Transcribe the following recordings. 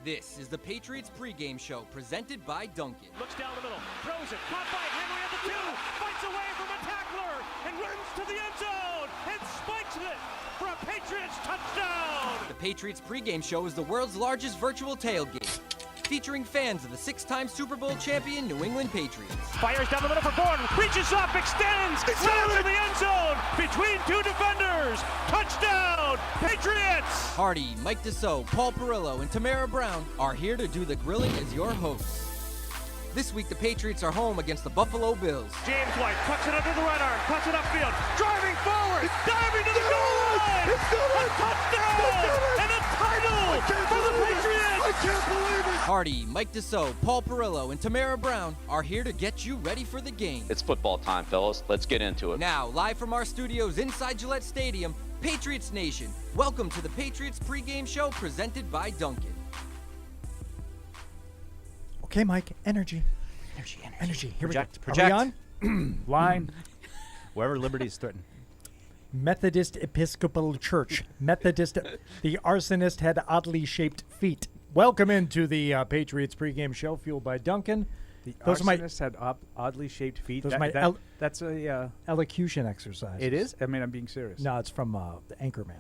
This is the Patriots Pregame Show, presented by Dunkin. Looks down the middle, throws it, caught by Henry at the 2, fights away from a tackler, and runs to the end zone, and spikes it for a Patriots touchdown! The Patriots Pregame Show is the world's largest virtual tailgate, featuring fans of the 6-time Super Bowl champion New England Patriots. Fires down the middle for Bourne, reaches up, extends, runs to the end zone, between two defenders, touchdown, Patriots! Hardy, Mike Dussault, Paul Perillo, and Tamara Brown are here to do the grilling as your hosts. This week, the Patriots are home against the Buffalo Bills. James White cuts it under the right arm, cuts it upfield, driving forward, diving to the goal line! A touchdown! And a title for the Patriots! I can't believe it! Hardy, Mike Dussault, Paul Perillo, and Tamara Brown are here to get you ready for the game. It's football time, fellas. Let's get into it. Now, live from our studios inside Gillette Stadium, Patriots Nation, welcome to the Patriots Pregame Show presented by Dunkin. Okay, Mike, energy. Here Project. we go. Are we on? Line. Wherever liberty is threatened. Methodist Episcopal Church. The arsonist had oddly shaped feet. Welcome into the Patriots Pregame Show, fueled by Dunkin. The Those are my arsonist had oddly shaped feet. Those are my that's a... elocution exercise. it is? I mean, I'm being serious. No, it's from the Anchorman.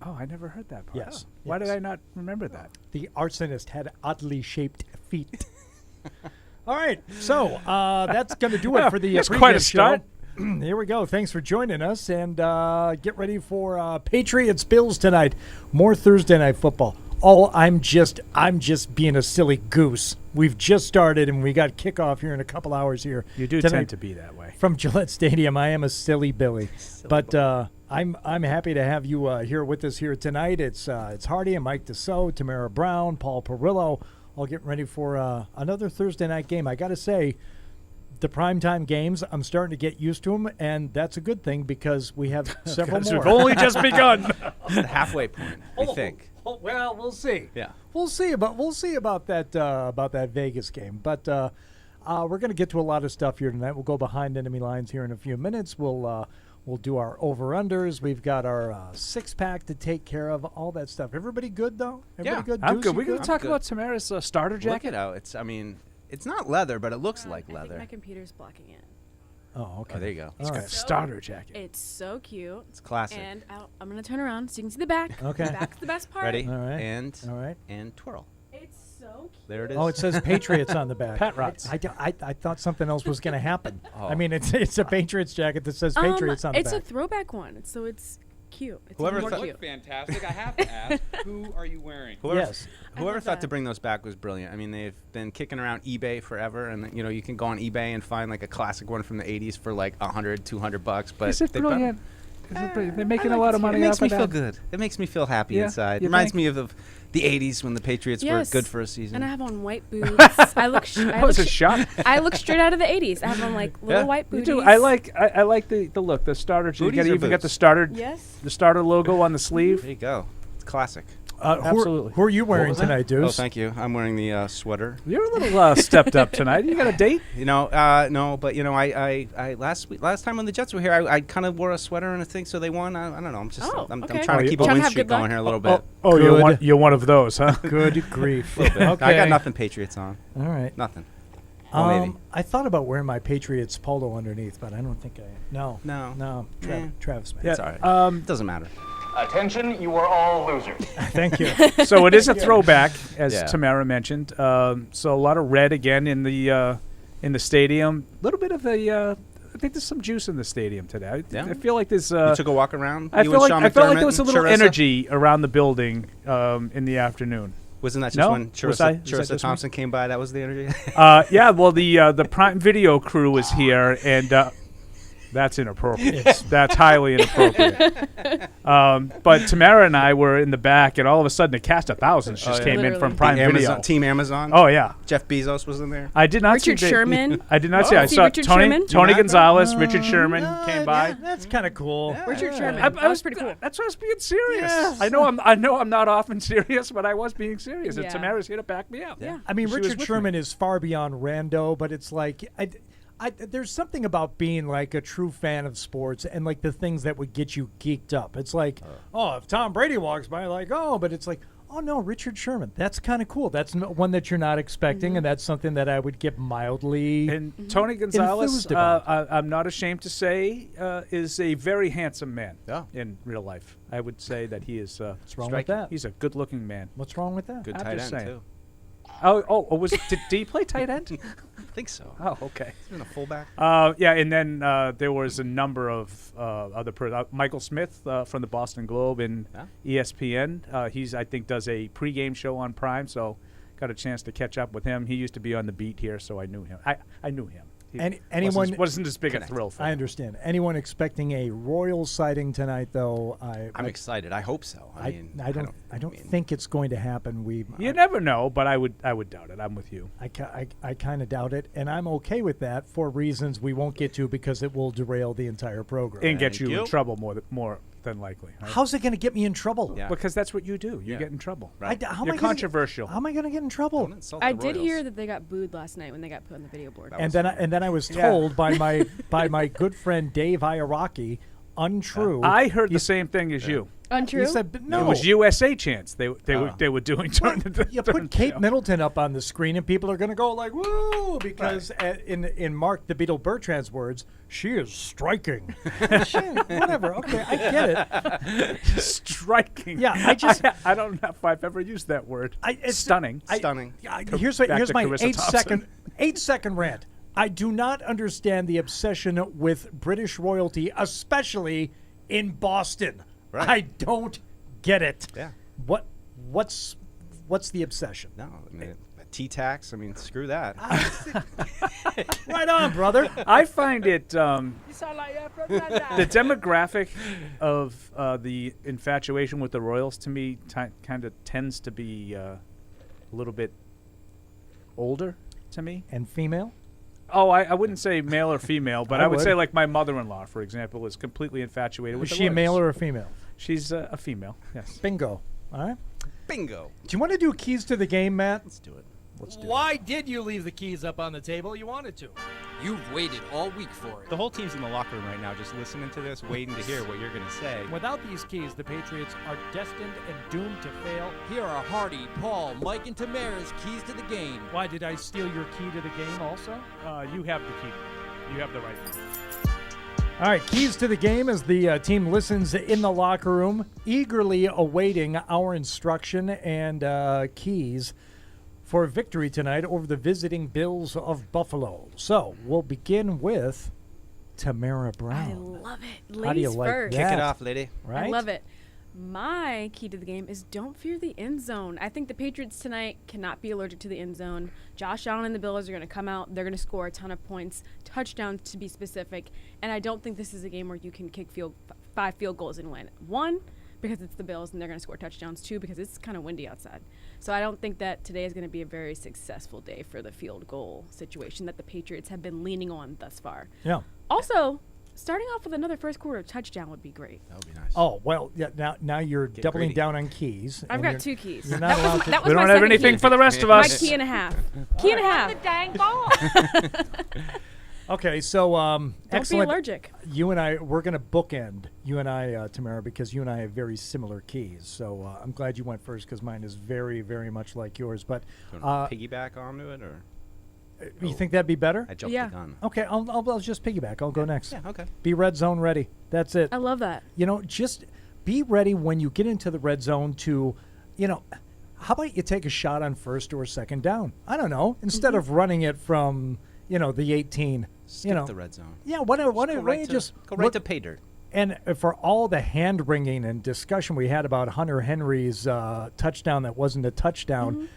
Oh, I never heard that part. Yes. Why Yes. did I not remember that? The arsonist had oddly shaped feet. All right, so that's going to do it for the That's pregame quite a show. start. Here we go. Thanks for joining us, and get ready for Patriots Bills tonight. More Thursday night football. Oh, I'm just being a silly goose. We've just started, and we got kickoff here in a couple hours here. You do tonight tend to be that way. from Gillette Stadium. I am a silly Billy, but I'm happy to have you here with us here tonight. It's Hardy and Mike Dussault, Tamara Brown, Paul Perillo, all getting ready for another Thursday night game. I got to say, the primetime games, I'm starting to get used to them, and that's a good thing because we have several more. We've only just begun. It's the halfway point, we think. Oh, well, we'll see. Yeah. We'll see about that Vegas game. But we're going to get to a lot of stuff here tonight. We'll go behind enemy lines here in a few minutes. We'll do our over-unders. We've got our six-pack to take care of, all that stuff. Everybody good, though? Everybody good? I'm Deuce, good. you We're going to talk good. about Tamara's starter Look jacket. it out. It's not leather, but it looks like I leather. think my computer's blocking it. Oh, okay. Oh, there you go. All right. Starter jacket. It's so cute. It's classic. And I'm going to turn around so you can see the back. Okay. The back's the best part. Ready? All right. All right. And twirl. It's so cute. There it is. Oh, it says Patriots on the back. Pat Rots. I thought something else was going to happen. Oh. I mean, it's a Patriots jacket that says Patriots on the It's back. a throwback one, so it's cute. It's Whoever more thought- cute. Fantastic. I have to ask, who are you wearing? Yes. Whoever love thought to that. bring those back was brilliant. I mean, they've been kicking around eBay forever, and you can go on eBay and find like a classic one from the '80s for like $100-$200. But Is it they brought- brilliant? Is it brilliant? They're making I a like lot of it. money It makes off me of feel that. good. It makes me feel happy Yeah, inside. you Reminds think? me of the '80s when the Patriots were Yes. good for a season. And I have on white boots. I look. That was a shot. I look straight out of the '80s. I have on like little Yeah. white You booties. do. I like the look. The starter. You Booties got or even got the boots? starter. Yes. The starter logo on the sleeve. There you go. It's classic. Absolutely. Who are you wearing tonight, Deuce? Oh, thank you. I'm wearing the sweater. You're a little stepped up tonight. You got a date? No, but I last time when the Jets were here, I kind of wore a sweater and a thing, so they won. I don't know. I'm okay. trying to keep a Trying to win have streak good luck? going here a little bit. Oh, Good. you're one of those, huh? Good grief. Okay. Okay. I got nothing Patriots on. All right. Nothing. Well, maybe. I thought about wearing my Patriots polo underneath, but I don't think I. No. No. Travis. It's all right. It doesn't matter. Attention, you are all losers. Thank you. So it is a throwback, as Yeah. Tamara mentioned. So a lot of red again in the stadium. A little bit of a. I think there's some juice in the stadium today. Yeah. I feel like there's. You took a walk around. I You feel and like Sean McDermott there was a and little Charissa? energy around the building in the afternoon. Wasn't that just No? when Was I- was that Charissa just me? Thompson came by? That was the energy. Yeah, well, the Prime Video crew was here, and that's inappropriate. That's highly inappropriate. But Tamara and I were in the back, and all of a sudden, the cast of thousands just yeah. came in Literally. from Prime Video. Team Amazon. Oh yeah, Jeff Bezos was in there. I did not Richard see Sherman. I did not see. I See saw Richard Tony Sherman? Tony You not? Gonzalez, Richard Sherman came by. Yeah, that's kind of cool. Richard Sherman. I That was pretty cool. That's why I was being serious. Yes. I know I'm not often serious, but I was being serious. And Yeah. Tamara's here to back me up. Yeah. I mean, She was Richard with Sherman is far beyond rando, but it's like there's something about being like a true fan of sports and like the things that would get you geeked up. It's like, if Tom Brady walks by, like, but it's like, Oh, no, Richard Sherman. That's kind of cool. That's one that you're not expecting, and that's something that I would get mildly And Tony Gonzalez, enthused about. I'm not ashamed to say, is a very handsome man Yeah. in real life. I would say that he is. What's wrong with that? He's a good-looking man. What's wrong with that? Good I'm tight just end, saying. too. Did he play tight end? I think so. Oh, okay. He's been a fullback. Yeah, and then there was a number of other Michael Smith from the Boston Globe and ESPN. He's, I think, does a pregame show on Prime, so got a chance to catch up with him. He used to be on the beat here, so I knew him. I knew him. Anyone wasn't as big a thrill for I him. understand. Anyone expecting a Royals sighting tonight, though? I'm excited. I hope so. I don't think it's going to happen. You never know, but I would doubt it. I'm with you. I kind of doubt it, and I'm okay with that for reasons we won't get to because it will derail the entire program And get you in trouble more than likely. Right? How's it going to get me in trouble? Yeah. Because that's what you do. You get in trouble. Right. You're controversial. How am I going to get in trouble? Don't insult I the did Royals. hear that they got booed last night when they got put on the video board. And then I was told by my good friend Dave Iaraki, untrue. I heard the same thing as you. Untrue? He said, "No, It was USA chants they were doing during the you during put the Kate show. Middleton up on the screen, and people are going to go like, "Woo!" Because in Mark the Beatle Bertrand's words, she is striking. Whatever. Okay, I get it. Striking. Yeah, I don't know if I've ever used that word. Stunning. Stunning. Here's back my to Carissa Thompson. 8-second rant. I do not understand the obsession with British royalty, especially in Boston. Right. I don't get it. Yeah. What's the obsession? No, I mean, a T-tax. I mean, screw that. Right on, brother. I find it the demographic of the infatuation with the Royals to me kind of tends to be a little bit older to me. And female? Oh, I wouldn't say male or female, but I I would would. say like my mother-in-law, for example, is completely infatuated with Is the she a Royals. male or a female? She's a female, yes. Bingo. All right. Bingo. Do you want to do keys to the game, Matt? Let's do it. Why did you leave the keys up on the table? You wanted to. You've waited all week for it. The whole team's in the locker room right now just listening to this, waiting to hear what you're going to say. Without these keys, the Patriots are destined and doomed to fail. Here are Hardy, Paul, Mike, and Tamara's keys to the game. Why did I steal your key to the game also? You have the key. You have the right one. All right, keys to the game as the team listens in the locker room, eagerly awaiting our instruction and keys for victory tonight over the visiting Bills of Buffalo. So we'll begin with Tamara Brown. I love it. Ladies How do you like first. that? Kick it off, lady. Right? I love it. My key to the game is don't fear the end zone. I think the Patriots tonight cannot be allergic to the end zone. Josh Allen and the Bills are going to come out. They're going to score a ton of points, touchdowns to be specific. And I don't think this is a game where you can kick 5 field goals and win. 1, because it's the Bills and they're going to score touchdowns. 2, because it's kind of windy outside. So I don't think that today is going to be a very successful day for the field goal situation that the Patriots have been leaning on thus far. Yeah. Also, starting off with another first quarter touchdown would be great. That would be nice. Oh, well, yeah, now you're doubling greedy. down on keys. I've and got you're- 2 keys. You're not allowed to. That was We my don't have second anything key. for the rest of My us. key and a half. Key and a half. Dang ball. Okay, so Don't excellent. be allergic. You and I, we're going to bookend, you and I, Tamara, because you and I have very similar keys. So I'm glad you went first because mine is very, very much like yours. But Do you want to piggyback onto it, or you think that'd be better? I jumped Yeah. the gun? Okay, I'll just piggyback. I'll go next. Yeah, okay. Be red zone ready. That's it. I love that. You know, just be ready when you get into the red zone to, how about you take a shot on first or second down? I don't know. Instead of running it from, the 18. Skip the red zone. Yeah, why don't you just go right look- to pay dirt? And for all the hand wringing and discussion we had about Hunter Henry's touchdown that wasn't a touchdown,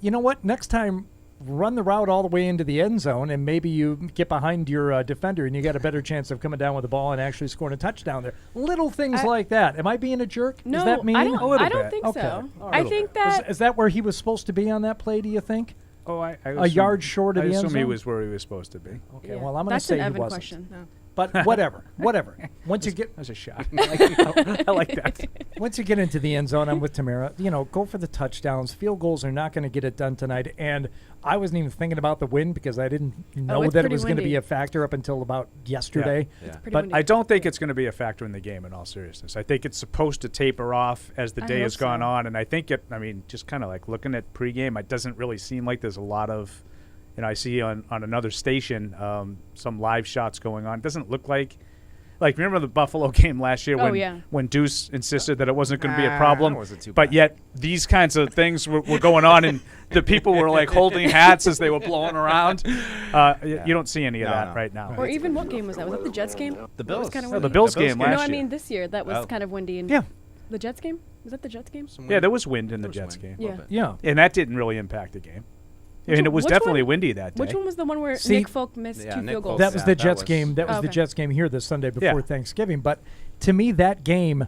you know what? Next time, run the route all the way into the end zone, and maybe you get behind your defender, and you got a better chance of coming down with the ball and actually scoring a touchdown there. Little things like that. Am I being a jerk? No, Is that mean? I don't, A little I don't bit. think Okay. so. A I little think bit. that Is that where he was supposed to be on that play, do you think? Oh, I A yard short of I the end assume he zone? was where he was supposed to be. Okay, yeah, well, I'm going to that's say an he Evan wasn't. question. But whatever. Once you get, That's a shot. I like that. once you get into the end zone, I'm with Tamara. Go for the touchdowns. Field goals are not going to get it done tonight. And I wasn't even thinking about the wind because I didn't know it's that it pretty was going to be windy. a factor up until about yesterday. Yeah. Pretty But windy. I don't think it's going to be a factor in the game in all seriousness. I think it's supposed to taper off as the I day hope has gone so. on. And I think just kind of like looking at pregame, it doesn't really seem like there's a lot of, I see on another station some live shots going on. It doesn't look like remember the Buffalo game last year when Deuce insisted that it wasn't going to be a problem. That wasn't too but bad. yet these kinds of things were going on, and the people were like holding hats as they were blowing around. You don't see any of that right now. Or even what game was that? Was that the Jets game? The That was Bills. kind of No, windy. the Bills The Bills game game. last No, I year. mean this year that was kind of windy. And Yeah. The Jets game? Was that the Jets game? Yeah, there was wind in the Jets wind. game. Yeah. And that didn't really impact the game. And it was which definitely one? windy that day. Which one was the one where See- Nick Folk missed Yeah, two Nick field Folk. goals? That was the that Jets was- game. That was the Okay. Jets game here this Sunday before Yeah. Thanksgiving. But to me, that game,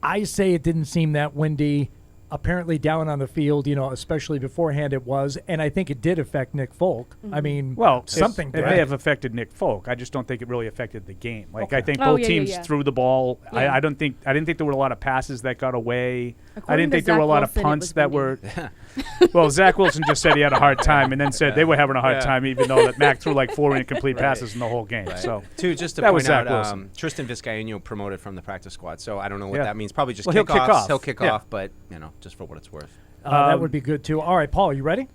I say it didn't seem that windy. Apparently down on the field, especially beforehand it was. And I think it did affect Nick Folk. I mean, Well, something it did. may have affected Nick Folk. I just don't think it really affected the game. Like I Okay. think Oh, both yeah, teams yeah. threw the ball. Yeah. I didn't think there were a lot of passes that got away. I According didn't to think there were a Zach lot Wilson, of it punts was that windy. were. Well, Zach Wilson just said he had a hard time, and then said they were having a hard Yeah. time, even though that Mac threw like 4 incomplete Right. passes in the whole game. Right. So Just to that was point Zach out, Wilson. Tristan Vizcaino promoted from the practice squad, so I don't know what Yeah. that means. Probably just Well, he'll kickoffs. kick off. He'll kick Yeah. off, but just for what it's worth. that would be good too. All right, Paul, you ready?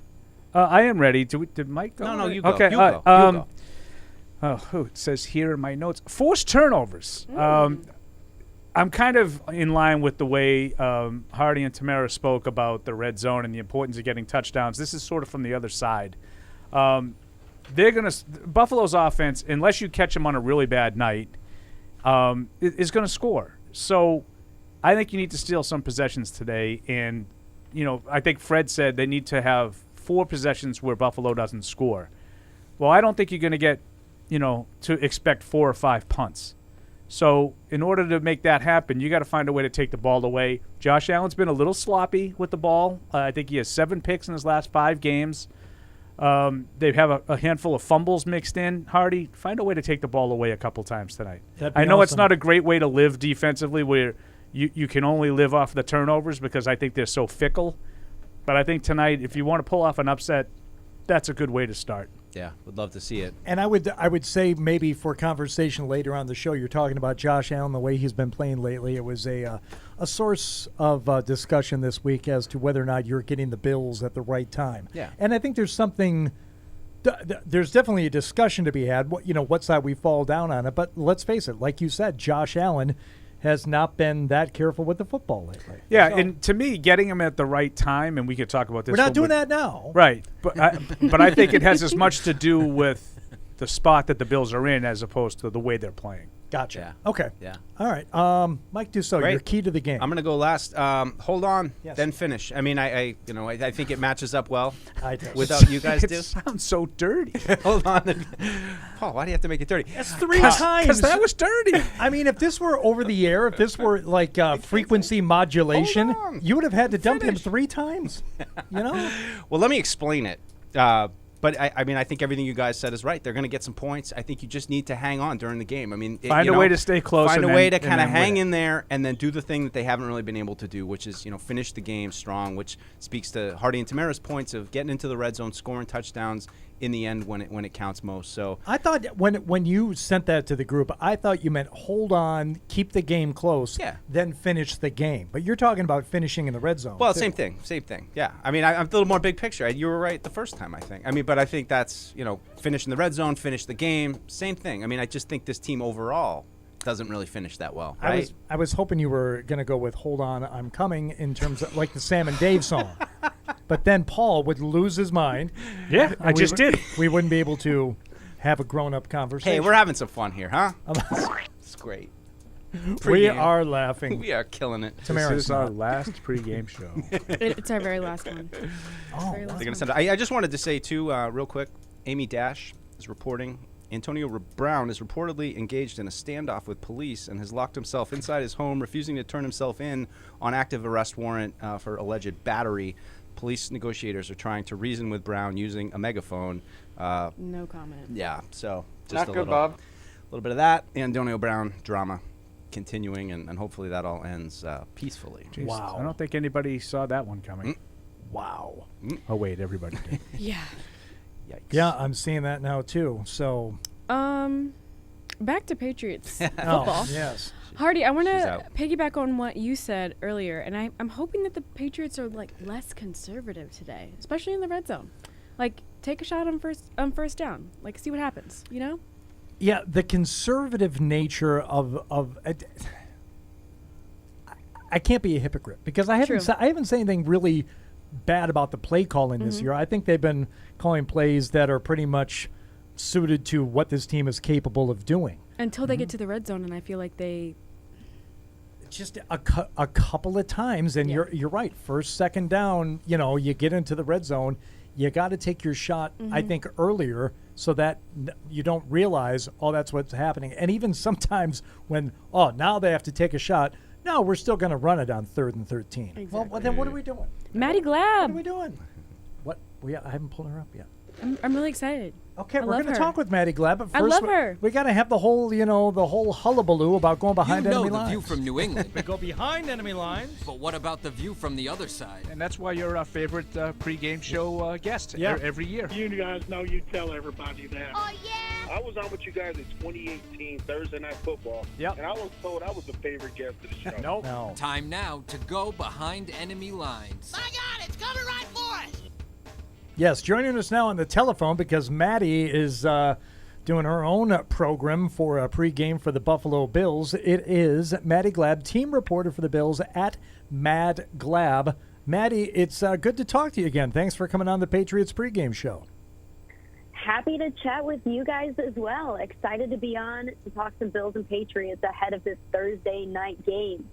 I am ready. Did Mike go? No, you go. Okay. You go. You go. It says here in my notes, forced turnovers. I'm kind of in line with the way Hardy and Tamara spoke about the red zone and the importance of getting touchdowns. This is sort of from the other side. Buffalo's offense, unless you catch them on a really bad night, is going to score. So I think you need to steal some possessions today. And, I think Fred said they need to have 4 possessions where Buffalo doesn't score. Well, I don't think you're going to get, to expect 4 or 5 punts. So in order to make that happen, you got to find a way to take the ball away. Josh Allen's been a little sloppy with the ball. I think he has 7 picks in his last 5 games. They have a handful of fumbles mixed in. Hardy, find a way to take the ball away a couple times tonight. That'd be I know it's awesome. not a great way to live defensively where you can only live off the turnovers because I think they're so fickle. But I think tonight, if you want to pull off an upset, that's a good way to start. Yeah, would love to see it. And I would say maybe for conversation later on the show, you're talking about Josh Allen, the way he's been playing lately. It was a source of discussion this week as to whether or not you're getting the Bills at the right time. Yeah. And I think there's something. There's definitely a discussion to be had. What side we fall down on it. But let's face it, like you said, Josh Allen has not been that careful with the football lately. Yeah, So- and to me, getting him at the right time, and we could talk about this. We're not one, doing but- that now. Right, but I think it has as much to do with the spot that the Bills are in as opposed to the way they're playing. Gotcha. Yeah. Okay. Yeah. All right. Mike Dussault, Great. your key to the game. I'm going to go last. Hold on, Yes. then finish. I mean, I think it matches up well I do. without you guys It do. sounds so dirty. Hold on. Paul, why do you have to make it dirty? That's 3 times. Because that was dirty. I mean, if this were over the air, if this were like frequency modulation, Hold on. you would have had to dump him 3 times. Well, let me explain it. But I mean, I think everything you guys said is right. They're going to get some points. I think you just need to hang on during the game. I mean, Find a way to stay close Find a and way then- to and kind of then win hang it. in there and then do the thing that they haven't really been able to do, which is finish the game strong. Which speaks to Hardy and Tamara's points of getting into the red zone, scoring touchdowns in the end when it counts most. So I thought when you sent that to the group, I thought you meant hold on, keep the game close, Yeah. then finish the game. But you're talking about finishing in the red zone. well, too. same thing. Yeah. I mean, I'm a little more big picture. You were right the first time, I think. I mean, but I think that's finish in the red zone, finish the game, same thing. I mean, I just think this team overall doesn't really finish that well. Right? I was hoping you were going to go with "Hold On, I'm Coming" in terms of like the Sam and Dave song. But then Paul would lose his mind. Yeah, and I just did. We wouldn't be able to have a grown-up conversation. Hey, we're having some fun here, huh? It's great. We Pregame. are laughing. We are killing it. Tamara, This it's is our not. last pregame show. It's our very last one. Oh, Very last They're gonna one. send it. I just wanted to say too, real quick. Amy Dash is reporting. Antonio Brown is reportedly engaged in a standoff with police and has locked himself inside his home, refusing to turn himself in on active arrest warrant for alleged battery. Police negotiators are trying to reason with Brown using a megaphone. No comment. Yeah, so just Not a good, little, Bob. little bit of that. Antonio Brown drama continuing, and hopefully that all ends peacefully. Jeez, Wow. I don't think anybody saw that one coming. Wow. Oh, wait, everybody did. Yeah. Yikes. Yeah, I'm seeing that now too. So, Back to Patriots football. oh, yes. Hardy, I want She's to out. piggyback on what you said earlier, and I'm hoping that the Patriots are like less conservative today, especially in the red zone. Like, take a shot on first down. Like, see what happens. You know? Yeah, the conservative nature of I can't be a hypocrite because I haven't True. I haven't said anything really bad about the play calling this year. I think they've been calling plays that are pretty much suited to what this team is capable of doing. Until they get to the red zone, and I feel like they. Just a couple of times, and Yeah. you're right. First, second down, you get into the red zone, you got to take your shot. I think earlier, so that you don't realize, that's what's happening. And even sometimes when now they have to take a shot. No, we're still going to run it on 3rd and 13. Exactly. Well, then what are we doing? Maddie What are Glab. we doing? What? I haven't pulled her up yet. I'm really excited. Okay, I we're love going to her. talk with Maddie Glab, but I first love her. we got to have the whole, the whole hullabaloo about going behind You know enemy the lines. view from New England, We go behind enemy lines. but what about the view from the other side? And that's why you're our favorite pregame show guest Yeah. every year. You guys know you tell everybody that. Oh, yeah. I was on with you guys in 2018 Thursday Night Football. Yep. And I was told I was the favorite guest of the show. Nope. No. Time now to go behind enemy lines. My God, it's coming right for us. Yes, joining us now on the telephone because Maddie is doing her own program for a pregame for the Buffalo Bills. It is Maddie Glab, team reporter for the Bills at Mad Glab. Maddie, it's good to talk to you again. Thanks for coming on the Patriots Pregame Show. Happy to chat with you guys as well. Excited to be on to talk some Bills and Patriots ahead of this Thursday night game.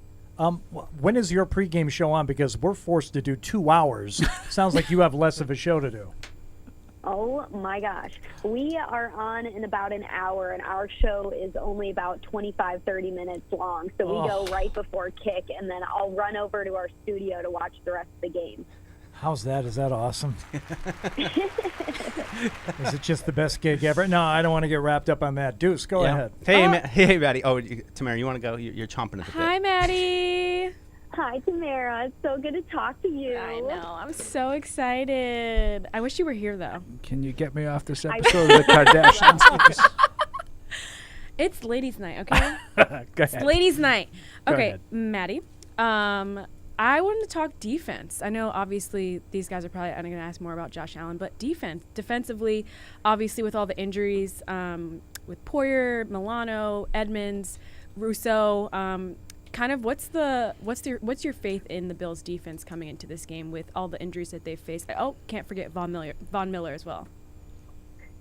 When is your pregame show on? Because we're forced to do 2 hours. Sounds like you have less of a show to do. Oh, my gosh. We are on in about an hour, and our show is only about 25, 30 minutes long. So we go right before kick, and then I'll run over to our studio to watch the rest of the game. How's that? Is that awesome? Is it just the best gig ever? No, I don't want to get wrapped up on that. Deuce, go ahead. Hey, hey, Maddie. Oh, Tamara, you want to go? You're chomping at the bit. Hi, Maddie. Hi, Tamara. It's so good to talk to you. I know. I'm so excited. I wish you were here, though. Can you get me off this episode of the Kardashians, please? It's ladies' night, okay? Go It's ahead. ladies' night. Go Okay, ahead. Maddie. I wanted to talk defense. I know, obviously, these guys are probably going to ask more about Josh Allen, but defensively, obviously, with all the injuries, with Poyer, Milano, Edmonds, Rousseau, kind of what's your faith in the Bills' defense coming into this game with all the injuries that they've faced? Oh, can't forget Von Miller as well.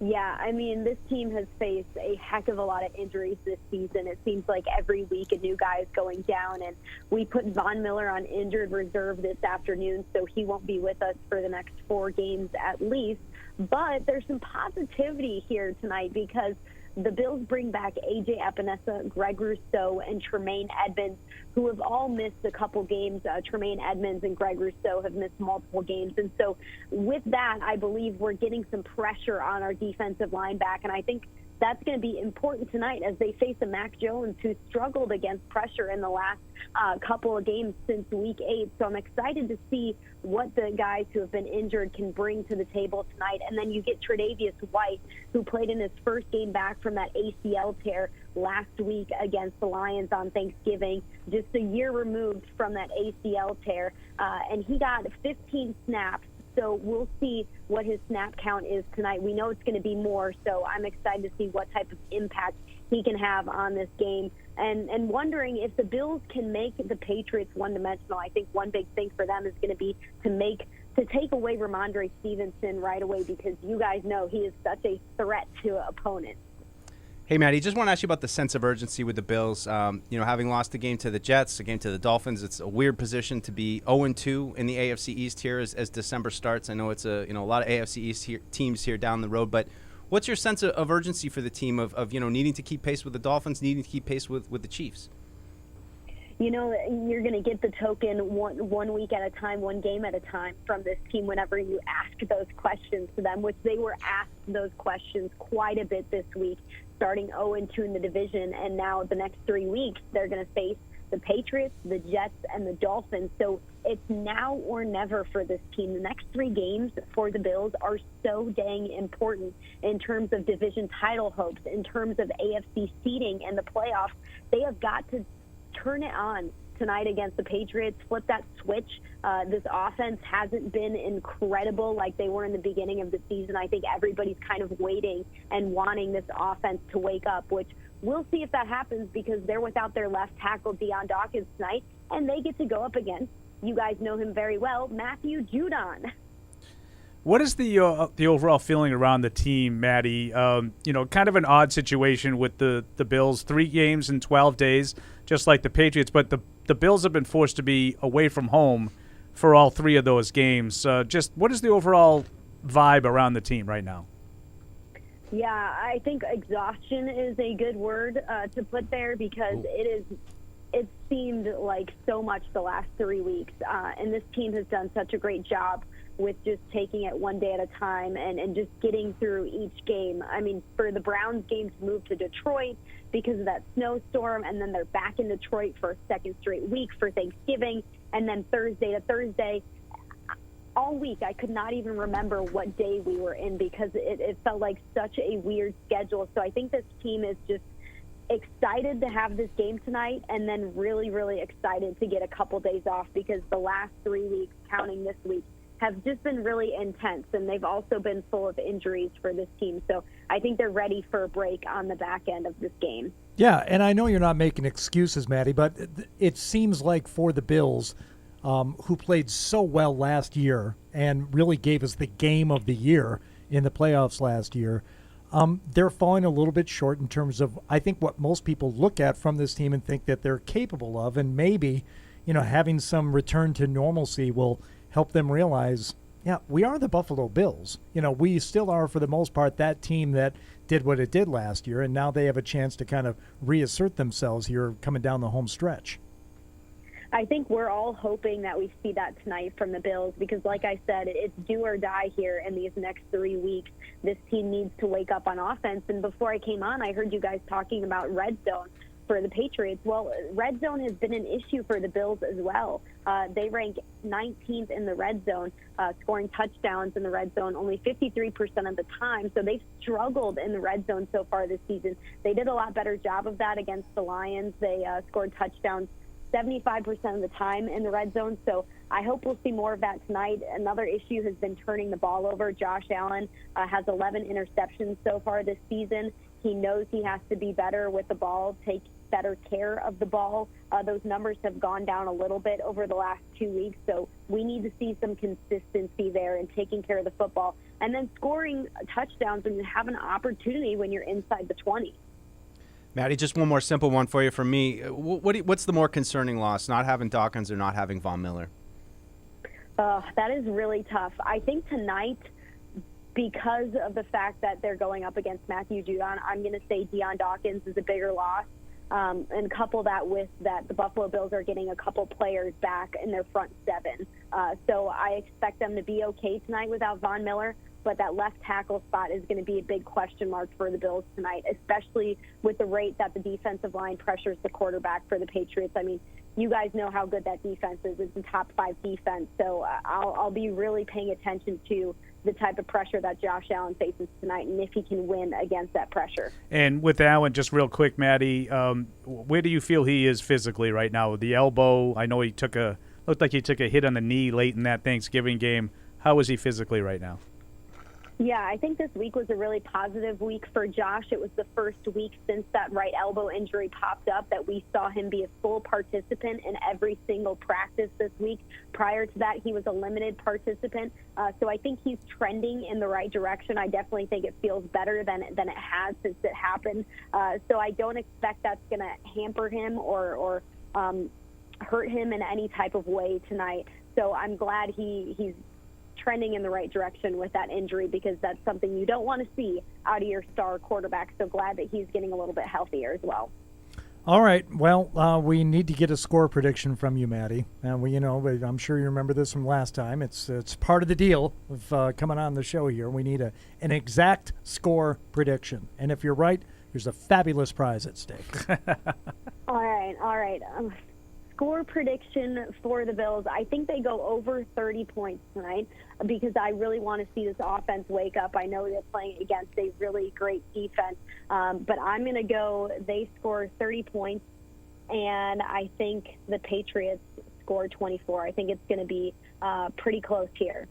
Yeah, I mean, this team has faced a heck of a lot of injuries this season. It seems like every week a new guy is going down, and we put Von Miller on injured reserve this afternoon, so he won't be with us for the next 4 games at least. But there's some positivity here tonight because the Bills bring back A.J. Epinesa, Greg Rousseau, and Tremaine Edmonds, who have all missed a couple games. Tremaine Edmonds and Greg Rousseau have missed multiple games. And so with that, I believe we're getting some pressure on our defensive line back. And I think that's going to be important tonight as they face a Mac Jones who struggled against pressure in the last couple of games since Week 8. So I'm excited to see what the guys who have been injured can bring to the table tonight. And then you get Tre'Davious White, who played in his first game back from that ACL tear last week against the Lions on Thanksgiving, just a year removed from that ACL tear. And he got 15 snaps. So we'll see what his snap count is tonight. We know it's going to be more, so I'm excited to see what type of impact he can have on this game. And wondering if the Bills can make the Patriots one-dimensional. I think one big thing for them is going to be to take away Ramondre Stevenson right away, because you guys know he is such a threat to opponents. Hey, Maddie, just want to ask you about the sense of urgency with the Bills. Having lost the game to the Jets, a game to the Dolphins, it's a weird position to be 0-2 in the AFC East here as December starts. I know it's a lot of AFC East teams here down the road, but what's your sense of urgency for the team of needing to keep pace with the Dolphins, needing to keep pace with the Chiefs? you know, you're going to get the token one week at a time, one game at a time from this team whenever you ask those questions to them, which they were asked those questions quite a bit this week, starting 0-2 in the division. And now the next 3 weeks, they're going to face the Patriots, the Jets, and the Dolphins. So it's now or never for this team. The next 3 games for the Bills are so dang important in terms of division title hopes, in terms of AFC seeding and the playoffs. They have got to turn it on tonight against the Patriots, flip that switch. This offense hasn't been incredible like they were in the beginning of the season. I think everybody's kind of waiting and wanting this offense to wake up, which we'll see if that happens because they're without their left tackle, Deion Dawkins, tonight, and they get to go up against, you guys know him very well, Matthew Judon. What is the overall feeling around the team, Maddie? You know, kind of an odd situation with the Bills, 3 games in 12 days, just like the Patriots, but the Bills have been forced to be away from home for all 3 of those games. Just what is the overall vibe around the team right now? Yeah, I think exhaustion is a good word to put there because it seemed like so much the last 3 weeks, and this team has done such a great job with just taking it one day at a time and just getting through each game. I mean, for the Browns game to move to Detroit because of that snowstorm, and then they're back in Detroit for a second straight week for Thanksgiving, and then Thursday to Thursday. All week, I could not even remember what day we were in because it felt like such a weird schedule. So I think this team is just excited to have this game tonight and then really, really excited to get a couple days off because the last 3 weeks, counting this week, have just been really intense, and they've also been full of injuries for this team. So I think they're ready for a break on the back end of this game. Yeah, and I know you're not making excuses, Maddie, but it seems like for the Bills, who played so well last year and really gave us the game of the year in the playoffs last year, they're falling a little bit short in terms of, I think, what most people look at from this team and think that they're capable of, and maybe, you know, having some return to normalcy will help them realize, yeah, we are the Buffalo Bills. You know, we still are, for the most part, that team that did what it did last year, and now they have a chance to kind of reassert themselves here coming down the home stretch. I think we're all hoping that we see that tonight from the Bills because, like I said, it's do or die here in these next 3 weeks. This team needs to wake up on offense. And before I came on, I heard you guys talking about red zone for the Patriots. Well, red zone has been an issue for the Bills as well. They rank 19th in the red zone, scoring touchdowns in the red zone only 53% of the time. So they've struggled in the red zone so far this season. They did a lot better job of that against the Lions. They scored touchdowns 75% of the time in the red zone. So I hope we'll see more of that tonight. Another issue has been turning the ball over. Josh Allen has 11 interceptions so far this season. He knows he has to be better with the ball, take better care of the ball. Those numbers have gone down a little bit over the last 2 weeks, so we need to see some consistency there in taking care of the football and then scoring touchdowns when you have an opportunity when you're inside the 20. Maddie, just one more simple one for you from me. What's the more concerning loss, not having Dawkins or not having Von Miller? That is really tough. I think tonight, because of the fact that they're going up against Matthew Judon, I'm going to say Deion Dawkins is a bigger loss. And couple that with that the Buffalo Bills are getting a couple players back in their front 7. So I expect them to be okay tonight without Von Miller, but that left tackle spot is going to be a big question mark for the Bills tonight, especially with the rate that the defensive line pressures the quarterback for the Patriots. I mean, you guys know how good that defense is. It's a top 5 defense. So I'll be really paying attention to the type of pressure that Josh Allen faces tonight and if he can win against that pressure. And with Allen, just real quick, Maddie, where do you feel he is physically right now? The elbow, I know he looked like he took a hit on the knee late in that Thanksgiving game. How is he physically right now? Yeah, I think this week was a really positive week for Josh. It was the first week since that right elbow injury popped up that we saw him be a full participant in every single practice this week. Prior to that, he was a limited participant. So I think he's trending in the right direction. I definitely think it feels better than it has since it happened. So I don't expect that's going to hamper him or hurt him in any type of way tonight. So I'm glad he's trending in the right direction with that injury because that's something you don't want to see out of your star quarterback. So glad that he's getting a little bit healthier as well. All right. Well, we need to get a score prediction from you, Maddie. And I'm sure you remember this from last time. It's part of the deal of coming on the show here. We need an exact score prediction. And if you're right, there's a fabulous prize at stake. All right. Score prediction for the Bills. I think they go over 30 points tonight because I really want to see this offense wake up. I know they're playing against a really great defense, but I'm going to go they score 30 points, and I think the Patriots score 24. I think it's going to be pretty close here.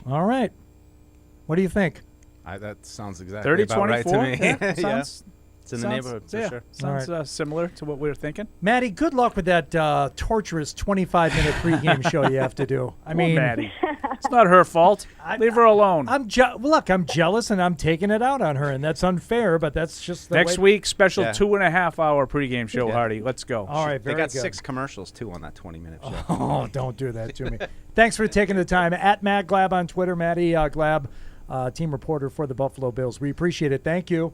All right. What do you think? That sounds exactly 30-24? about right to me. Yeah, sounds, it's in the neighborhood for sure. Sounds similar to what we were thinking. Maddie, good luck with that torturous 25-minute pregame show you have to do. I mean, Maddie, it's not her fault. Leave her alone. I'm jealous, and I'm taking it out on her, and that's unfair, but that's just the Next way. week, special 2.5-hour pregame show, Hardy. Let's go. All right, very They got good. 6 commercials, too, on that 20-minute show. Oh, don't do that to me. Thanks for taking the time. At Matt Glab on Twitter, Maddie Glab, team reporter for the Buffalo Bills. We appreciate it. Thank you.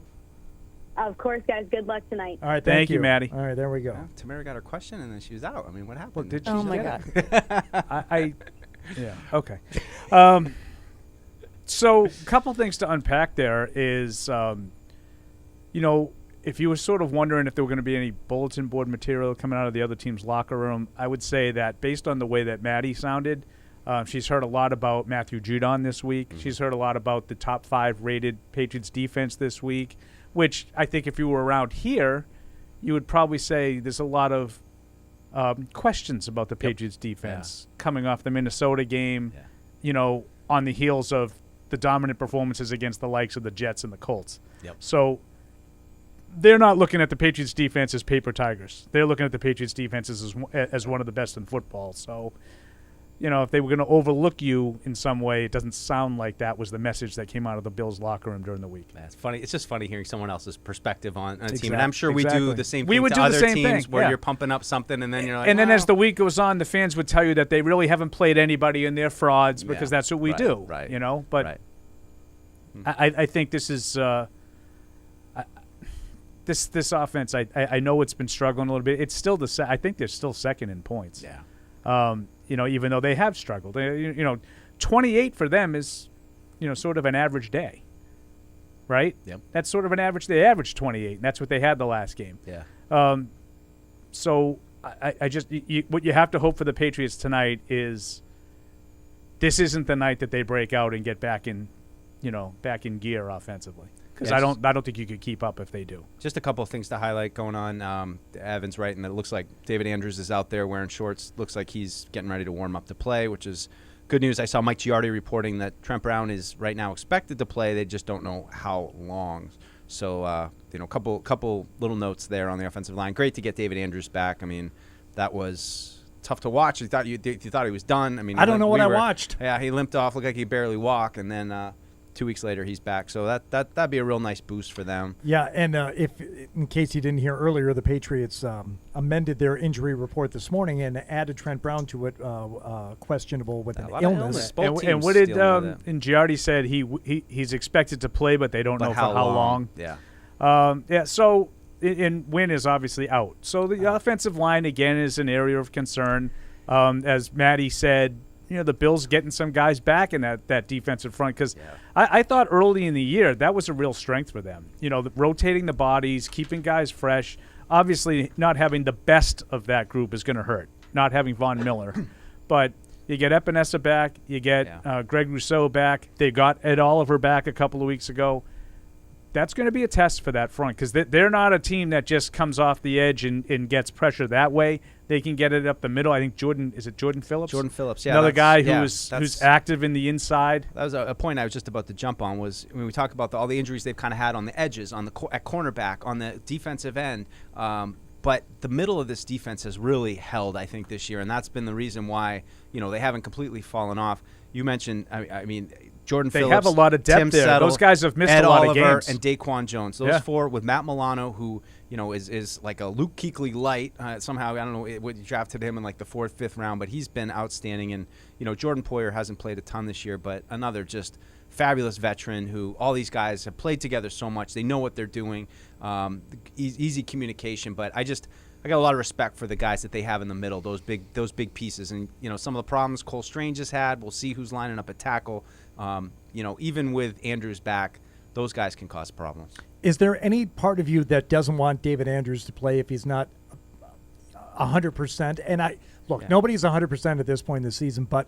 Of course, guys. Good luck tonight. All right, thank you, Maddie. All right, there we go. Yeah, Tamara got her question, and then she was out. I mean, what happened? Well, did she? Oh my God. Yeah. Okay. So, a couple things to unpack there is, if you were sort of wondering if there were going to be any bulletin board material coming out of the other team's locker room, I would say that based on the way that Maddie sounded, she's heard a lot about Matthew Judon this week. Mm-hmm. She's heard a lot about the top 5 rated Patriots defense this week, which I think if you were around here, you would probably say there's a lot of questions about the Patriots defense coming off the Minnesota game, on the heels of the dominant performances against the likes of the Jets and the Colts. Yep. So they're not looking at the Patriots defense as paper tigers. They're looking at the Patriots defense as one of the best in football. So, if they were going to overlook you in some way, it doesn't sound like that was the message that came out of the Bills' locker room during the week. That's funny. It's just funny hearing someone else's perspective on a team. And I'm sure we do the same thing we would to do other the same teams thing. where you're pumping up something and then you're like, and then as the week goes on, the fans would tell you that they really haven't played anybody and they're frauds because that's what we do. Right. But I think this is this offense. I know it's been struggling a little bit. It's still I think they're still second in points. Yeah. Even though they have struggled, 28 for them is, sort of an average day, right? Yep. That's sort of an average. They averaged 28, and that's what they had the last game. Yeah. So I just what you have to hope for the Patriots tonight is this isn't the night that they break out and get back in gear offensively. Because I don't think you could keep up if they do. Just a couple of things to highlight going on. Evan's right, and it looks like David Andrews is out there wearing shorts. Looks like he's getting ready to warm up to play, which is good news. I saw Mike Giardi reporting that Trent Brown is right now expected to play. They just don't know how long. So, couple little notes there on the offensive line. Great to get David Andrews back. I mean, that was tough to watch. You thought he was done. I mean, I don't know what I watched. Yeah, he limped off, looked like he barely walked, and then 2 weeks later he's back. So that'd be a real nice boost for them. Yeah, and if in case you didn't hear earlier, the Patriots amended their injury report this morning and added Trent Brown to it, questionable with an illness. And what did and Giardi said he's expected to play, but they don't know for how long. Yeah. So and Wynn is obviously out. So the offensive line again is an area of concern. As Maddie said, the Bills getting some guys back in that defensive front because I thought early in the year that was a real strength for them. Rotating the bodies, keeping guys fresh. Obviously, not having the best of that group is going to hurt. Not having Von Miller, but you get Epinesa back, you get Greg Rousseau back. They got Ed Oliver back a couple of weeks ago. That's going to be a test for that front because they're not a team that just comes off the edge and gets pressure that way. They can get it up the middle. I think Jordan Phillips? Jordan Phillips, yeah. Another guy who's active in the inside. That was a point I was just about to jump on was when we talk about all the injuries they've kind of had on the edges, at cornerback, on the defensive end. But the middle of this defense has really held, I think, this year, and that's been the reason why they haven't completely fallen off. You mentioned, I mean, Jordan Phillips. They have a lot of depth Tim there. Settle, Those guys have missed Ed a lot Oliver, of games. and Daquan Jones. Those four with Matt Milano, who is like a Luke Kuechly light. Somehow, I don't know what you drafted him in like the 4th, 5th round, but he's been outstanding. And Jordan Poyer hasn't played a ton this year, but another just fabulous veteran who all these guys have played together so much. They know what they're doing. Easy communication, but I got a lot of respect for the guys that they have in the middle, those big pieces. And, some of the problems Cole Strange has had, we'll see who's lining up at tackle. Even with Andrews back, those guys can cause problems. Is there any part of you that doesn't want David Andrews to play if he's not 100%? And nobody's 100% at this point in the season, but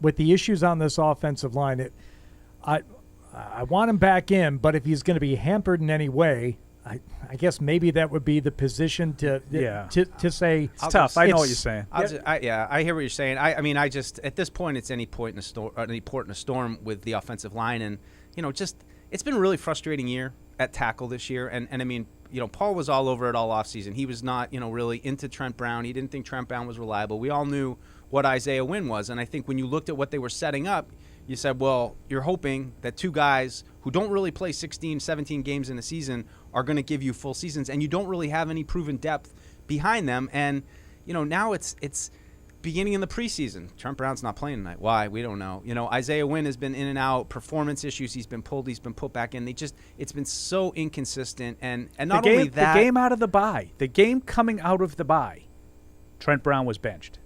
with the issues on this offensive line, I want him back in, but if he's going to be hampered in any way, I guess maybe that would be the position to say. It's tough. I know what you're saying. I hear what you're saying. I just at this point, it's any port in a storm with the offensive line, and it's been a really frustrating year at tackle this year, and I mean, Paul was all over it all offseason. He was not, really into Trent Brown. He didn't think Trent Brown was reliable. We all knew what Isaiah Wynn was, and I think when you looked at what they were setting up, you said, well, you're hoping that two guys who don't really play 16, 17 games in a season are going to give you full seasons, and you don't really have any proven depth behind them. And, now it's beginning in the preseason. Trent Brown's not playing tonight. Why? We don't know. Isaiah Wynn has been in and out, performance issues. He's been pulled. He's been put back in. It's been so inconsistent. And not only that. The game out of the bye, the game coming out of the bye, Trent Brown was benched.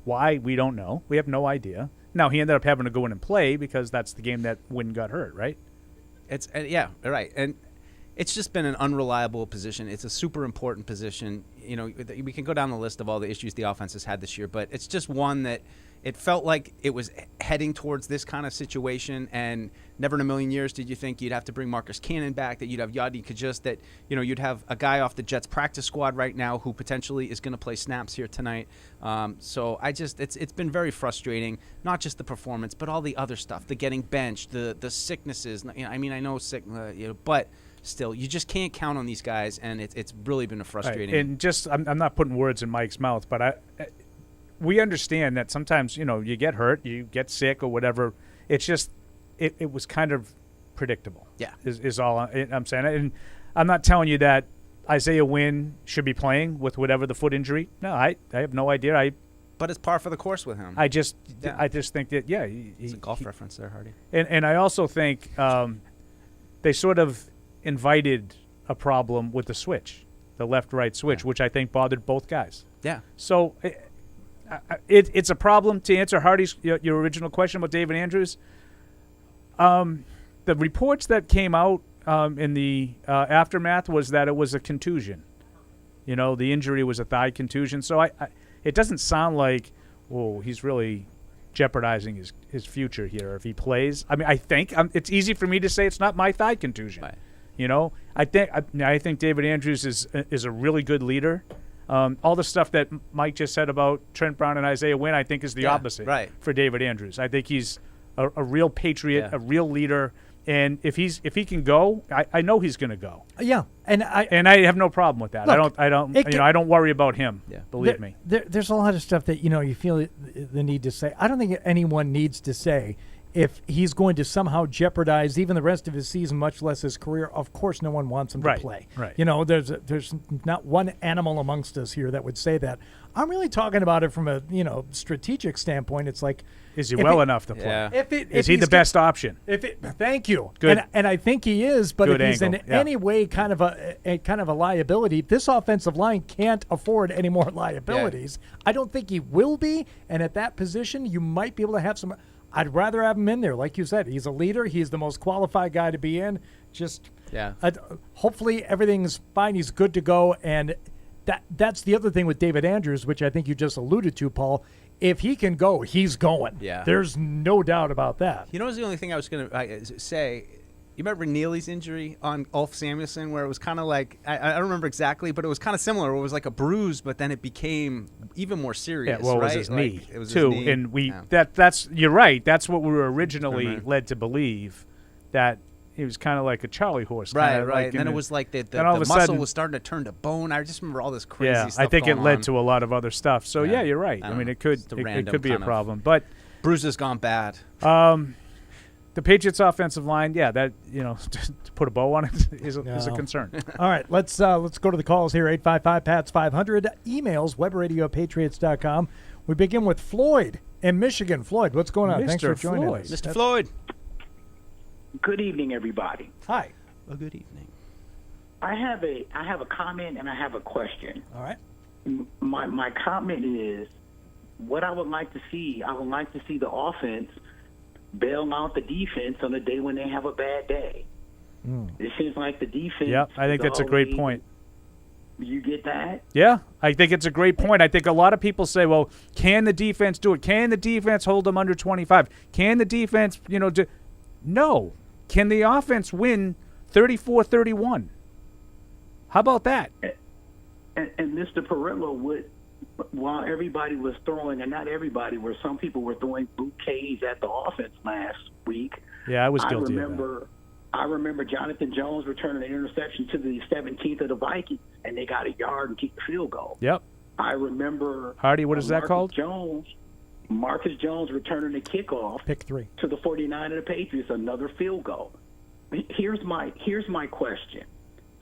Why? We don't know. We have no idea. Now, he ended up having to go in and play because that's the game that Wynn got hurt, right? Right. And it's just been an unreliable position. It's a super important position. We can go down the list of all the issues the offense has had this year, but it's just one that it felt like it was heading towards this kind of situation, and never in a million years did you think you'd have to bring Marcus Cannon back, that you'd have Yadi Kajus, that you'd have a guy off the Jets practice squad right now who potentially is going to play snaps here tonight. So it's been very frustrating, not just the performance, but all the other stuff, the getting benched, the sicknesses. I know sick, but still, you just can't count on these guys, and it's really been a frustrating. Right. And I'm not putting words in Mike's mouth, but we understand that sometimes, you get hurt, you get sick or whatever. It's just, it was kind of predictable. Yeah. Is all I'm saying. And I'm not telling you that Isaiah Wynn should be playing with whatever the foot injury. No, I have no idea. But it's par for the course with him. I just think that, it's a golf reference there, Hardy. And I also think they sort of invited a problem with the switch, the left-right switch, which I think bothered both guys. Yeah. So it's a problem. To answer Hardy's your original question about David Andrews, the reports that came out in the aftermath was that it was a contusion. The injury was a thigh contusion. So it doesn't sound like, he's really jeopardizing his future here if he plays. I think it's easy for me to say it's not my thigh contusion. Right. I think David Andrews is a really good leader. All the stuff that Mike just said about Trent Brown and Isaiah Wynn, I think is the opposite for David Andrews. I think he's a real patriot, a real leader, and if he can go, I know he's going to go. Yeah, and I have no problem with that. Look, I don't worry about him. Yeah. Believe me. There's a lot of stuff that you feel the need to say. I don't think anyone needs to say. If he's going to somehow jeopardize even the rest of his season, much less his career, of course no one wants him to play. Right. There's not one animal amongst us here that would say that. I'm really talking about it from a strategic standpoint. It's like, is he well enough to play? Yeah. Is he the best option? Thank you. Good. And I think he is. But Good if he's angle. in any way kind of a liability, this offensive line can't afford any more liabilities. Yeah. I don't think he will be. And at that position, you might be able to have some. I'd rather have him in there. Like you said, he's a leader. He's the most qualified guy to be in. Hopefully everything's fine. He's good to go. And that's the other thing with David Andrews, which I think you just alluded to, Paul. If he can go, he's going. Yeah. There's no doubt about that. What's the only thing I was going to say? You remember Neely's injury on Ulf Samuelson, where it was kind of like, I don't remember exactly, but it was kind of similar. It was like a bruise, but then it became even more serious. Yeah, well, right? it was his knee, it was too. His knee. And that's you're right. That's what we were originally led to believe, that he was kind of like a Charlie horse. Right. Like and then it was like the muscle was starting to turn to bone. I just remember all this crazy stuff. I think it going led on. to a lot of other stuff. So, you're right. I mean, it could be a problem. But bruises gone bad. The Patriots' offensive line, that to put a bow on it is a concern. All right, let's go to the calls here. 855-PATS-500. Emails, webradio@patriots.com. We begin with Floyd in Michigan. Floyd, what's going on? Mr. Thanks for joining Floyd. us. Mr. Floyd. Good evening, everybody. Hi. A good evening. I have a comment and I have a question. All right. My comment is what I would like to see. I would like to see the offense bail out the defense on the day when they have a bad day. It seems like the defense. Yep, I think that's a great point. You get that? Yeah, I think it's a great point. I think a lot of people say, well, can the defense do it? Can the defense hold them under 25? Can the defense, do? No. Can the offense win 34-31? How about that? And Mr. Perillo, while everybody was throwing, and not everybody, where some people were throwing bouquets at the offense last week. Yeah, I was guilty of that. I remember Jonathan Jones returning an interception to the 17th of the Vikings, and they got a yard and kicked the field goal. Yep. I remember. Hardy, what is that called? Marcus Jones returning a kickoff. Pick 3. To the 49 of the Patriots, another field goal. Here's my question.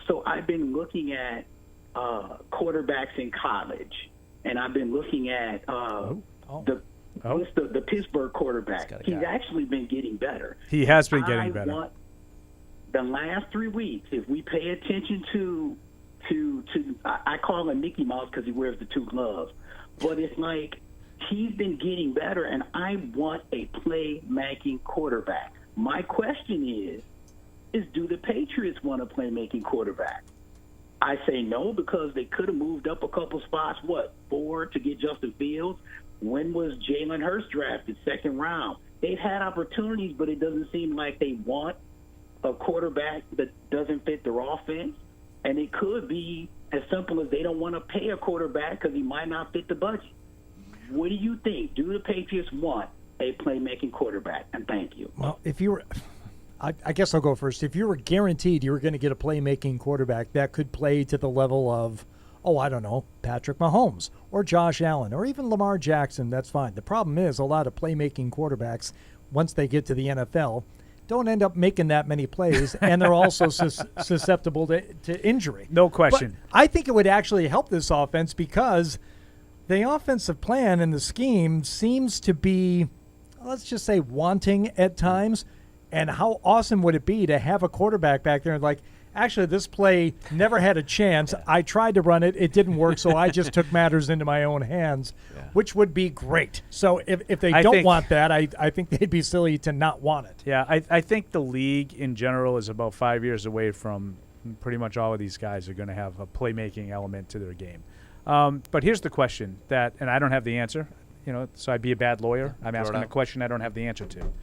So I've been looking at quarterbacks in college, and I've been looking at the Pittsburgh quarterback. He's actually been getting better. He has been getting better. The last 3 weeks, if we pay attention to I call him Mickey Mouse because he wears the 2 gloves, but it's like he's been getting better, and I want a play-making quarterback. My question is do the Patriots want a play-making quarterback? I say no, because they could have moved up a couple spots, 4 to get Justin Fields? When was Jalen Hurts drafted? 2nd round. They've had opportunities, but it doesn't seem like they want a quarterback that doesn't fit their offense. And it could be as simple as they don't want to pay a quarterback because he might not fit the budget. What do you think? Do the Patriots want a playmaking quarterback? And thank you. Well, if you were, I guess I'll go first. If you were guaranteed you were going to get a playmaking quarterback that could play to the level of, I don't know, Patrick Mahomes or Josh Allen or even Lamar Jackson, that's fine. The problem is a lot of playmaking quarterbacks, once they get to the NFL, don't end up making that many plays, and they're also susceptible to injury. No question. But I think it would actually help this offense because the offensive plan and the scheme seems to be, let's just say, wanting at times. And how awesome would it be to have a quarterback back there and like, actually, this play never had a chance. I tried to run it. It didn't work, so I just took matters into my own hands, which would be great. So if they don't want that, I think they'd be silly to not want it. Yeah, I think the league in general is about 5 years away from pretty much all of these guys are going to have a playmaking element to their game. But here's the question and I don't have the answer, so I'd be a bad lawyer. I'm asking a question I don't have the answer to.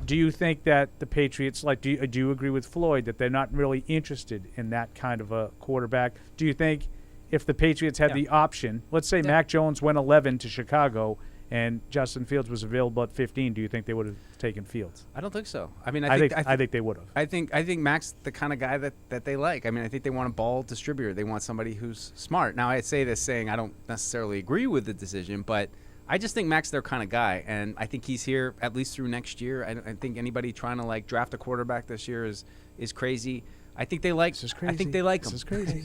Do you think that the Patriots, do you agree with Floyd that they're not really interested in that kind of a quarterback? Do you think if the Patriots had the option, let's say Mac Jones went 11 to Chicago and Justin Fields was available at 15, do you think they would have taken Fields? I don't think so. I mean, I think they would have. I think Mac's the kind of guy that they like. I mean, I think they want a ball distributor. They want somebody who's smart. Now, I say this saying I don't necessarily agree with the decision, but I just think Mac's their kind of guy, and I think he's here at least through next year. I think anybody trying to draft a quarterback this year is crazy. I think they like. This is crazy. I think they like him. This is crazy.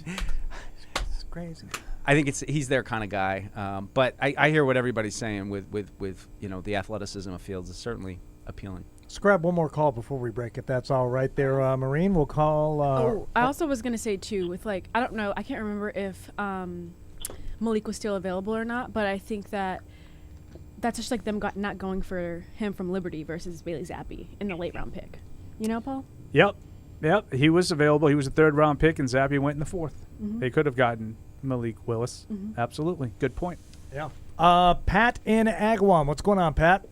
This is crazy. I think he's their kind of guy. But I hear what everybody's saying with the athleticism of Fields is certainly appealing. Let's grab one more call before we break, if that's all right there, Maureen. We'll call. I also was going to say, too, with I don't know, I can't remember if Malik was still available or not, but I think that's just them not going for him from Liberty versus Bailey Zappi in the late round pick. Paul? Yep. He was available. He was a 3rd round pick, and Zappi went in the 4th. Mm-hmm. They could have gotten Malik Willis. Mm-hmm. Absolutely. Good point. Yeah. Pat in Agawam. What's going on, Pat?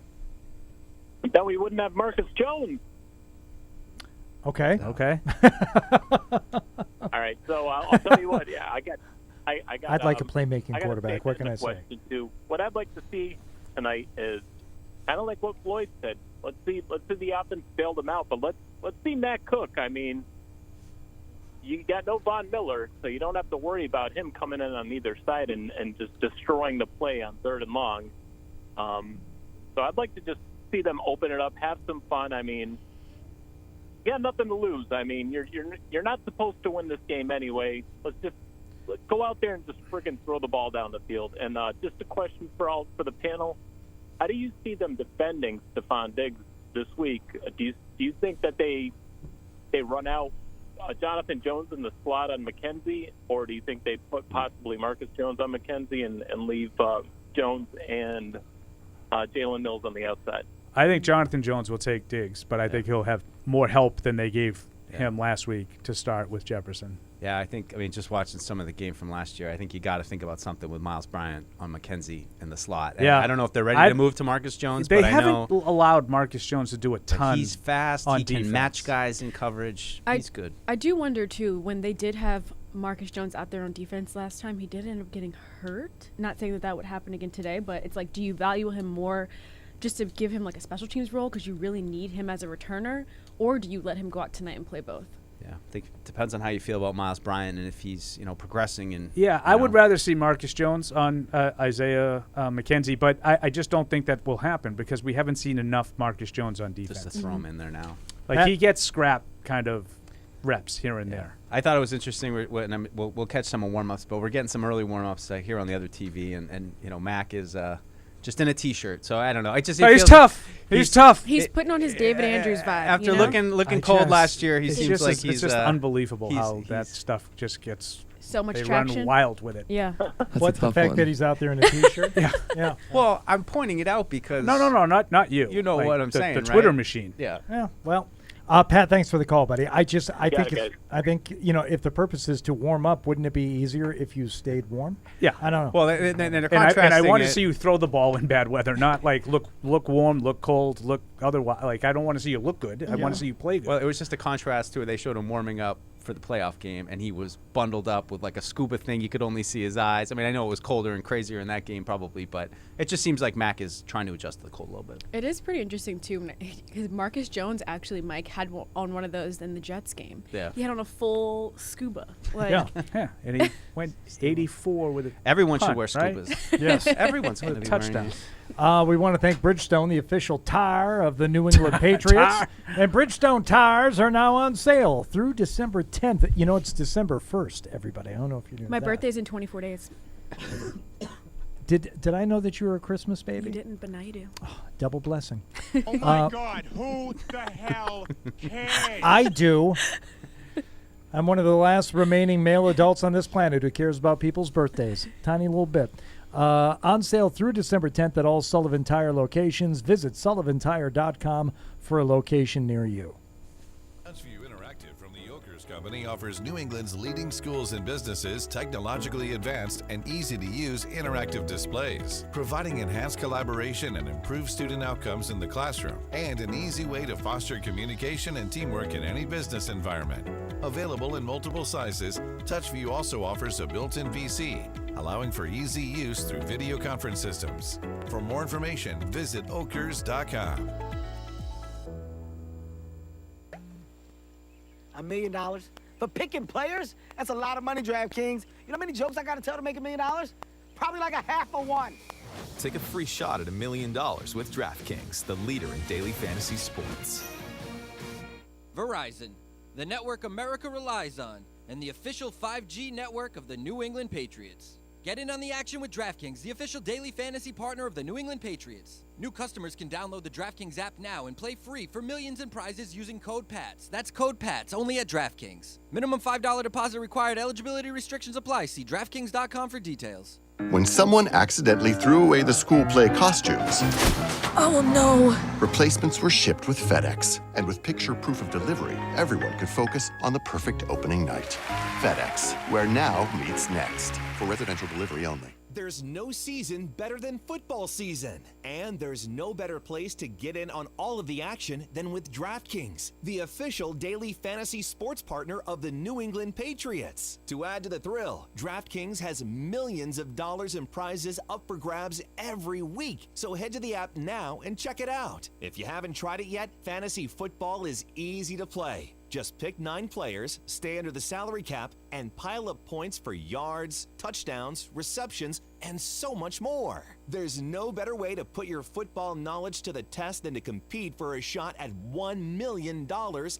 Then we wouldn't have Marcus Jones. Okay. Okay. All right. So I'll tell you what. Yeah, I'd like a playmaking quarterback. What can I say? What I'd like to see tonight is kind of like what Floyd said. Let's see the offense bail them out, but let's see Matt Cook. I mean, you got no Von Miller, so you don't have to worry about him coming in on either side and just destroying the play on 3rd and long. So I'd like to just see them open it up, have some fun. I mean, you got nothing to lose. I mean, you're not supposed to win this game anyway. Let's go out there and just freaking throw the ball down the field. And just a question for the panel: how do you see them defending Stephon Diggs this week. Do you think that they run out Jonathan Jones in the slot on McKenzie, or do you think they put possibly Marcus Jones on McKenzie and leave Jones and Jalen Mills on the outside? I think Jonathan Jones will take Diggs, but I think he'll have more help than they gave him last week to start with Jefferson. Yeah, I mean, just watching some of the game from last year, I think you got to think about something with Miles Bryant on McKenzie in the slot. Yeah. I don't know if they're ready to move to Marcus Jones, They but I know haven't allowed Marcus Jones to do a ton. he's fast. On He can defense. match guys in coverage. He's good. I do wonder, too, when they did have Marcus Jones out there on defense last time, he did end up getting hurt. Not saying that would happen again today, but it's like, do you value him more just to give him like a special teams role because you really need him as a returner, or do you let him go out tonight and play both? Yeah, I think it depends on how you feel about Miles Bryant and if he's progressing. And I would rather see Marcus Jones on Isaiah McKenzie, but I just don't think that will happen because we haven't seen enough Marcus Jones on defense. Just to throw him in there now. Like he gets scrap kind of reps here and there. I thought it was interesting. We'll catch some of warm-ups, but we're getting some early warm-ups here on the other TV, and Mac is just in a T-shirt. So I don't know. He's tough. He's tough. He's putting on his David Andrews vibe. After looking cold last year, he seems like he's it's just unbelievable how that stuff just gets so much they traction. Run wild with it. Yeah. What's the fact that he's out there in a T-shirt? Yeah. Well, I'm pointing it out because no, not you. You know like what I'm saying, The Twitter right? machine. Yeah. Yeah. Well, Pat, thanks for the call, buddy. I think if the purpose is to warm up, wouldn't it be easier if you stayed warm? Yeah. I don't know. Well, they're and I want to see you throw the ball in bad weather, not like look warm, look cold, look otherwise. Like I don't want to see you look good. I want to see you play good. Well, it was just a contrast to it. They showed him warming up for the playoff game, and he was bundled up with like a scuba thing. You could only see his eyes. I mean, I know it was colder and crazier in that game probably, but it just seems like Mac is trying to adjust to the cold a little bit. It is pretty interesting, too, because Marcus Jones actually, Mike, had on one of those in the Jets game. Yeah. He had on a full scuba. Yeah, and he went 84 with it. Everyone should wear scubas. Right? Yes. Everyone's going to be touchdown. We want to thank Bridgestone, the official tire of the New England Patriots. And Bridgestone tires are now on sale through December 10th. You know, it's December 1st, everybody. I don't know if you knew My that. birthday's in 24 days. Did I know that you were a Christmas baby? You didn't, but now you do. Oh, double blessing. Oh, my God. Who the hell cares? I do. I'm one of the last remaining male adults on this planet who cares about people's birthdays. Tiny little bit. On sale through December 10th at all Sullivan Tire locations. Visit sullivantire.com for a location near you. Company offers New England's leading schools and businesses technologically advanced and easy-to-use interactive displays, providing enhanced collaboration and improved student outcomes in the classroom, and an easy way to foster communication and teamwork in any business environment. Available in multiple sizes, TouchView also offers a built-in VC, allowing for easy use through video conference systems. For more information, visit okers.com. $1 million for picking players? That's a lot of money, DraftKings. You know how many jokes I got to tell to make $1 million? Probably like a half of one. Take a free shot at $1 million with DraftKings, the leader in daily fantasy sports. Verizon, the network America relies on, and the official 5G network of the New England Patriots. Get in on the action with DraftKings, the official daily fantasy partner of the New England Patriots. New customers can download the DraftKings app now and play free for millions in prizes using code PATS. That's code PATS, only at DraftKings. Minimum $5 deposit required. Eligibility restrictions apply. See DraftKings.com for details. When someone accidentally threw away the school play costumes, oh no! Replacements were shipped with FedEx. And with picture proof of delivery, everyone could focus on the perfect opening night. FedEx, where now meets next. For residential delivery only. There's no season better than football season. And there's no better place to get in on all of the action than with DraftKings, the official daily fantasy sports partner of the New England Patriots. To add to the thrill, DraftKings has millions of dollars in prizes up for grabs every week. So head to the app now and check it out. If you haven't tried it yet, fantasy football is easy to play. Just pick 9 players, stay under the salary cap, and pile up points for yards, touchdowns, receptions, and so much more. There's no better way to put your football knowledge to the test than to compete for a shot at $1 million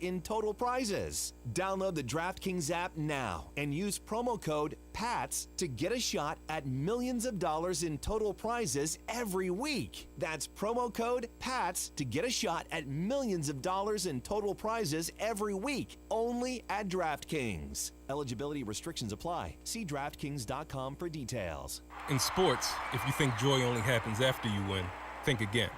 in total prizes. Download the DraftKings app now and use promo code PATS to get a shot at millions of dollars in total prizes every week. That's promo code PATS to get a shot at millions of dollars in total prizes every week, only at DraftKings. Eligibility restrictions apply. See DraftKings.com for details. In sports, if you think joy only happens after you win, think again.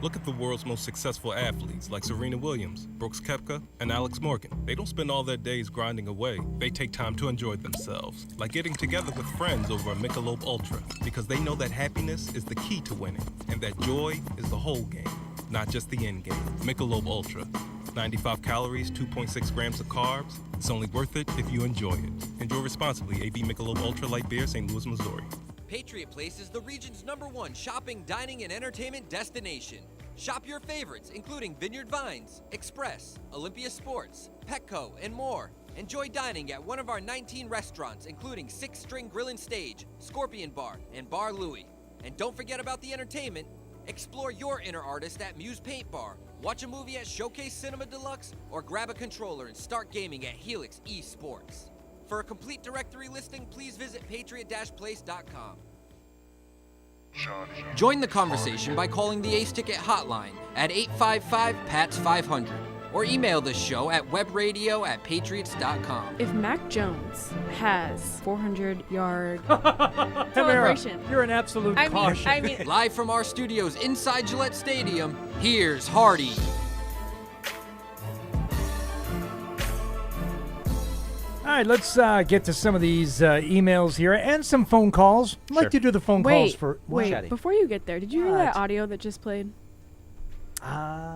Look at the world's most successful athletes like Serena Williams, Brooks Koepka, and Alex Morgan. They don't spend all their days grinding away. They take time to enjoy themselves, like getting together with friends over a Michelob Ultra, because they know that happiness is the key to winning, and that joy is the whole game, not just the end game. Michelob Ultra. 95 calories, 2.6 grams of carbs. It's only worth it if you enjoy it. Enjoy responsibly. AB Michelob Ultra Light Beer, St. Louis, Missouri. Patriot Place is the region's #1 shopping, dining, and entertainment destination. Shop your favorites, including Vineyard Vines, Express, Olympia Sports, Petco, and more. Enjoy dining at one of our 19 restaurants, including 6 String Grill and Stage, Scorpion Bar, and Bar Louie. And don't forget about the entertainment. Explore your inner artist at Muse Paint Bar, watch a movie at Showcase Cinema Deluxe, or grab a controller and start gaming at Helix Esports. For a complete directory listing, please visit patriot-place.com. Join the conversation by calling the Ace Ticket hotline at 855-PATS-500 or email the show at webradio@patriots.com. If Mac Jones has 400-yard celebration, you're an absolute caution. I mean, live from our studios inside Gillette Stadium, here's Hardy. All right, let's get to some of these emails here and some phone calls. I'd like to do the phone calls for... Wait, before you get there, did you hear that audio that just played?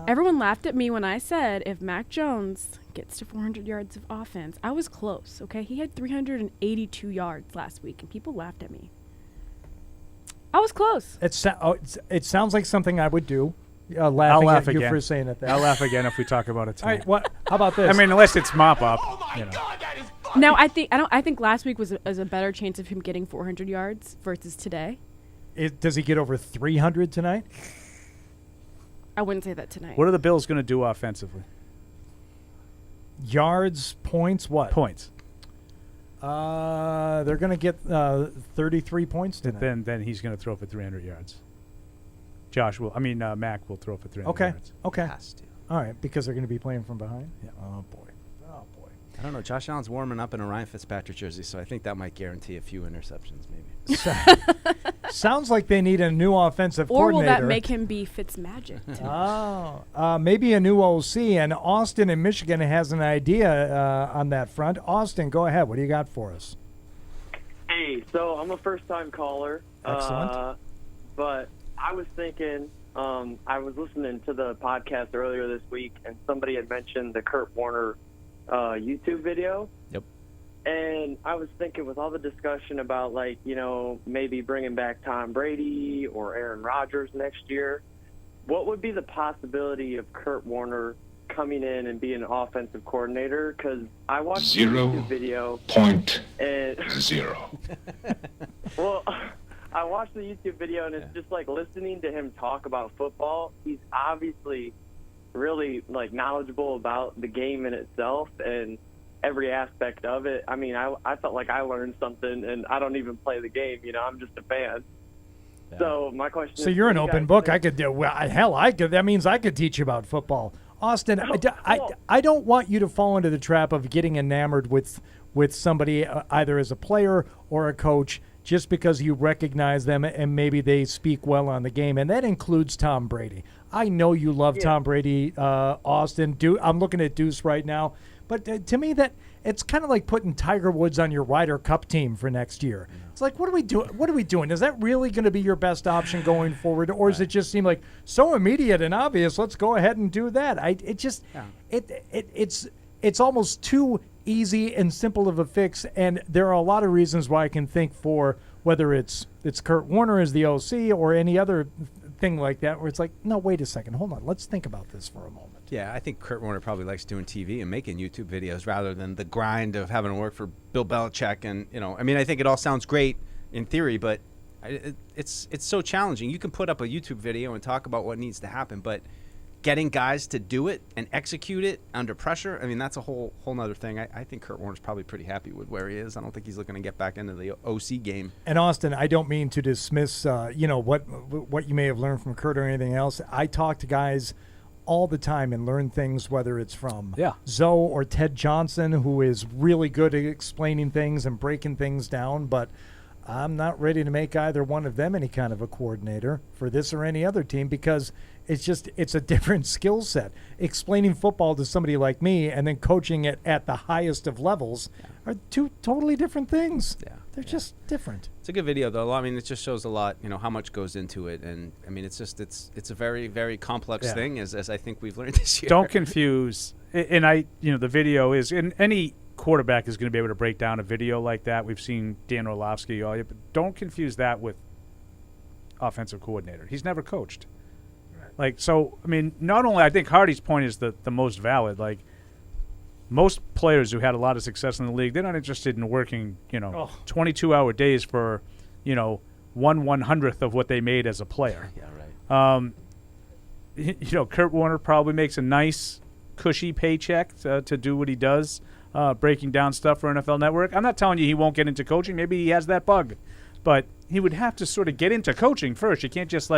Everyone laughed at me when I said if Mac Jones gets to 400 yards of offense. I was close, okay? He had 382 yards last week, and people laughed at me. I was close. It sounds like something I would do. I'll laugh at again. You for saying it. I'll laugh again if we talk about it tonight. All right, how about this? I mean, unless it's mop up. No, I think last week was a better chance of him getting 400 yards versus today. Does he get over 300 tonight? I wouldn't say that tonight. What are the Bills going to do offensively? Yards, points, what? Points. They're going to get 33 points tonight. Then he's going to throw for 300 yards. Mac will throw for 300 yards. Okay. Has to. All right, because they're going to be playing from behind? Yeah. Oh, boy. I don't know. Josh Allen's warming up in a Ryan Fitzpatrick jersey, so I think that might guarantee a few interceptions, maybe. Sounds like they need a new offensive coordinator. Or will that make him be Fitzmagic? Maybe a new OC. And Austin in Michigan has an idea on that front. Austin, go ahead. What do you got for us? Hey, so I'm a first-time caller. Excellent. But I was thinking, I was listening to the podcast earlier this week, and somebody had mentioned the Kurt Warner YouTube video. Yep. And I was thinking, with all the discussion about, maybe bringing back Tom Brady or Aaron Rodgers next year, what would be the possibility of Kurt Warner coming in and being an offensive coordinator? Because I watched the YouTube video. 0.0. Well, I watched the YouTube video, and it's just like listening to him talk about football. He's obviously really knowledgeable about the game in itself and every aspect of it. I mean, I felt like I learned something, and I don't even play the game. I'm just a fan. Yeah. So my question is... So you're an open book. I could do... Well, hell, I could. That means I could teach you about football. Austin, I don't want you to fall into the trap of getting enamored with somebody either as a player or a coach just because you recognize them and maybe they speak well on the game, and that includes Tom Brady. I know you love Tom Brady, Austin. I'm looking at Deuce right now. But to me, that it's kind of like putting Tiger Woods on your Ryder Cup team for next year. It's like, what are we doing? What are we doing? Is that really going to be your best option going forward, or does it just seem like so immediate and obvious? Let's go ahead and do that. It's almost too easy and simple of a fix, and there are a lot of reasons why I can think for whether it's Kurt Warner as the OC or any other thing like that, where it's like, no, wait a second, hold on, let's think about this for a moment. Yeah, I think Kurt Warner probably likes doing TV and making YouTube videos rather than the grind of having to work for Bill Belichick. And, I think it all sounds great in theory, but it's so challenging. You can put up a YouTube video and talk about what needs to happen, but getting guys to do it and execute it under pressure, I mean, that's a whole nother thing. I think Kurt Warner's probably pretty happy with where he is. I don't think he's looking to get back into the OC game. And Austin, I don't mean to dismiss, what you may have learned from Kurt or anything else. I talk to guys all the time and learn things, whether it's from Zoe or Ted Johnson, who is really good at explaining things and breaking things down, but I'm not ready to make either one of them any kind of a coordinator for this or any other team, because it's a different skill set. Explaining football to somebody like me and then coaching it at the highest of levels are two totally different things. Yeah. They're just different. It's a good video, though. I mean, it just shows a lot, how much goes into it. And, I mean, it's a very, very complex thing, as I think we've learned this year. Don't confuse. And the video is, and any quarterback is going to be able to break down a video like that. We've seen Dan Orlovsky, but don't confuse that with offensive coordinator. He's never coached. Not only, I think Hardy's point is the most valid. Like, most players who had a lot of success in the league, they're not interested in working, 22-hour days for, 1/100th of what they made as a player. Yeah, right. Kurt Warner probably makes a nice, cushy paycheck to do what he does, breaking down stuff for NFL Network. I'm not telling you he won't get into coaching. Maybe he has that bug. But he would have to sort of get into coaching first. You can't just,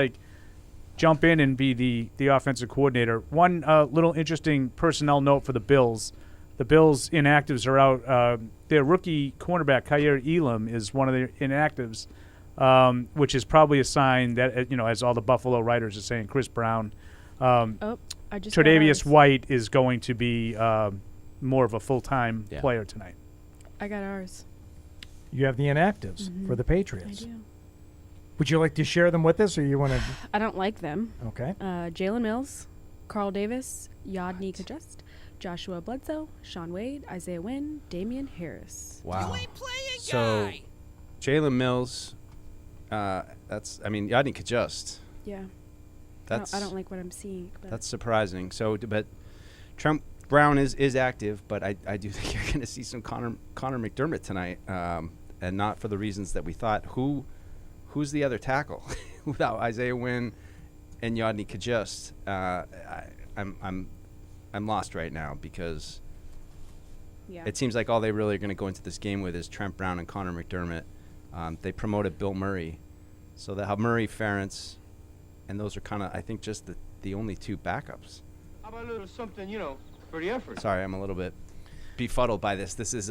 jump in and be the offensive coordinator. One little interesting personnel note for the Bills. The Bills' inactives are out. Their rookie cornerback, Kyer Elam, is one of the inactives, which is probably a sign that, as all the Buffalo writers are saying, Chris Brown. Tre'Davious White is going to be more of a full-time player tonight. I got ours. You have the inactives for the Patriots. I do. Would you like to share them with us, or you want to? I don't like them. Okay. Jalen Mills, Carl Davis, Yodny Kajust, Joshua Bledsoe, Sean Wade, Isaiah Wynn, Damian Harris. Wow. You ain't playing, so, Jalen Mills, Yodny Kajust. Yeah. I don't like what I'm seeing. But that's surprising. So, but Trent Brown is active, but I do think you're going to see some Connor McDermott tonight, and not for the reasons that we thought. Who's the other tackle without Isaiah Wynn and Yodny Kajust? I'm lost right now, because it seems like all they really are going to go into this game with is Trent Brown and Connor McDermott. They promoted Bill Murray, so they'll have Murray, Ferentz, and those are kind of, I think, just the only two backups. How about a little something, for the effort? Sorry, I'm a little bit befuddled by this. This is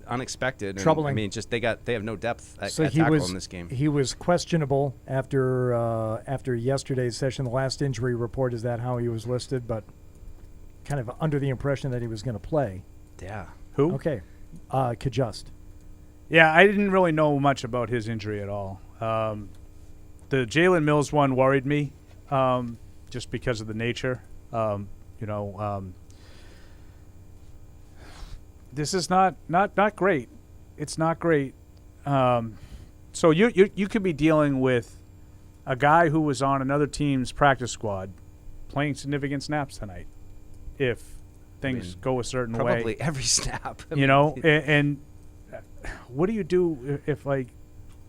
unexpected. Troubling. And, they have no depth at tackle in this game. He was questionable after yesterday's session. The last injury report is that how he was listed, but kind of under the impression that he was going to play. Yeah. Who? Okay. Kajust. Yeah, I didn't really know much about his injury at all. The Jalen Mills one worried me, just because of the nature. This is not great. It's not great. So you could be dealing with a guy who was on another team's practice squad playing significant snaps tonight if things go a certain way. Probably every snap. And what do you do if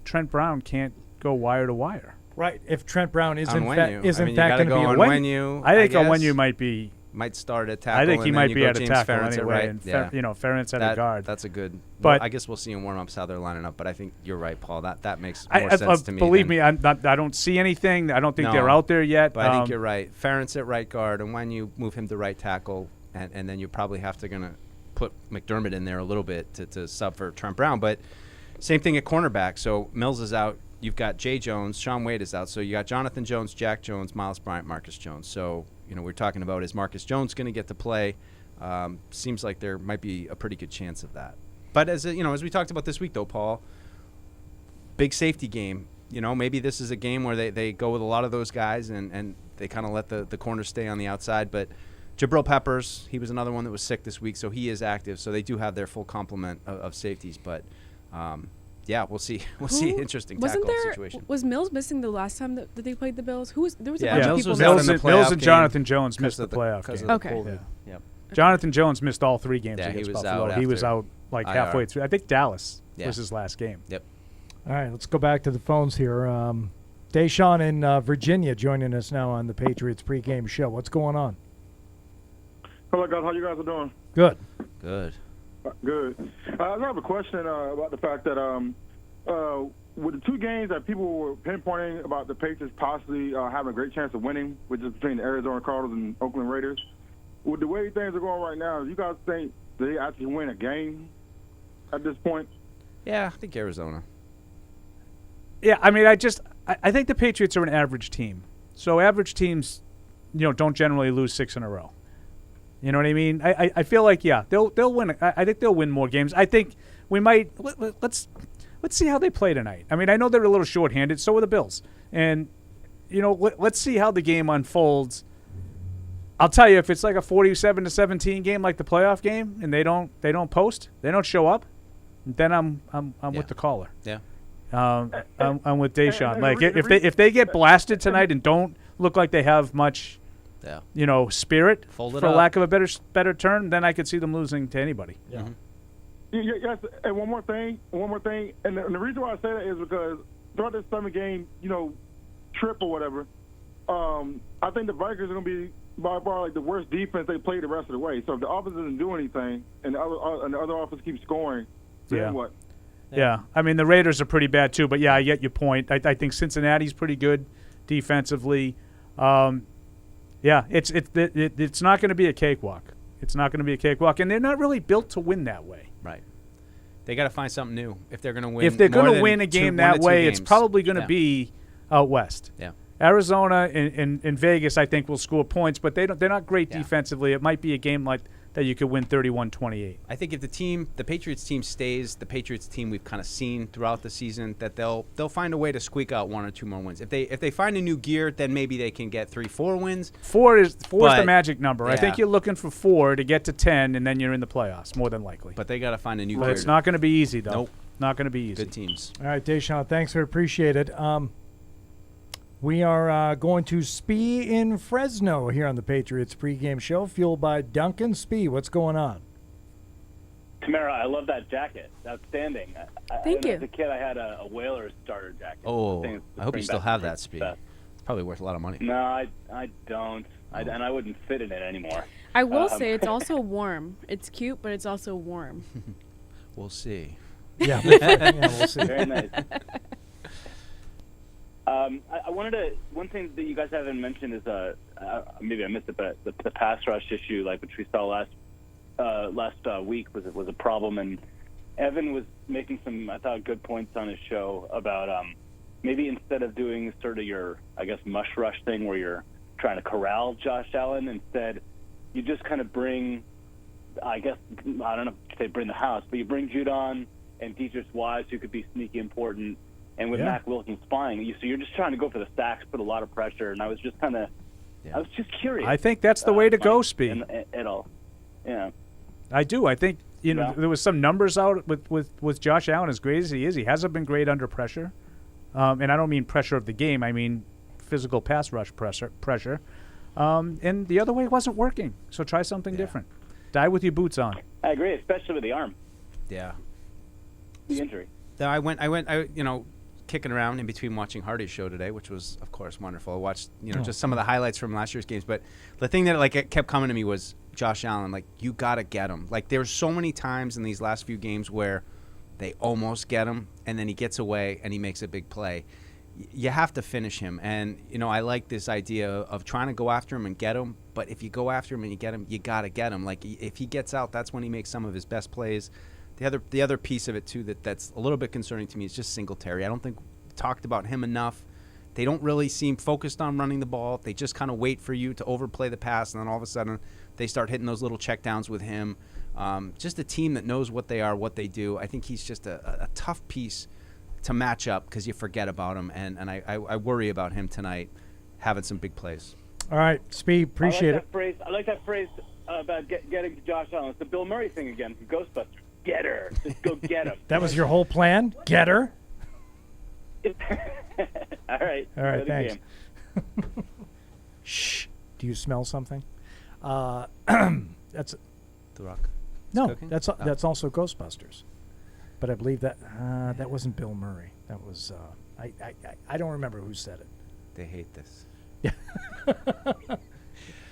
Trent Brown can't go wire to wire? Right. If Trent Brown is in fact going to be Onwenu, I think Onwenu might start at tackle. I think he might be at a tackle Ferentz anyway, right. and Ferentz at a guard. That's a good. But I guess we'll see in warm-ups how they're lining up. But I think you're right, Paul. That makes more sense to me. Believe me, I don't see anything. I don't think they're out there yet. But I think you're right. Ferentz at right guard, and when you move him to right tackle, and then you probably have to gonna put McDermott in there a little bit to sub for Trent Brown. But same thing at cornerback. So Mills is out. You've got Jay Jones. Sean Wade is out. So you got Jonathan Jones, Jack Jones, Miles Bryant, Marcus Jones. So we're talking about, is Marcus Jones going to get to play? Seems like there might be a pretty good chance of that. But as we talked about this week, though, Paul, big safety game. Maybe this is a game where they go with a lot of those guys and they kind of let the corners stay on the outside. But Jabril Peppers, he was another one that was sick this week, so he is active. So they do have their full complement of safeties. But we'll see. We'll see. Interesting tackle situation. Was Mills missing the last time that they played the Bills? There was a bunch of people. Mills and Jonathan Jones missed the playoff game. Okay. Yeah. Yep. Jonathan Jones missed all 3 games against Buffalo. He was out like halfway through. I think Dallas was his last game. Yep. All right, let's go back to the phones here. Deshaun in Virginia joining us now on the Patriots Pregame Show. What's going on? Hello, guys. How you guys are doing? Good. Good. Good. I have a question about the fact that with the two games that people were pinpointing about the Patriots possibly having a great chance of winning, which is between the Arizona Cardinals and Oakland Raiders, with the way things are going right now, do you guys think they actually win a game at this point? Yeah, I think Arizona. Yeah, I mean, I think the Patriots are an average team. So average teams, don't generally lose 6 in a row. You know what I mean? I feel like, yeah, they'll win. I think they'll win more games. I think we might let's see how they play tonight. I mean, I know they're a little shorthanded. So are the Bills, and let's see how the game unfolds. I'll tell you, if it's like a 47-17 game, like the playoff game, and they don't post, they don't show up, then I'm with the caller. Yeah. I'm with Deshaun. Like if they get blasted tonight and don't look like they have much. Yeah. Spirit, for lack of a better term, then I could see them losing to anybody. Yeah. Yes, and one more thing, and the reason why I say that is because throughout this 7-game, trip or whatever, I think the Vikings are going to be by far like the worst defense they play the rest of the way. So if the offense doesn't do anything and the other offense keeps scoring, then what? Yeah, I mean the Raiders are pretty bad too, but yeah, I get your point. I think Cincinnati's pretty good defensively. Yeah, it's not going to be a cakewalk. It's not going to be a cakewalk, and they're not really built to win that way. Right. They got to find something new if they're going to win. If they're going to win a game that way, it's probably going to be out west. Yeah. Arizona and Vegas, I think, will score points, but they're not great defensively. It might be a game like that you could win 31-28. I think if the Patriots team stays the Patriots team we've kind of seen throughout the season, that they'll find a way to squeak out 1 or 2 more wins. If they find a new gear, then maybe they can get 3-4 wins. 4 is the magic number. Yeah. I think you're looking for 4 to get to 10, and then you're in the playoffs more than likely. But they got to find a new gear. But it's not going to be easy though. Nope. Not going to be easy. Good teams. All right, Deshaun, thanks. We appreciate it. We are going to Spee in Fresno here on the Patriots Pregame Show, fueled by Dunkin. Spee, what's going on? Tamara, I love that jacket. Outstanding. Thank you. As a kid, I had a Whalers starter jacket. Oh, I hope you still have that, Spee. It's probably worth a lot of money. No, I don't. And I wouldn't fit in it anymore. I will say it's also warm. It's cute, but it's also warm. We'll see. Yeah, we'll see. Very nice. I wanted to. One thing that you guys haven't mentioned is maybe I missed it, but the pass rush issue, like which we saw last week, was a problem. And Evan was making some, I thought, good points on his show about maybe instead of doing sort of your, I guess, mush rush thing where you're trying to corral Josh Allen, instead you just kind of bring, I guess, I don't know if they bring the house, but you bring Judon and Deatrice Wise, who could be sneaky important. And with Mac Wilson spying, so you're just trying to go for the sacks, put a lot of pressure. And I was just I was just curious. I think that's the way to go, Spee. At all. Yeah. I do. I think, there was some numbers out with Josh Allen, as great as he is. He hasn't been great under pressure. And I don't mean pressure of the game. I mean physical pass rush pressure. And the other way wasn't working. So try something different. Die with your boots on. I agree, especially with the arm. Yeah. The injury. So I went, kicking around in between watching Hardy's show today, which was, of course, wonderful. I watched, just some of the highlights from last year's games. But the thing that kept coming to me was Josh Allen. Like, you got to get him. Like, there's so many times in these last few games where they almost get him, and then he gets away and he makes a big play. You have to finish him. And, I like this idea of trying to go after him and get him. But if you go after him and you get him, you got to get him. Like, if he gets out, that's when he makes some of his best plays. The other piece of it, too, that's a little bit concerning to me is just Singletary. I don't think we talked about him enough. They don't really seem focused on running the ball. They just kind of wait for you to overplay the pass, and then all of a sudden they start hitting those little checkdowns with him. Just a team that knows what they are, what they do. I think he's just a tough piece to match up because you forget about him, and I worry about him tonight having some big plays. All right, Spee, appreciate it. I like that phrase about getting Josh Allen. It's the Bill Murray thing again from Ghostbusters. Get her. Just go get him. That was your whole plan? Get her? All right. Thanks. Shh. Do you smell something? That's The Rock. No, cooking? that's also Ghostbusters. but I believe that that wasn't Bill Murray. That was I don't remember who said it. They hate this. Yeah.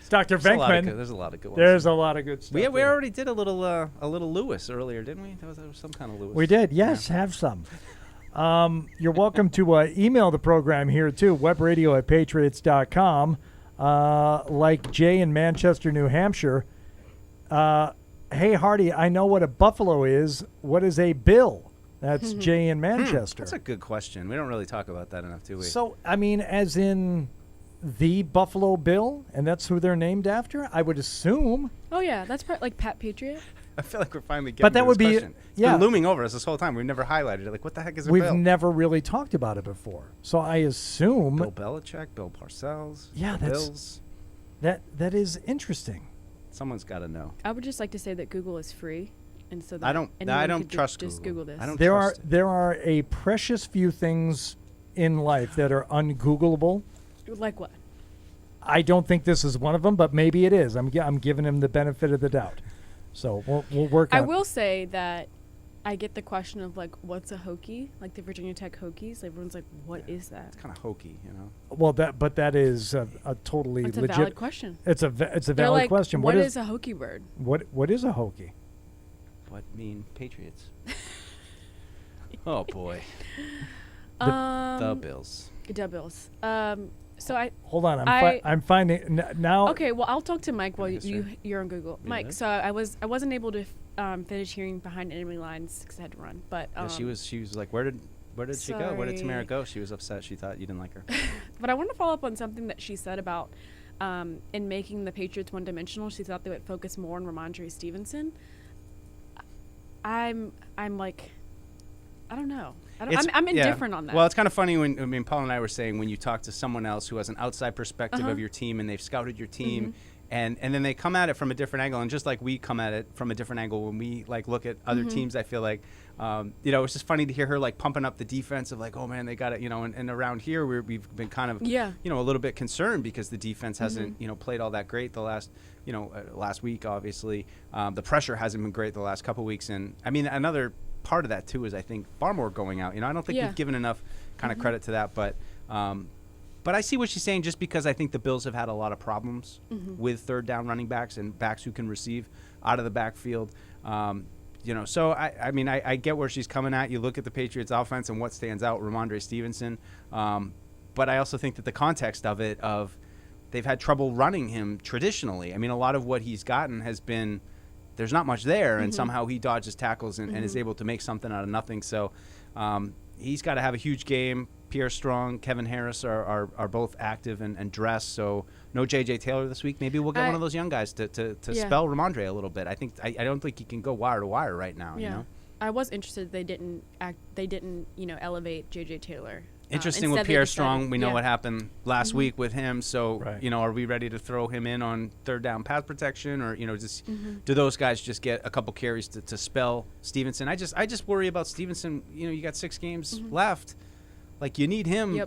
It's Dr. Venkman. There's a lot of good ones. There's a lot of good stuff. We there. already did a little Lewis earlier, didn't we? There was some kind of Lewis. We did. Yes, have some. You're welcome to email the program here, too, webradio@patriots.com. Like Jay in Manchester, New Hampshire. Hey, Hardy, I know what a buffalo is. What is a bill? That's Jay in Manchester. That's a good question. We don't really talk about that enough, do we? So, I mean, as in the Buffalo Bill, and that's who they're named after, I would assume. Oh, yeah. That's like Pat Patriot. I feel like we're finally getting But that to would this be, question. It's been looming over us this whole time. We've never highlighted it. Like, what the heck is a We've bill? never really talked about it before. So I assume. Bill Belichick, Bill Parcells. Yeah, the that's Bills. that is interesting. Someone's got to know. I would just like to say that Google is free, and so that I don't trust just Google this. I don't there trust are there are a precious few things in life that are ungoogleable. Like what? I don't think this is one of them, but maybe it is. I'm giving him the benefit of the doubt. So we'll work on it. I will say that I get the question of, like, what's a Hokie? Like the Virginia Tech Hokies. Everyone's like, what is that? It's kind of hokey, you know. Well, that is a totally It's a legit. valid question. It's a They're valid like, question. What is a Hokie bird? What is a Hokie? What mean Patriots? Oh boy. The Bills. The Bills. So I hold on. I'm finding now. Okay, well I'll talk to Mike while you're on Google. Yeah. Mike, so I wasn't able to finish hearing behind enemy lines because I had to run. But Yeah, she was like, where did she go? Where did Tamara go? She was upset. She thought you didn't like her. But I want to follow up on something that she said about in making the Patriots one-dimensional. She thought they would focus more on Ramondre Stevenson. I'm like, I don't know. I'm indifferent on that. Well, it's kind of funny when Paul and I were saying when you talk to someone else who has an outside perspective of your team and they've scouted your team, and then they come at it from a different angle, and just like we come at it from a different angle when we like look at other teams, I feel like it's just funny to hear her like pumping up the defense of like, oh man, they got it, and around here we've been kind of a little bit concerned because the defense hasn't played all that great the last last week, obviously. The pressure hasn't been great the last couple weeks, and I mean another part of that too is I think Barmore going out. I don't think we've given enough kind of credit to that, but I see what she's saying just because I think the Bills have had a lot of problems with third down running backs and backs who can receive out of the backfield. So I get where she's coming at. You look at the Patriots offense and what stands out, Ramondre Stevenson. But I also think that the context of it, they've had trouble running him traditionally. I mean, a lot of what he's gotten has been there's not much there, and somehow he dodges tackles and is able to make something out of nothing. So he's got to have a huge game. Pierre Strong, Kevin Harris are both active and dressed. So no J.J. Taylor this week. Maybe we'll get one of those young guys to spell Ramondre a little bit. I don't think he can go wire to wire right now. Yeah. I was interested they didn't elevate J.J. Taylor. Interesting with Pierre Strong. We know what happened last week with him. So, are we ready to throw him in on third down pass protection, or just do those guys just get a couple carries to spell Stevenson? I just worry about Stevenson. You got 6 games left. Like you need him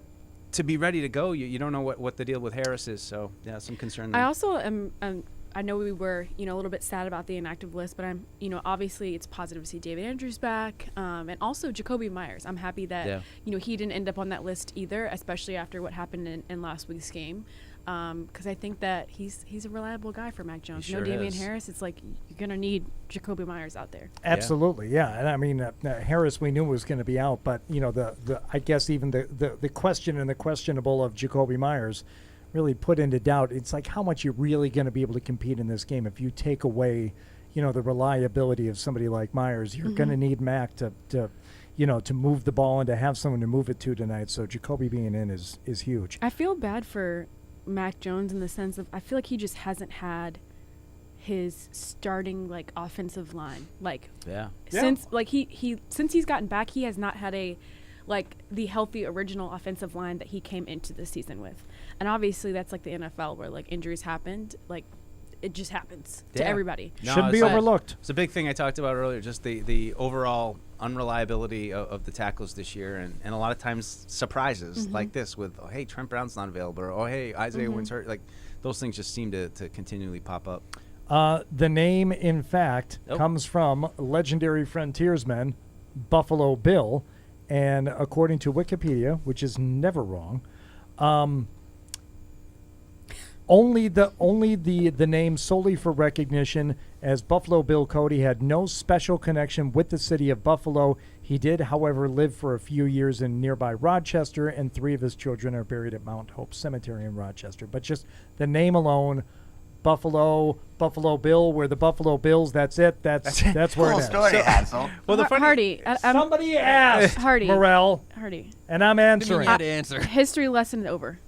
to be ready to go. You don't know what the deal with Harris is. So yeah, some concern there. I also am. I know we were, a little bit sad about the inactive list, but I'm, obviously it's positive to see David Andrews back, and also Jacoby Myers. I'm happy that, he didn't end up on that list either, especially after what happened in last week's game, because I think that he's a reliable guy for Mac Jones. Sure Damian Harris, it's like you're going to need Jacoby Myers out there. Absolutely, yeah. And I mean, Harris we knew was going to be out, but, I guess even the question and the questionable of Jacoby Myers really put into doubt. It's like how much you're really going to be able to compete in this game if you take away, the reliability of somebody like Myers. You're going to need Mac to move the ball and to have someone to move it to tonight. So Jacoby being in is huge. I feel bad for Mac Jones in the sense of I feel like he just hasn't had his starting offensive line since since he's gotten back. He has not had the healthy original offensive line that he came into the season with. And obviously that's the NFL where injuries happened. It just happens to everybody. Shouldn't be overlooked. It's a big thing I talked about earlier, just the overall unreliability of the tackles this year, and a lot of times surprises like this with, oh, hey, Trent Brown's not available, or, oh, hey, Isaiah Wynn's hurt. Those things just seem to continually pop up. The name, in fact, comes from legendary frontiersman Buffalo Bill. And according to Wikipedia, which is never wrong, only the name solely for recognition, as Buffalo Bill Cody had no special connection with the city of Buffalo. He did, however, live for a few years in nearby Rochester, and 3 of his children are buried at Mount Hope Cemetery in Rochester. But just the name alone, Buffalo Bill, we're the Buffalo Bills. That's it. That's where it is. Story, Hansel. Well, Hardy, somebody asked Hardy, Morel, Hardy, and I'm answering. You to answer. History lesson over.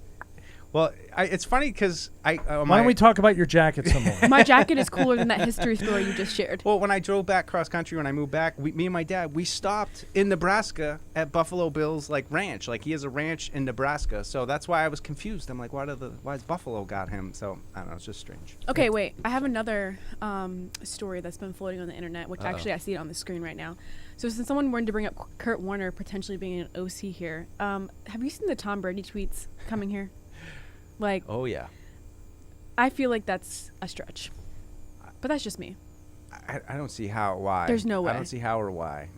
Well, it's funny because why don't we talk about your jacket some more? My jacket is cooler than that history story you just shared. Well, when I drove back cross country, when I moved back, me and my dad, we stopped in Nebraska at Buffalo Bill's ranch. He has a ranch in Nebraska, so that's why I was confused. I'm like, why's Buffalo got him? So I don't know, it's just strange. Okay, wait. I have another story that's been floating on the internet, which actually I see it on the screen right now. So since someone wanted to bring up Kurt Warner potentially being an OC here, have you seen the Tom Brady tweets coming here? Oh yeah. I feel like that's a stretch, but that's just me. I don't see why. There's no way. I don't see how or why.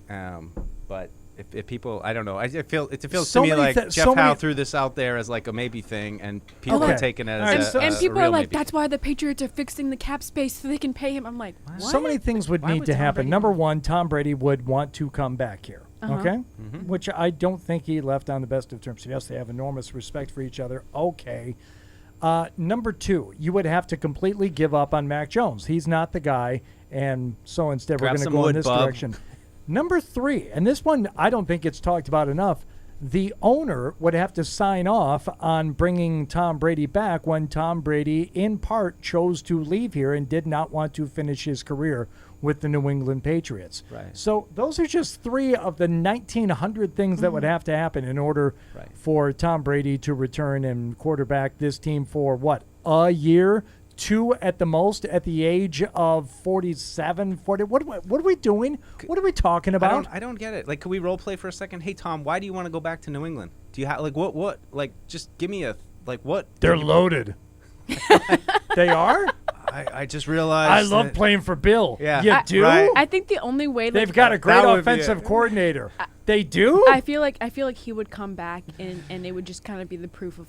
But if people, I don't know. It feels So to me many like Jeff Howe threw this out there as a maybe thing, and people are taking it as and people a are like, maybe. that's why the Patriots are fixing the cap space so they can pay him. I'm like, what? So many things would need to happen. Number one, Tom Brady would want to come back here. Okay? Which I don't think he left on the best of terms. Yes, they have enormous respect for each other. Okay. Number two, you would have to completely give up on Mac Jones. He's not the guy, and so instead we're going to go in this direction. Number three, and this one I don't think it's talked about enough, the owner would have to sign off on bringing Tom Brady back when Tom Brady, in part, chose to leave here and did not want to finish his career with the New England Patriots. Right. So those are just 3 of the 1,900 things that would have to happen in order for Tom Brady to return and quarterback this team for, a year? 2 at the most at the age of 47, 40. What are we doing? What are we talking about? I don't get it. Could we role play for a second? Hey, Tom, why do you want to go back to New England? Do you have, what? Just give me a, what? They're loaded. They are? I just realized. I love playing for Bill. Yeah. You do? Right. I think the only way they've got a great offensive coordinator. They do? I feel like he would come back and it would just kind of be the proof of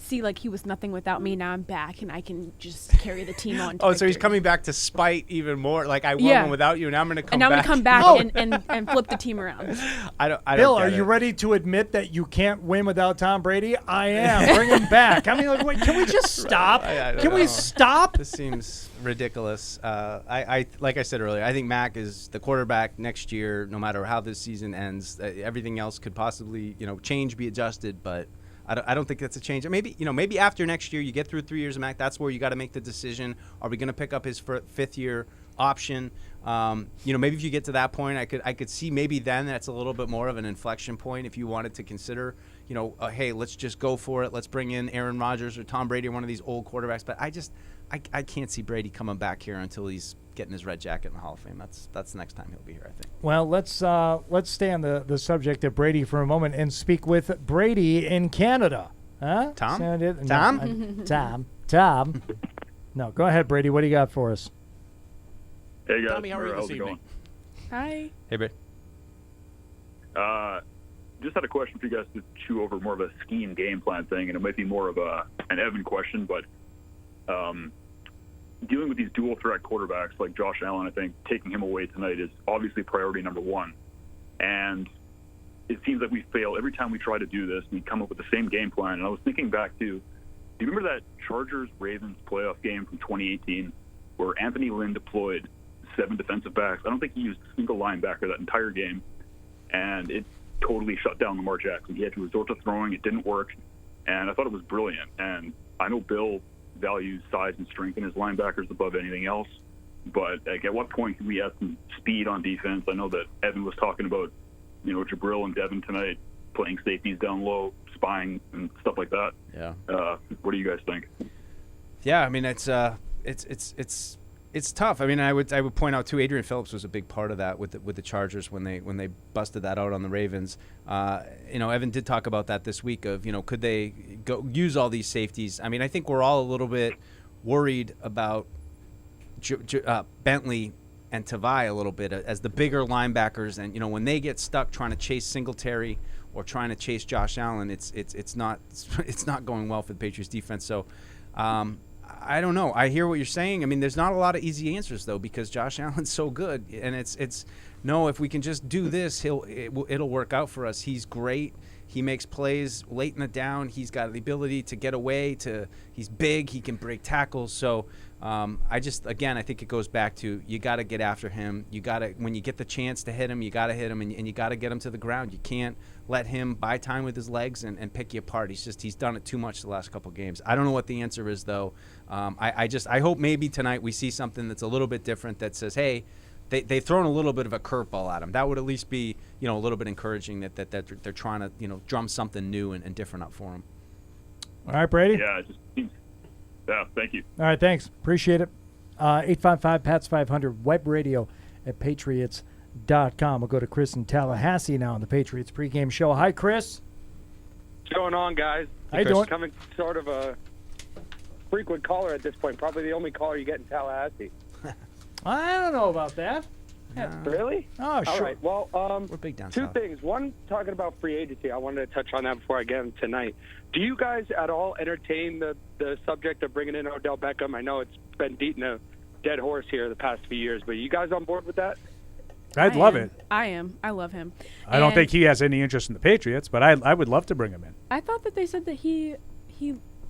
see, he was nothing without me. Now I'm back and I can just carry the team on. So he's coming back to spite even more. I won without you, and I'm going to come back. And now we come back and flip the team around. I don't Bill, get are it. you ready to admit that you can't win without Tom Brady? I am. Bring him back. I mean, wait, can we just stop? Can we stop? This seems ridiculous. Like I said earlier, I think Mac is the quarterback next year, no matter how this season ends. Everything else could possibly, change, be adjusted, but I don't think that's a change. Maybe after next year, you get through 3 years of Mac, that's where you got to make the decision. Are we going to pick up his 5th year option? Maybe if you get to that point, I could see maybe then that's a little bit more of an inflection point if you wanted to consider, hey, let's just go for it. Let's bring in Aaron Rodgers or Tom Brady or one of these old quarterbacks. But I can't see Brady coming back here until he's getting his red jacket in the Hall of Fame. That's the next time he'll be here, I think. Well, let's stay on the subject of Brady for a moment and speak with Brady in Canada. Huh? Tom? Tom? No, go ahead, Brady. What do you got for us? Hey, guys. Tommy, how are you this evening? Hi. Hey, Brady. Just had a question for you guys to chew over, more of a scheme game plan thing, and it might be more of an Evan question, but dealing with these dual threat quarterbacks like Josh Allen, I think taking him away tonight is obviously priority number one. And it seems like we fail every time we try to do this. We come up with the same game plan. And I was thinking back to, do you remember that Chargers-Ravens playoff game from 2018 where Anthony Lynn deployed 7 defensive backs? I don't think he used a single linebacker that entire game, and it totally shut down Lamar Jackson. He had to resort to throwing. It didn't work, and I thought it was brilliant. And I know Bill values size and strength in his linebackers above anything else, but at what point can we have some speed on defense? I know that Evan was talking about, Jabril and Devin tonight playing safeties down low, spying and stuff like that. Yeah. What do you guys think? Yeah, I mean it's tough. I mean, I would point out too, Adrian Phillips was a big part of that with the Chargers when they busted that out on the Ravens. Evan did talk about that this week of, could they go use all these safeties? I mean, I think we're all a little bit worried about Bentley and Tavai a little bit as the bigger linebackers, and when they get stuck trying to chase Singletary or trying to chase Josh Allen, it's not going well for the Patriots defense. So I don't know. I hear what you're saying. I mean, there's not a lot of easy answers though, because Josh Allen's so good, and it's no, if we can just do this, it'll work out for us. He's great. He makes plays late in the down. He's got the ability to get away. He's big. He can break tackles. So I think it goes back to you got to get after him. You got to, when you get the chance to hit him, you got to hit him, and you got to get him to the ground. You can't let him buy time with his legs and pick you apart. He's done it too much the last couple of games. I don't know what the answer is though. I hope maybe tonight we see something that's a little bit different that says, hey, they've thrown a little bit of a curveball at him. That would at least be, a little bit encouraging that they're trying to, drum something new and different up for him. All right, Brady? Yeah, thank you. All right, thanks. Appreciate it. 855-PATS-500, web radio at patriots.com. We'll go to Chris in Tallahassee now on the Patriots Pregame Show. Hi, Chris. What's going on, guys? How you doing? Coming sort of a frequent caller at this point. Probably the only caller you get in Tallahassee. I don't know about that. Really? Oh, sure. All right. Well, we're big down two south. things. One, talking about free agency. I wanted to touch on that before I get him tonight. Do you guys at all entertain the subject of bringing in Odell Beckham? I know it's been beating a dead horse here the past few years, but are you guys on board with that? I'd love it. I am. I love him. I don't think he has any interest in the Patriots, but I would love to bring him in. I thought that they said that he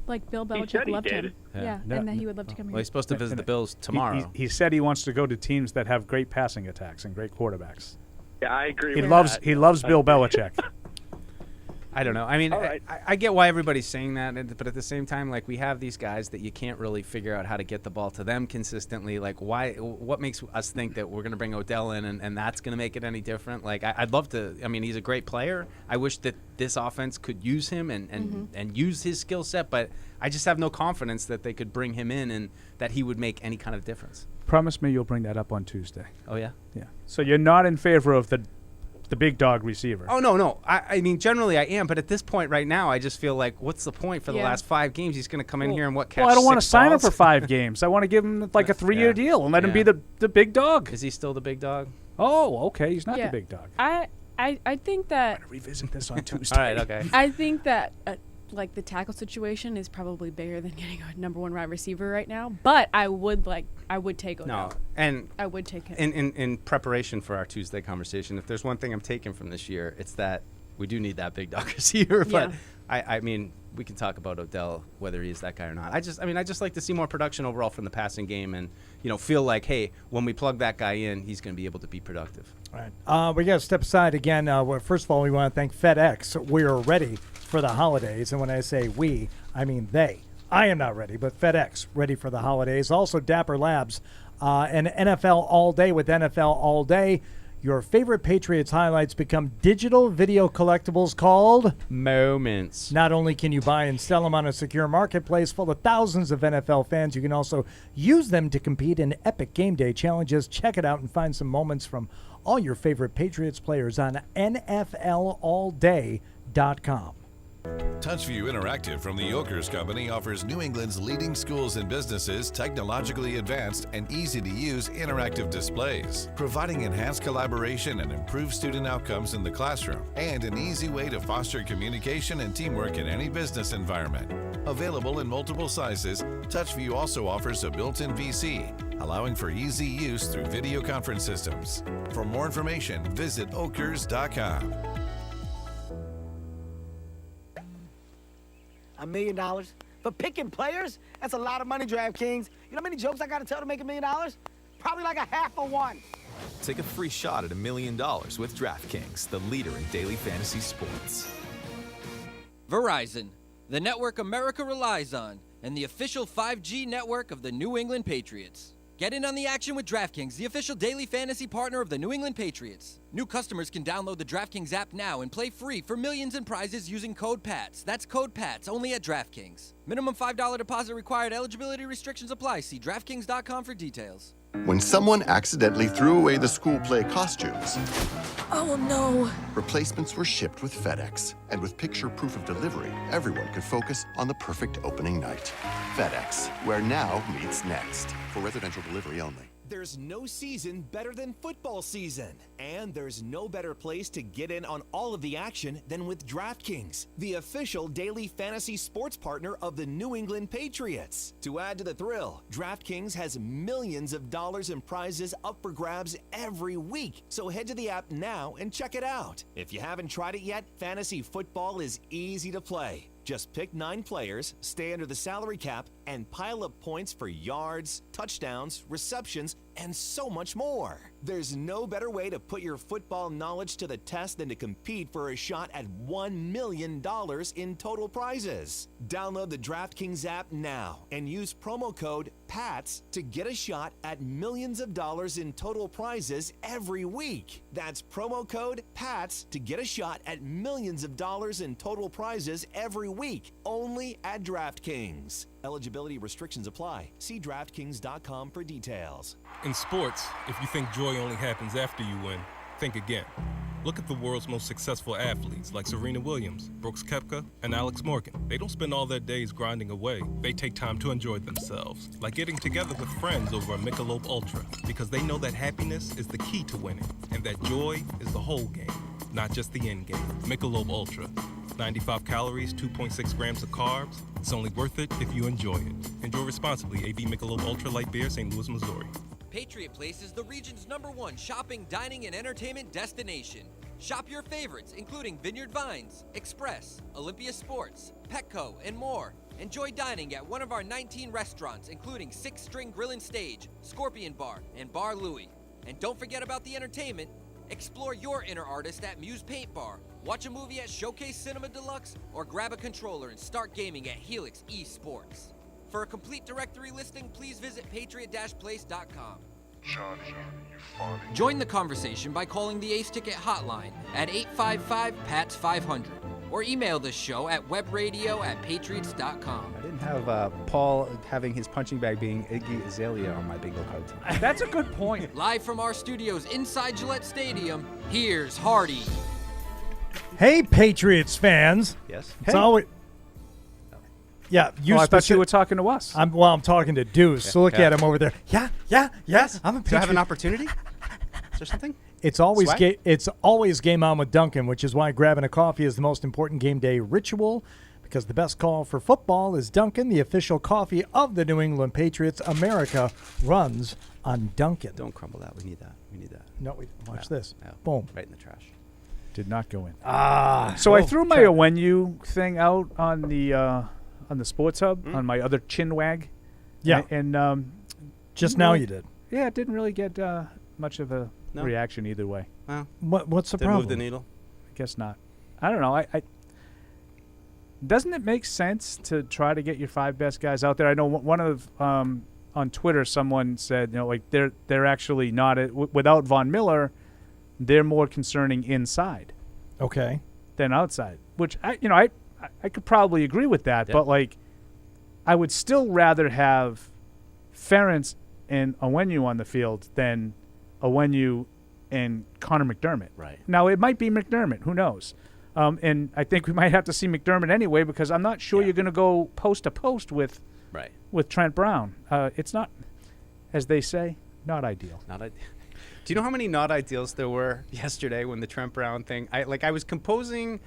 like Bill Belichick loved him. Yeah, and that he would love to come here. Well, he's supposed to visit the Bills tomorrow. He said he wants to go to teams that have great passing attacks and great quarterbacks. Yeah, I agree He with loves that. He loves Bill Belichick. I don't know. I mean, right. I get why everybody's saying that, but at the same time, like, we have these guys that you can't really figure out how to get the ball to them consistently. Like, why? What makes us think that we're going to bring Odell in and that's going to make it any different? Like, I'd love to. I mean, he's a great player. I wish that this offense could use him and use his skill set, but I just have no confidence that they could bring him in and that he would make any kind of difference. Promise me you'll bring that up on Tuesday. Oh, yeah? Yeah. So you're not in favor of the big dog receiver? Oh, no. I mean, generally I am, but at this point right now, I just feel like, what's the point for the last 5 games? He's going to come in here and catch I don't want to 6 sign him balls? for 5 games. I want to give him like a 3-year deal and let him be the big dog. Is he still the big dog? Oh, okay. He's not the big dog. I think that. I'm going to revisit this on Tuesday. All right, okay. I think that like the tackle situation is probably bigger than getting a number 1 wide receiver right now. But I would take Odell. No, and I would take him. In preparation for our Tuesday conversation, if there's one thing I'm taking from this year, it's that we do need that big dog receiver. But I mean, we can talk about Odell, whether he's that guy or not. I just like to see more production overall from the passing game, and feel like, hey, when we plug that guy in, he's going to be able to be productive. All right. We got to step aside again. First of all, we want to thank FedEx. We are ready for the holidays, and when I say we, I mean they. I am not ready, but FedEx ready for the holidays. Also, Dapper Labs and NFL All Day with NFL All Day. Your favorite Patriots highlights become digital video collectibles called Moments. Not only can you buy and sell them on a secure marketplace full of thousands of NFL fans, you can also use them to compete in epic game day challenges. Check it out and find some moments from all your favorite Patriots players on NFLAllDay.com. TouchView Interactive from the Yokers Company offers New England's leading schools and businesses technologically advanced and easy-to-use interactive displays, providing enhanced collaboration and improved student outcomes in the classroom, and an easy way to foster communication and teamwork in any business environment. Available in multiple sizes, TouchView also offers a built-in VC, allowing for easy use through video conference systems. For more information, visit okers.com. $1 million? For picking players? That's a lot of money, DraftKings. You know how many jokes I got to tell to make $1 million? Probably like a half of one. Take a free shot at $1 million with DraftKings, the leader in daily fantasy sports. Verizon, the network America relies on, and the official 5G network of the New England Patriots. Get in on the action with DraftKings, the official daily fantasy partner of the New England Patriots. New customers can download the DraftKings app now and play free for millions in prizes using code PATS. That's code PATS, only at DraftKings. Minimum $5 deposit required. Eligibility restrictions apply. See DraftKings.com for details. When someone accidentally threw away the school play costumes, Oh no. replacements were shipped with FedEx. And with picture proof of delivery, everyone could focus on the perfect opening night. FedEx, where now meets next. For residential delivery only. There's no season better than football season. And there's no better place to get in on all of the action than with DraftKings, the official daily fantasy sports partner of the New England Patriots. To add to the thrill, DraftKings has millions of dollars in prizes up for grabs every week. So head to the app now and check it out. If you haven't tried it yet, fantasy football is easy to play. Just pick 9 players, stay under the salary cap, and pile up points for yards, touchdowns, receptions, and so much more. There's no better way to put your football knowledge to the test than to compete for a shot at $1 million in total prizes. Download the DraftKings app now and use promo code PATS to get a shot at millions of dollars in total prizes every week. That's promo code PATS to get a shot at millions of dollars in total prizes every week, only at DraftKings. Eligibility restrictions apply. See DraftKings.com for details. In sports, if you think joy only happens after you win, think again. Look at the world's most successful athletes like Serena Williams, Brooks Koepka, and Alex Morgan. They don't spend all their days grinding away. They take time to enjoy themselves, like getting together with friends over a Michelob Ultra, because they know that happiness is the key to winning, and that joy is the whole game, not just the end game. Michelob Ultra. 95 calories, 2.6 grams of carbs. It's only worth it if you enjoy it. Enjoy responsibly. AB Michelob Ultra Light Beer, St. Louis, Missouri. Patriot Place is the region's #1 shopping, dining, and entertainment destination. Shop your favorites, including Vineyard Vines, Express, Olympia Sports, Petco, and more. Enjoy dining at one of our 19 restaurants, including 6 String Grill and Stage, Scorpion Bar, and Bar Louie. And don't forget about the entertainment. Explore your inner artist at Muse Paint Bar. Watch a movie at Showcase Cinema Deluxe, or grab a controller and start gaming at Helix Esports. For a complete directory listing, please visit patriot-place.com. Join the conversation by calling the Ace Ticket hotline at 855-PATS-500 or email the show at webradio@patriots.com. I didn't have Paul having his punching bag being Iggy Azalea on my bingo card tonight. That's a good point. Live from our studios inside Gillette Stadium, here's Hardy. Hey, Patriots fans. Yes. It's always. Yeah, you. I thought you were talking to us. I'm talking to Deuce. So look at him over there. Yeah. I'm a Patriot. Do I have an opportunity? Is there something? It's always game on with Dunkin, which is why grabbing a coffee is the most important game day ritual. Because the best call for football is Dunkin, the official coffee of the New England Patriots. America runs on Dunkin. Don't crumble that. We need that. No, watch this. No. Boom. Right in the trash. Did not go in. So I threw my when you thing out on the Sports Hub on my other chin wag. Yeah. And just now you did. Yeah, it didn't really get much of a reaction either way. Well, what's the did problem? Move the needle? I guess not. I don't know. I doesn't it make sense to try to get your 5 best guys out there? I know one of on Twitter someone said, like they're actually not without Von Miller, they're more concerning inside. Okay. Than outside, which I could probably agree with that, but like I would still rather have Ferentz and Onwenu on the field than Onwenu and Connor McDermott. Right. Now it might be McDermott, who knows? And I think we might have to see McDermott anyway because I'm not sure you're going to go post to post with Trent Brown. It's not, as they say, not ideal. Not ideal. Do you know how many not ideals there were yesterday when the Trent Brown thing? I was composing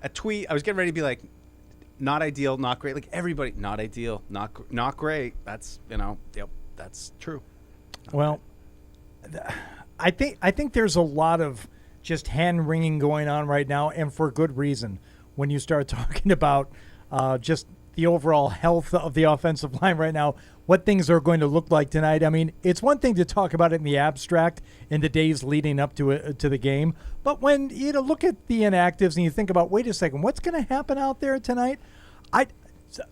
a tweet. I was getting ready to be like, not ideal, not great. Like everybody, not ideal, not great. That's that's true. Well, I think there's a lot of just hand wringing going on right now, and for good reason. When you start talking about just the overall health of the offensive line right now, what things are going to look like tonight. I mean, it's one thing to talk about it in the abstract in the days leading up to the game, but when you look at the inactives and you think about, wait a second, what's going to happen out there tonight?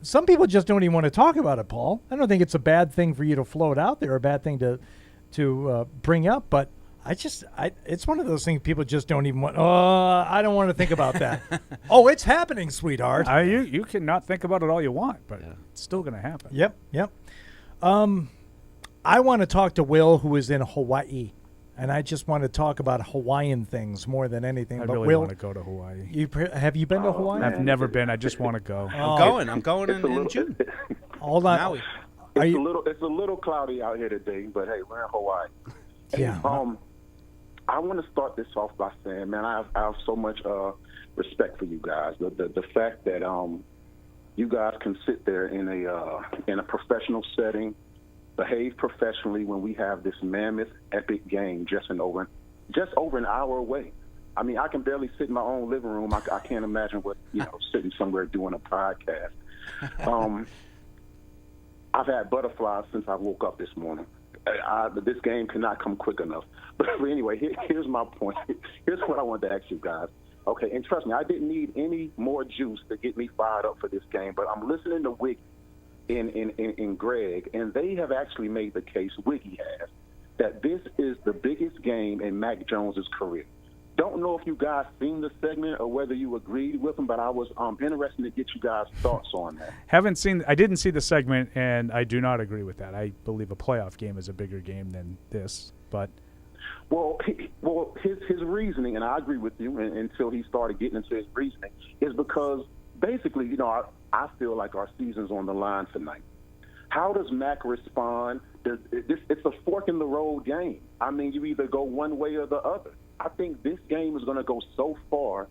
Some people just don't even want to talk about it, Paul. I don't think it's a bad thing for you to float out there, a bad thing to bring up, but it's one of those things people just don't even want. I don't want to think about that. Oh, it's happening, sweetheart. You can not think about it all you want, but it's still going to happen. Yep. I want to talk to Will, who is in Hawaii, and I just want to talk about Hawaiian things more than anything. I but really Will, want to go to Hawaii. Have you been to Hawaii? I've never been. I just want to go. I'm going in June. Hold on. Maui. It's a little cloudy out here today, but hey, we're in Hawaii. Yeah. I want to start this off by saying, man, I have so much respect for you guys. The fact that you guys can sit there in a professional setting, behave professionally when we have this mammoth, epic game just over an hour away. I mean, I can barely sit in my own living room. I can't imagine sitting somewhere doing a podcast. I've had butterflies since I woke up this morning. This game cannot come quick enough. But anyway, here's my point. Here's what I wanted to ask you guys. Okay, and trust me, I didn't need any more juice to get me fired up for this game, but I'm listening to Wiggy and Greg, and they have actually made the case, Wiggy has, that this is the biggest game in Mac Jones' career. Don't know if you guys seen the segment or whether you agreed with him, but I was interested to get you guys' thoughts on that. I didn't see the segment, and I do not agree with that. I believe a playoff game is a bigger game than this, but... Well, his reasoning, and I agree with you until he started getting into his reasoning, is because basically, I feel like our season's on the line tonight. How does Mac respond? It's a fork-in-the-road game. I mean, you either go one way or the other. I think this game is going to go so far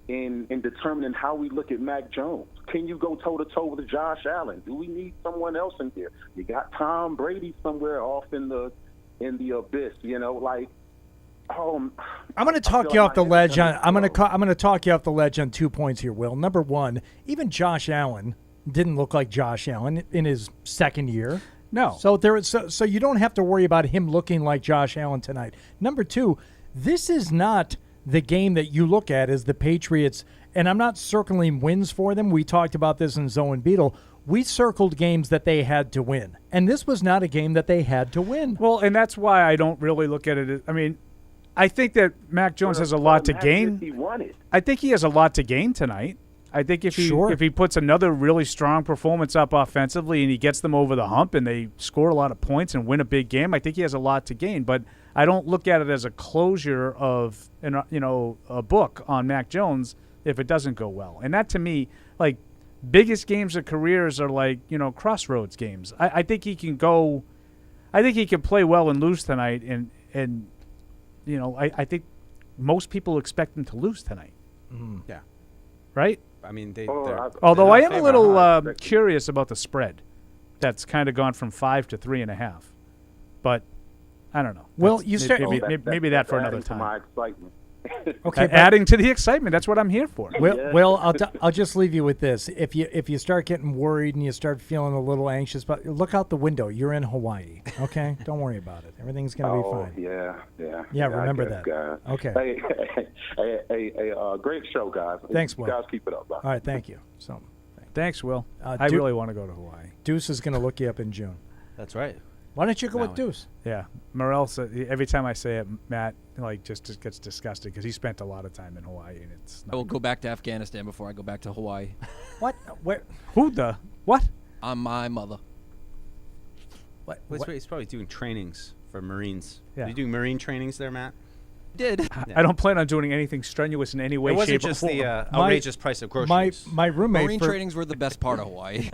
in determining how we look at Mac Jones. Can you go toe-to-toe with Josh Allen? Do we need someone else in here? You got Tom Brady somewhere off in the abyss, I'm going to talk you off the ledge on. I'm going to talk you off the ledge on 2 points here, Will. Number one, even Josh Allen didn't look like Josh Allen in his second year. No. So you don't have to worry about him looking like Josh Allen tonight. Number two, this is not the game that you look at as the Patriots, and I'm not circling wins for them. We talked about this in Zoe and Beetle. We circled games that they had to win, and this was not a game that they had to win. Well, and that's why I don't really look at it. I mean, I think that Mac Jones has a lot to gain. I think he has a lot to gain tonight. I think if he puts another really strong performance up offensively and he gets them over the hump and they score a lot of points and win a big game, I think he has a lot to gain. But I don't look at it as a closure of a book on Mac Jones if it doesn't go well. And that to me, like, biggest games of careers are like, crossroads games. I think he can go. I think he can play well and lose tonight, and I think most people expect him to lose tonight. Yeah. Right? I mean, although I am a little curious about the spread. That's kind of gone from 5 to 3.5, but I don't know. Well, maybe that for another time. My excitement. Okay, adding to the excitement. That's what I'm here for. Well, I'll just leave you with this. If you start getting worried and you start feeling a little anxious, but look out the window. You're in Hawaii. Okay, don't worry about it. Everything's gonna be fine. Yeah. Remember that. Guys. Okay. Hey, great show, guys. Thanks, Will. You guys keep it up. Bye. All right, thank you. Thanks, Will. I really want to go to Hawaii. Deuce is gonna look you up in June. That's right. Why don't you go with Deuce? Yeah, Morel said every time I say it, Matt just gets disgusted because he spent a lot of time in Hawaii and it's. I will go back to Afghanistan before I go back to Hawaii. What? Where? Who the what? I'm my mother. What? He's probably doing trainings for Marines. Yeah. Are you doing Marine trainings there, Matt? Did. I don't plan on doing anything strenuous in any way, shape, or form. It wasn't just the outrageous price of groceries. My roommate. Marine trainings were the best part of Hawaii.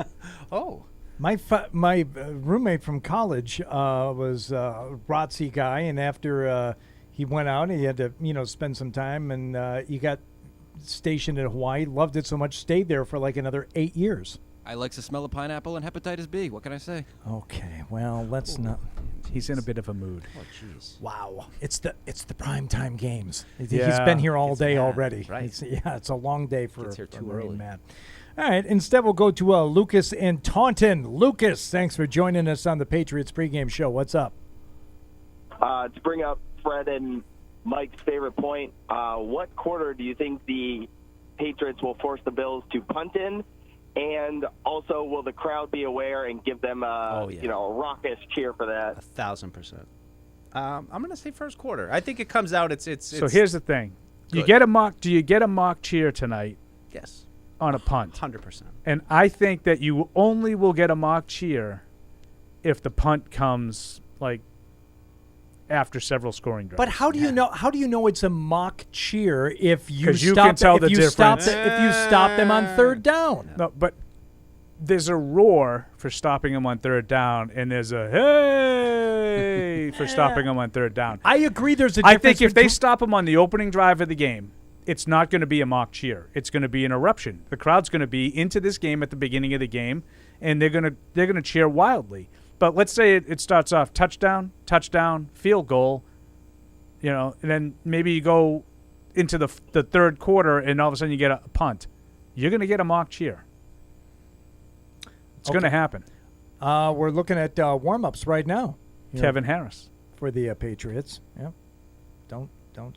Oh. My roommate from college was a ROTC guy, and after he went out, he had to spend some time, and he got stationed in Hawaii. Loved it so much, stayed there for like another 8 years. I likes the smell of pineapple and hepatitis B. What can I say? Okay, well, let's not. He's in a bit of a mood. Oh, jeez. Wow, it's the primetime games. He's been here all day already. Right. It's a long day for Gets here too Marine early. Matt. All right, instead we'll go to Lucas in Taunton. Lucas, thanks for joining us on the Patriots Pregame Show. What's up? To bring up Fred and Mike's favorite point, what quarter do you think the Patriots will force the Bills to punt in? And also, will the crowd be aware and give them a raucous cheer for that? 1,000%. I'm going to say first quarter. I think it comes out. It's. So here's the thing: do you get a mock cheer tonight? Yes. On a punt. 100%. And I think that you only will get a mock cheer if the punt comes like after several scoring drives. But how do you know? How do you know it's a mock cheer if you can tell the difference. If you stop them on third down? No, but there's a roar for stopping him on third down, and there's a hey for stopping him on third down. I agree. There's a I difference. think if they stop him on the opening drive of the game, it's not going to be a mock cheer. It's going to be an eruption. The crowd's going to be into this game at the beginning of the game, and they're going to cheer wildly. But let's say it starts off touchdown, field goal, and then maybe you go into the third quarter, and all of a sudden you get a punt. You're going to get a mock cheer. It's going to happen. We're looking at warm-ups right now. Kevin Harris for the Patriots. Yeah. Don't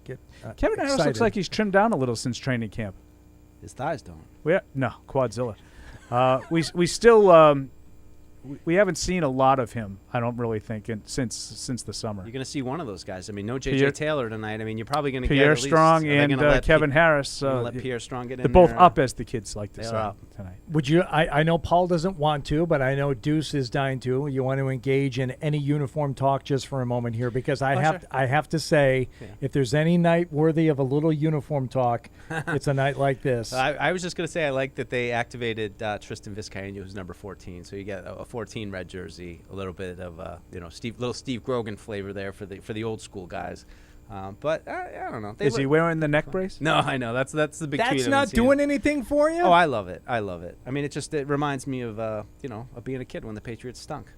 get Kevin Harris looks like he's trimmed down a little since training camp. His thighs don't. No, Quadzilla. We still we haven't seen a lot of him, I don't really think, since the summer. You're going to see one of those guys. I mean, no J.J. Taylor tonight. I mean, you're probably going to get Pierre Strong and Kevin Harris. Let Pierre Strong get in there. They're both there. up, as the kids like to say tonight. Would you? I know Paul doesn't want to, but I know Deuce is dying to. You want to engage in any uniform talk just for a moment here, because I have to say, if there's any night worthy of a little uniform talk, it's a night like this. I was just going to say I like that they activated Tristan Vizcaino, who's number 14. So you get a 14 red jersey, a little bit of little Steve Grogan flavor there for the old school guys. But I don't know. Is he wearing the neck brace? No, I know that's the big. That's not doing anything for you. Oh, I love it. I mean, it reminds me of of being a kid when the Patriots stunk.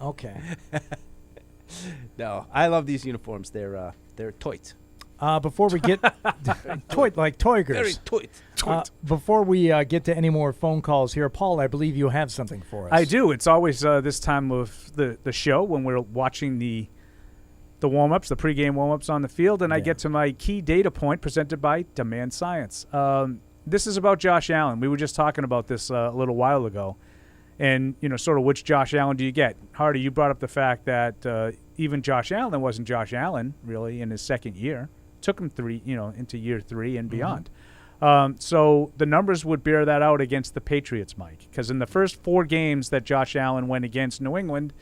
Okay. No, I love these uniforms. They're toit. Before we get toit like Toigers. Very toit. Before we get to any more phone calls here, Paul, I believe you have something for us. I do. It's always this time of the show when we're watching the warm-ups, the pregame warm-ups on the field, and I get to my key data point presented by Demand Science. This is about Josh Allen. We were just talking about this a little while ago, and sort of which Josh Allen do you get? Hardy, you brought up the fact that even Josh Allen wasn't Josh Allen really in his second year. Took him into year 3 and beyond. So the numbers would bear that out against the Patriots, Mike, because in the first 4 games that Josh Allen went against New England,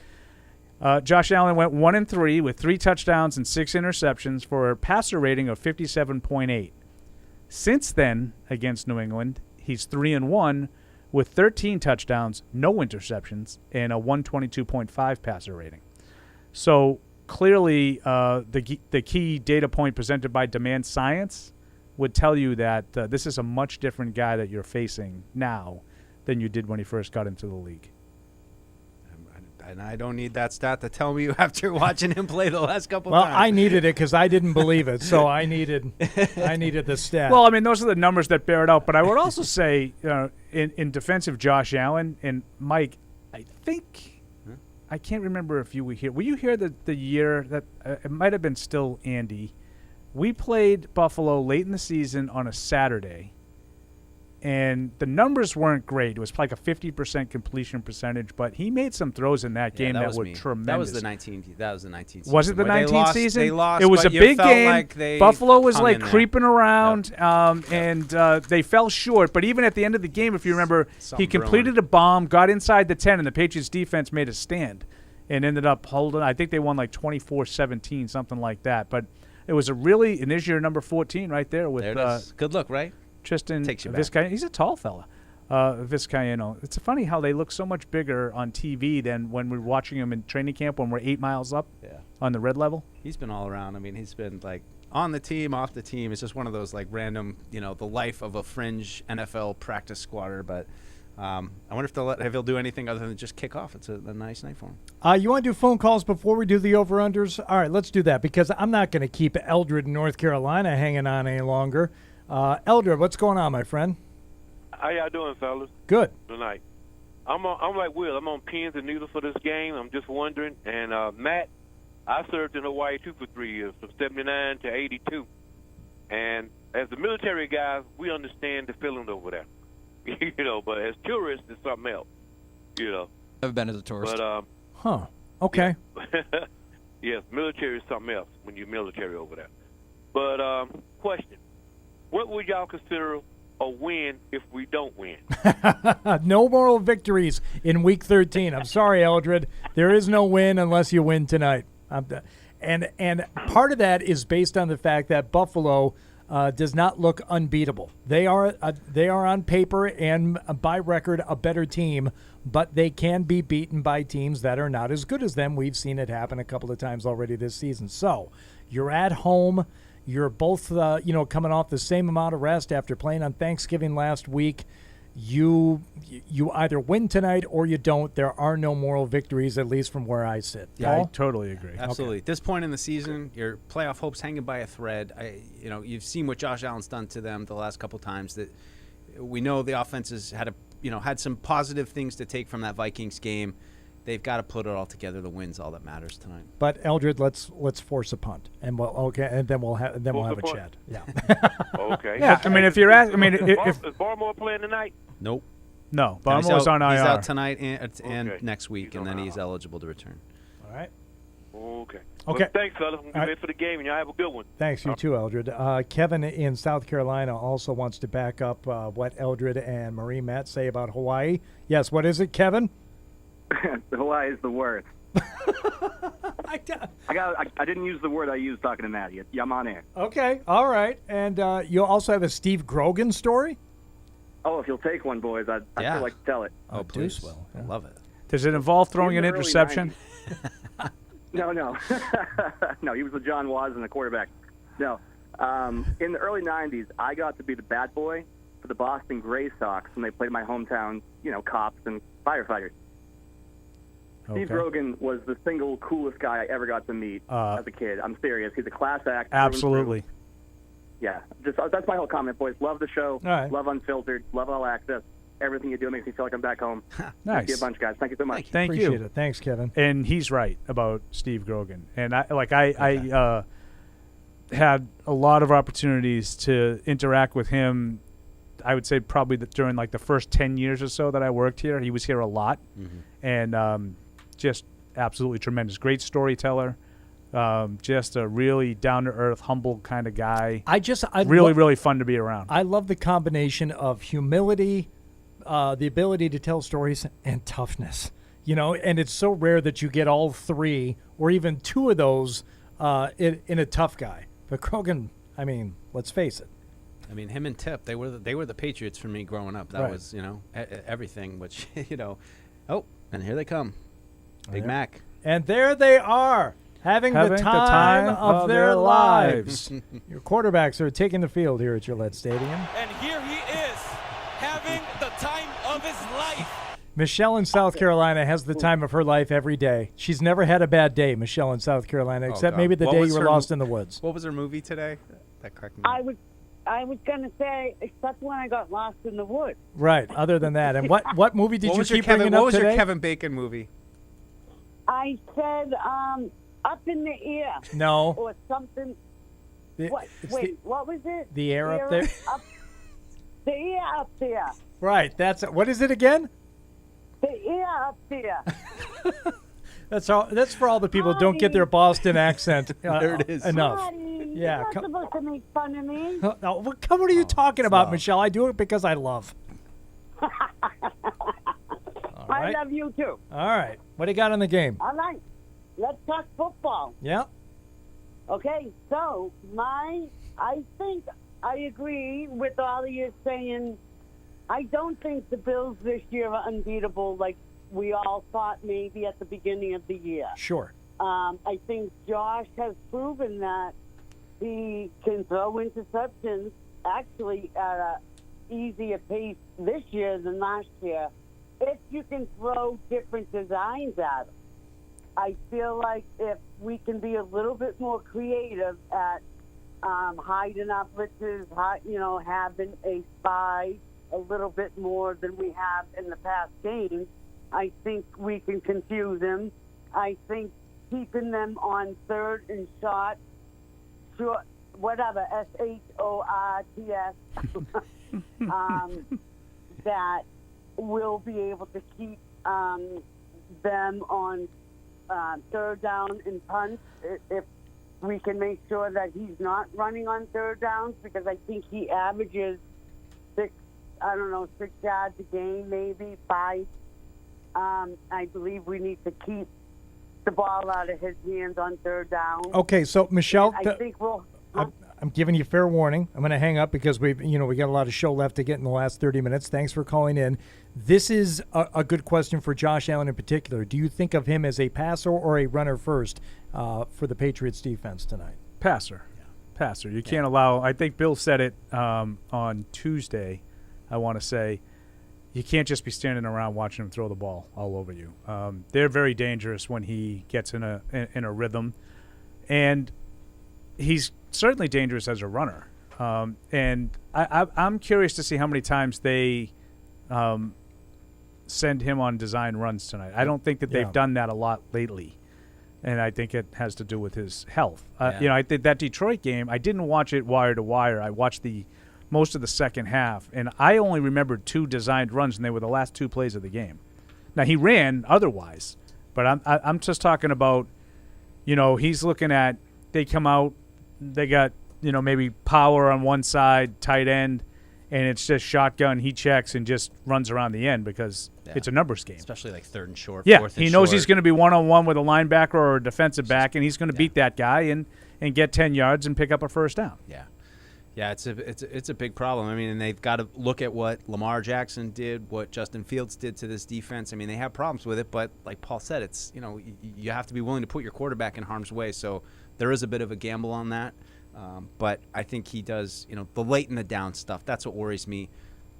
Josh Allen went 1-3 with 3 touchdowns and 6 interceptions for a passer rating of 57.8. Since then, against New England, he's 3-1 with 13 touchdowns, no interceptions, and a 122.5 passer rating. So clearly, the key data point presented by Demand Science would tell you that this is a much different guy that you're facing now than you did when he first got into the league. And I don't need that stat to tell me after watching him play the last couple times. Well, I needed it because I didn't believe it, so I needed the stat. Well, I mean, those are the numbers that bear it out. But I would also say, in defense of Josh Allen and Mike, I think I can't remember if you were here. Were you here the year that it might have been still Andy? We played Buffalo late in the season on a Saturday, and the numbers weren't great. It was like a 50% completion percentage, but he made some throws in that game that were tremendous. That was the 19 season. Was it the 19 season? They lost. It was a big game. Like Buffalo was like creeping around, and they fell short. But even at the end of the game, if you remember, he completed a bomb, got inside the 10, and the Patriots defense made a stand and ended up holding. I think they won like 24-17, something like that. But it was and there's your number 14 right there with. There it is. Good look, right? Tristan Vizcaino. He's a tall fella. Vizcaino. It's funny how they look so much bigger on TV than when we're watching him in training camp when we're 8 miles up on the red level. He's been all around. I mean, he's been like on the team, off the team. It's just one of those like random, the life of a fringe NFL practice squatter. But I wonder if he'll do anything other than just kick off. It's a nice night for him. You want to do phone calls before we do the over-unders? All right, let's do that because I'm not going to keep Eldred in North Carolina hanging on any longer. Eldred, what's going on, my friend? How y'all doing, fellas? Good. Tonight. I'm like Will. I'm on pins and needles for this game. I'm just wondering. And Matt, I served in Hawaii too for 3 years, from 79 to 82. And as the military guys, we understand the feeling over there. But as tourists, it's something else. I've been as a tourist. But okay. Yes, military is something else when you're military over there. But question. What would y'all consider a win if we don't win? No moral victories in Week 13. I'm sorry, Eldred. There is no win unless you win tonight. And part of that is based on the fact that Buffalo does not look unbeatable. They are on paper and by record a better team, but they can be beaten by teams that are not as good as them. We've seen it happen a couple of times already this season. So you're at home. You're both coming off the same amount of rest after playing on Thanksgiving last week. You either win tonight or you don't. There are no moral victories, at least from where I sit. Yeah, Paul? I totally agree. Absolutely. At this point in the season, your playoff hopes hanging by a thread. You've seen what Josh Allen's done to them the last couple times. That we know the offense has had some positive things to take from that Vikings game. They've got to put it all together. The win's all that matters tonight. But Eldred, let's force a punt, and then we'll have a chat. Yeah. Okay. Yeah. I mean, if you're at, I mean, if is Barmore playing tonight? Nope. No, No, he's Barmore's on IR. He's out tonight and Okay. next week, and then he's eligible to return. All right. Okay. Okay. Well, thanks, fellas. I'm All right. ready for the game, and y'all have a good one. Thanks, you too, Eldred. Kevin in South Carolina also wants to back up what Eldred and Marie Matt say about Hawaii. Yes, what is it, Kevin? Hawaii is the worst. I didn't use the word I used talking to Maddie. I'm on air. Okay, all right. And you'll also have a Steve Grogan story? Oh, if you'll take one, boys, I'd still like to tell it. Oh, please. Well, I love it. Does it involve throwing In an the early interception? 90s. No. No, he was the John Was and the quarterback. No. In the early 90s, I got to be the bad boy for the Boston Gray Sox when they played my hometown, cops and firefighters. Steve Grogan was the single coolest guy I ever got to meet as a kid. I'm serious. He's a class act. Absolutely. Yeah. That's my whole comment, boys. Love the show. All right. Love Unfiltered. Love All Access. Everything you do makes me feel like I'm back home. Nice. Thank you a bunch, guys. Thank you so much. Thank you. Appreciate it. Thanks, Kevin. And he's right about Steve Grogan. And I had a lot of opportunities to interact with him. I would say probably during the first 10 years or so that I worked here. He was here a lot. Mm-hmm. And just absolutely tremendous. Great storyteller. Just a really down-to-earth, humble kind of guy. Really fun to be around. I love the combination of humility, the ability to tell stories, and toughness. And it's so rare that you get all three or even two of those in a tough guy. But Grogan, I mean, let's face it. I mean, him and Tip, they were the Patriots for me growing up. That Right. was, everything, which, oh, and here they come. Big Mac. And there they are, having the time of their lives. Your quarterbacks are taking the field here at Gillette Stadium. And here he is, having the time of his life. Michelle in South Carolina has the time of her life every day. She's never had a bad day, Michelle in South Carolina, except God. maybe the What day was you were her lost in the woods. What was her movie today? That cracked me up. I was gonna say, except when I got lost in the woods. Right. Other than that, and what movie did What you was your keep Kevin- bringing What up was today? your Kevin Bacon movie? I said, up in the air. No. Or something. The- What? it's Wait, what was it? the air up there? The air up there. Right. That's what is it again? The air up there. That's all. That's for all the people who don't get their Boston accent There it is. enough. Marty, Yeah, you're not supposed to make fun of me. No, what are you talking about, Michelle? I do it because I love. I right. love you too. All right. What do you got in the game? All right. Let's talk football. Yeah. Okay, so I think I agree with all of you saying I don't think the Bills this year are unbeatable like we all thought maybe at the beginning of the year. Sure. I think Josh has proven that he can throw interceptions actually at a easier pace this year than last year if you can throw different designs at him. I feel like if we can be a little bit more creative at hiding our blitzes, having a spy a little bit more than we have in the past games, I think we can confuse them. I think keeping them on third and short, whatever, SHORTS, that we'll be able to keep them on third down and punts if we can make sure that he's not running on third downs, because I think he averages 6 yards a game, maybe 5. I believe we need to keep the ball out of his hands on third down. Okay, so Michelle, I think we'll. I'm giving you fair warning. I'm going to hang up because we got a lot of show left to get in the last 30 minutes. Thanks for calling in. This is a good question for Josh Allen in particular. Do you think of him as a passer or a runner first for the Patriots defense tonight? Passer. Passer. You can't allow – I think Bill said it on Tuesday, I want to say. You can't just be standing around watching him throw the ball all over you. They're very dangerous when he gets in a rhythm. And he's certainly dangerous as a runner. And I'm curious to see how many times they send him on design runs tonight. I don't think that they've done that a lot lately. And I think it has to do with his health. I think that Detroit game, I didn't watch it wire to wire. I watched most of the second half, and I only remembered 2 designed runs, and they were the last 2 plays of the game. Now, he ran otherwise, but I'm just talking about, he's looking at, they come out, they got, maybe power on one side, tight end, and it's just shotgun. He checks and just runs around the end because it's a numbers game. Especially like 3rd and short, 4th Yeah, and he knows short. he's going to be one-on-one with a linebacker or a defensive back, and he's going to beat that guy and get 10 yards and pick up a first down. Yeah, it's a big problem. I mean, and they've got to look at what Lamar Jackson did, what Justin Fields did to this defense. I mean, they have problems with it, but like Paul said, it's you have to be willing to put your quarterback in harm's way. So there is a bit of a gamble on that. But I think he does, the late in the down stuff. That's what worries me.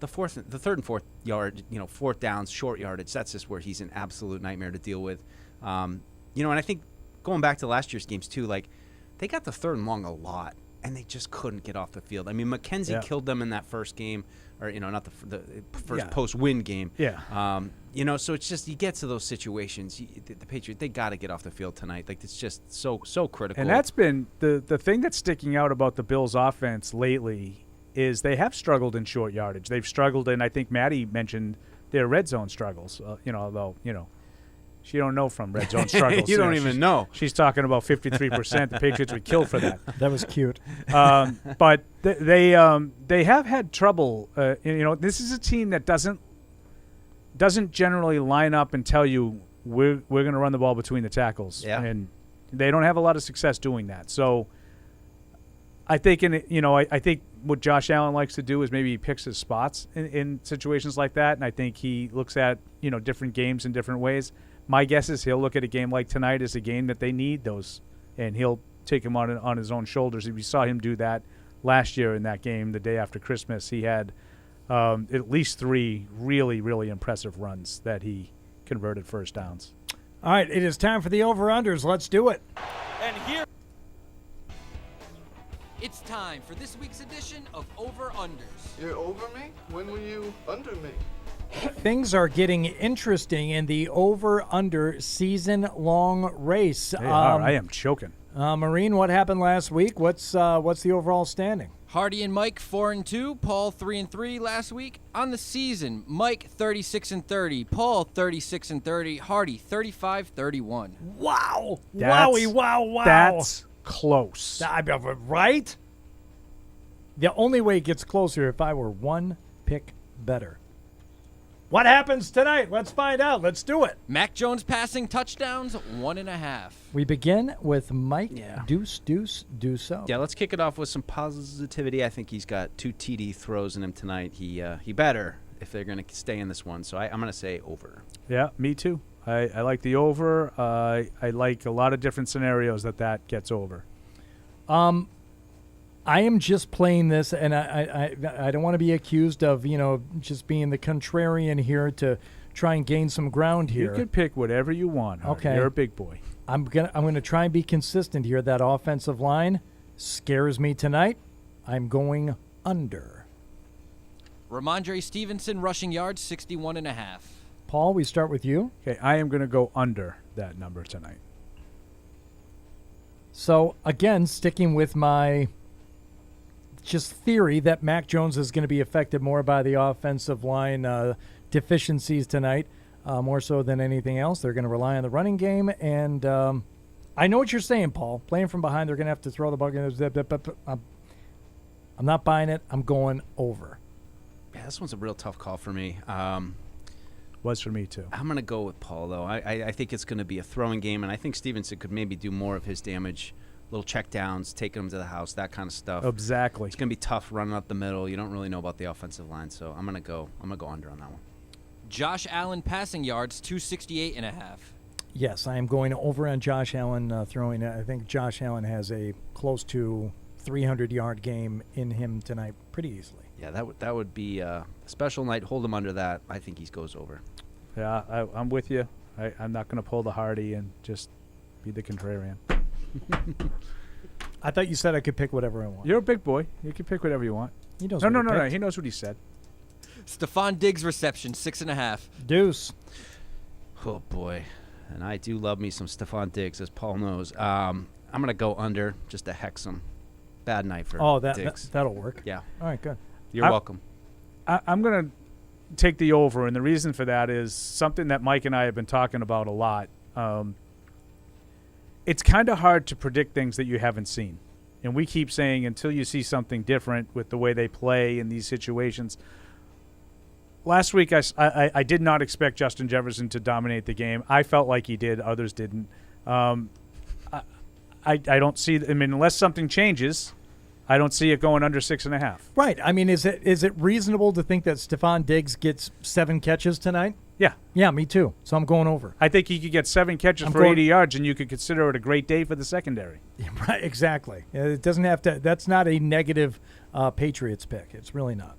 The 3rd and 4th yard, 4th downs, short yardage. That's just where he's an absolute nightmare to deal with. And I think going back to last year's games too, like they got the 3rd and long a lot, and they just couldn't get off the field. I mean, McKenzie killed them in that first game, or not the first post-win game. So it's just you get to those situations. The Patriots, they got to get off the field tonight. Like it's just so critical. And that's been the thing that's sticking out about the Bills' offense lately is they have struggled in short yardage. They've struggled, and I think Maddie mentioned their red zone struggles. Although she don't know from red zone struggles. You don't even know. She's talking about 53%. The Patriots would kill for that. That was cute. But they have had trouble. This is a team that doesn't generally line up and tell you we're going to run the ball between the tackles. And they don't have a lot of success doing that. So I think I think what Josh Allen likes to do is maybe he picks his spots in situations like that, and I think he looks at different games in different ways. My guess is he'll look at a game like tonight as a game that they need those, and he'll take him on his own shoulders. We saw him do that last year in that game the day after Christmas. He had at least 3 really, really impressive runs that he converted first downs. All right, it is time for the over-unders. Let's do it. And here It's time for this week's edition of Over-Unders. You're over me? When were you under me? Things are getting interesting in the over-under season-long race. They are. I am choking. Marine, what happened last week? What's the overall standing? Hardy and Mike 4-2, Paul 3-3 last week. On the season, Mike 36-30, Paul 36-30, Hardy 35-31. Wow! That's, wow! That's close. Right? The only way it gets closer if I were one pick better. What happens tonight? Let's find out. Let's do it. Mac Jones passing touchdowns, 1.5. We begin with Mike Deuce. Yeah, let's kick it off with some positivity. I think he's got 2 TD throws in him tonight. He better if they're going to stay in this one. So I'm going to say over. Yeah, me too. I like the over. I like a lot of different scenarios that gets over. I am just playing this, and I don't want to be accused of, just being the contrarian here to try and gain some ground here. You can pick whatever you want. Hardy. Okay. You're a big boy. I'm gonna try and be consistent here. That offensive line scares me tonight. I'm going under. Ramondre Stevenson rushing yards, 61.5. Paul, we start with you. Okay, I am going to go under that number tonight. So, again, sticking with my just theory that Mac Jones is going to be affected more by the offensive line deficiencies tonight, more so than anything else. They're going to rely on the running game, and I know what you're saying, Paul. Playing from behind, they're going to have to throw the ball. I'm not buying it. I'm going over. Yeah, this one's a real tough call for me. Was for me, too. I'm going to go with Paul, though. I think it's going to be a throwing game, and I think Stevenson could maybe do more of his damage little check downs, taking them to the house, that kind of stuff. Exactly. It's going to be tough running up the middle. You don't really know about the offensive line, so I'm going to go under on that one. Josh Allen passing yards, 268.5. Yes, I am going over on Josh Allen throwing. I think Josh Allen has a close to 300-yard game in him tonight pretty easily. Yeah, that would be a special night. Hold him under that. I think he goes over. Yeah, I'm with you. I'm not going to pull the Hardy and just be the contrarian. I thought you said I could pick whatever I want. You're a big boy. You can pick whatever you want. He knows. No. He knows what he said. Stephon Diggs reception, 6.5. Deuce. Oh boy, and I do love me some Stephon Diggs, as Paul knows. I'm going to go under just to hex him. Bad night for Diggs. That'll work. Yeah. All right, good. You're welcome. I'm going to take the over, and the reason for that is something that Mike and I have been talking about a lot. It's kind of hard to predict things that you haven't seen. And we keep saying until you see something different with the way they play in these situations. Last week, I did not expect Justin Jefferson to dominate the game. I felt like he did. Others didn't. I don't see – I mean, unless something changes, I don't see it going under 6.5. Right. I mean, is it reasonable to think that Stephon Diggs gets 7 catches tonight? Yeah. Yeah, me too. So I'm going over. I think he could get 7 catches for 80 yards, and you could consider it a great day for the secondary. Yeah, right, exactly. It doesn't have to – that's not a negative Patriots pick. It's really not.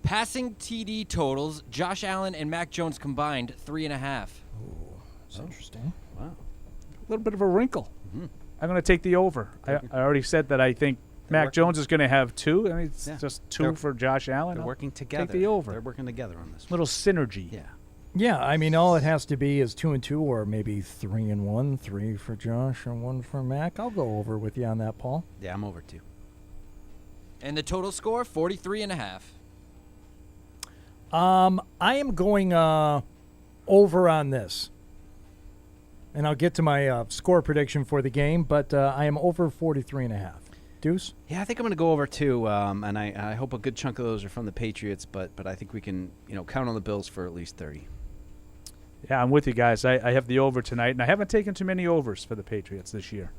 Passing TD totals, Josh Allen and Mac Jones combined, 3.5. That's interesting. Wow. A little bit of a wrinkle. Mm-hmm. I'm going to take the over. I already said that I think Mac Jones is going to have 2. I mean, it's just 2 for Josh Allen. They're working together. Take the over. They're working together on this. Little synergy. Yeah. Yeah, I mean, all it has to be is 2-2 or maybe 3-1, 3 for Josh and 1 for Mac. I'll go over with you on that, Paul. Yeah, I'm over too. And the total score, 43.5. I am going over on this. And I'll get to my score prediction for the game, but I am over 43.5. Deuce? Yeah, I think I'm going to go over too, and I hope a good chunk of those are from the Patriots, but I think we can count on the Bills for at least 30. Yeah, I'm with you guys. I have the over tonight, and I haven't taken too many overs for the Patriots this year.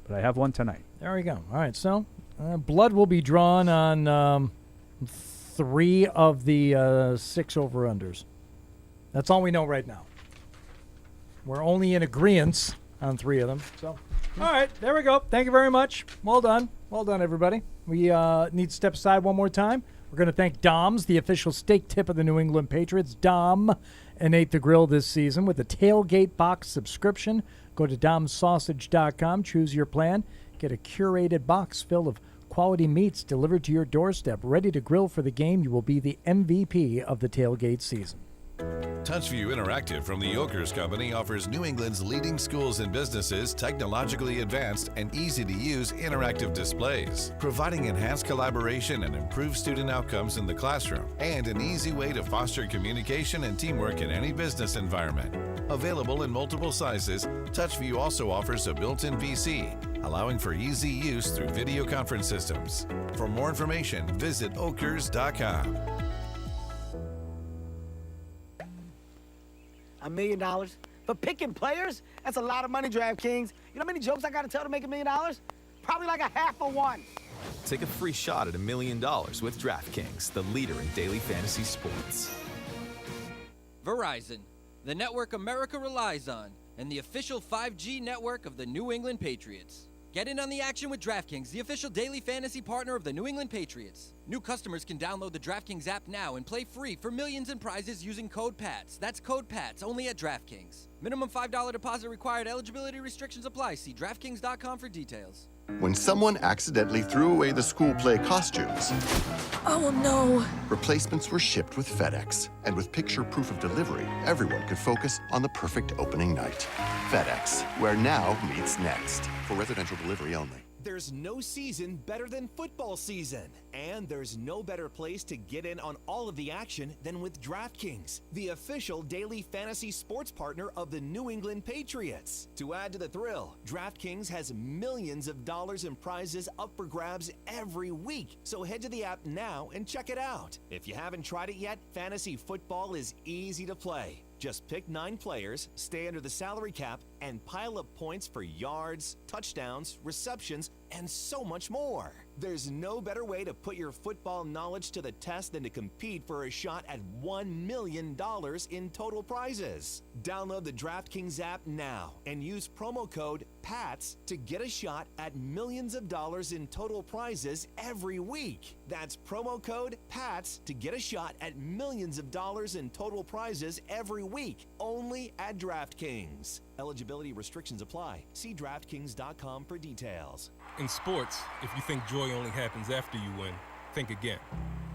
But I have one tonight. There we go. All right, so blood will be drawn on 3 of the 6 over-unders. That's all we know right now. We're only in agreement on 3 of them. So, all right, there we go. Thank you very much. Well done. Well done, everybody. We need to step aside one more time. We're going to thank Dom's, the official steak tip of the New England Patriots. Dom and ate the grill this season with the Tailgate Box subscription. Go to domsausage.com, choose your plan, get a curated box filled of quality meats delivered to your doorstep, ready to grill for the game. You will be the MVP of the tailgate season. TouchView Interactive from the Yokers Company offers New England's leading schools and businesses technologically advanced and easy-to-use interactive displays, providing enhanced collaboration and improved student outcomes in the classroom, and an easy way to foster communication and teamwork in any business environment. Available in multiple sizes, TouchView also offers a built-in PC, allowing for easy use through video conference systems. For more information, visit okers.com. $1 million? For picking players? That's a lot of money, DraftKings. You know how many jokes I got to tell to make $1 million? Probably like a half of one. Take a free shot at $1 million with DraftKings, the leader in daily fantasy sports. Verizon, the network America relies on, and the official 5G network of the New England Patriots. Get in on the action with DraftKings, the official daily fantasy partner of the New England Patriots. New customers can download the DraftKings app now and play free for millions in prizes using code PATS. That's code PATS, only at DraftKings. Minimum $5 deposit required. Eligibility restrictions apply. See DraftKings.com for details. When someone accidentally threw away the school play costumes, Oh no. replacements were shipped with FedEx. And with picture proof of delivery, everyone could focus on the perfect opening night. FedEx, where now meets next. For residential delivery only. There's no season better than football season. And there's no better place to get in on all of the action than with DraftKings, the official daily fantasy sports partner of the New England Patriots. To add to the thrill, DraftKings has millions of dollars in prizes up for grabs every week. So head to the app now and check it out. If you haven't tried it yet, fantasy football is easy to play. Just pick 9 players, stay under the salary cap, and pile up points for yards, touchdowns, receptions, and so much more. There's no better way to put your football knowledge to the test than to compete for a shot at $1 million in total prizes. Download the DraftKings app now and use promo code PATS to get a shot at millions of dollars in total prizes every week. That's promo code PATS to get a shot at millions of dollars in total prizes every week, only at DraftKings. Eligibility restrictions apply. See DraftKings.com for details. In sports, if you think joy only happens after you win, think again.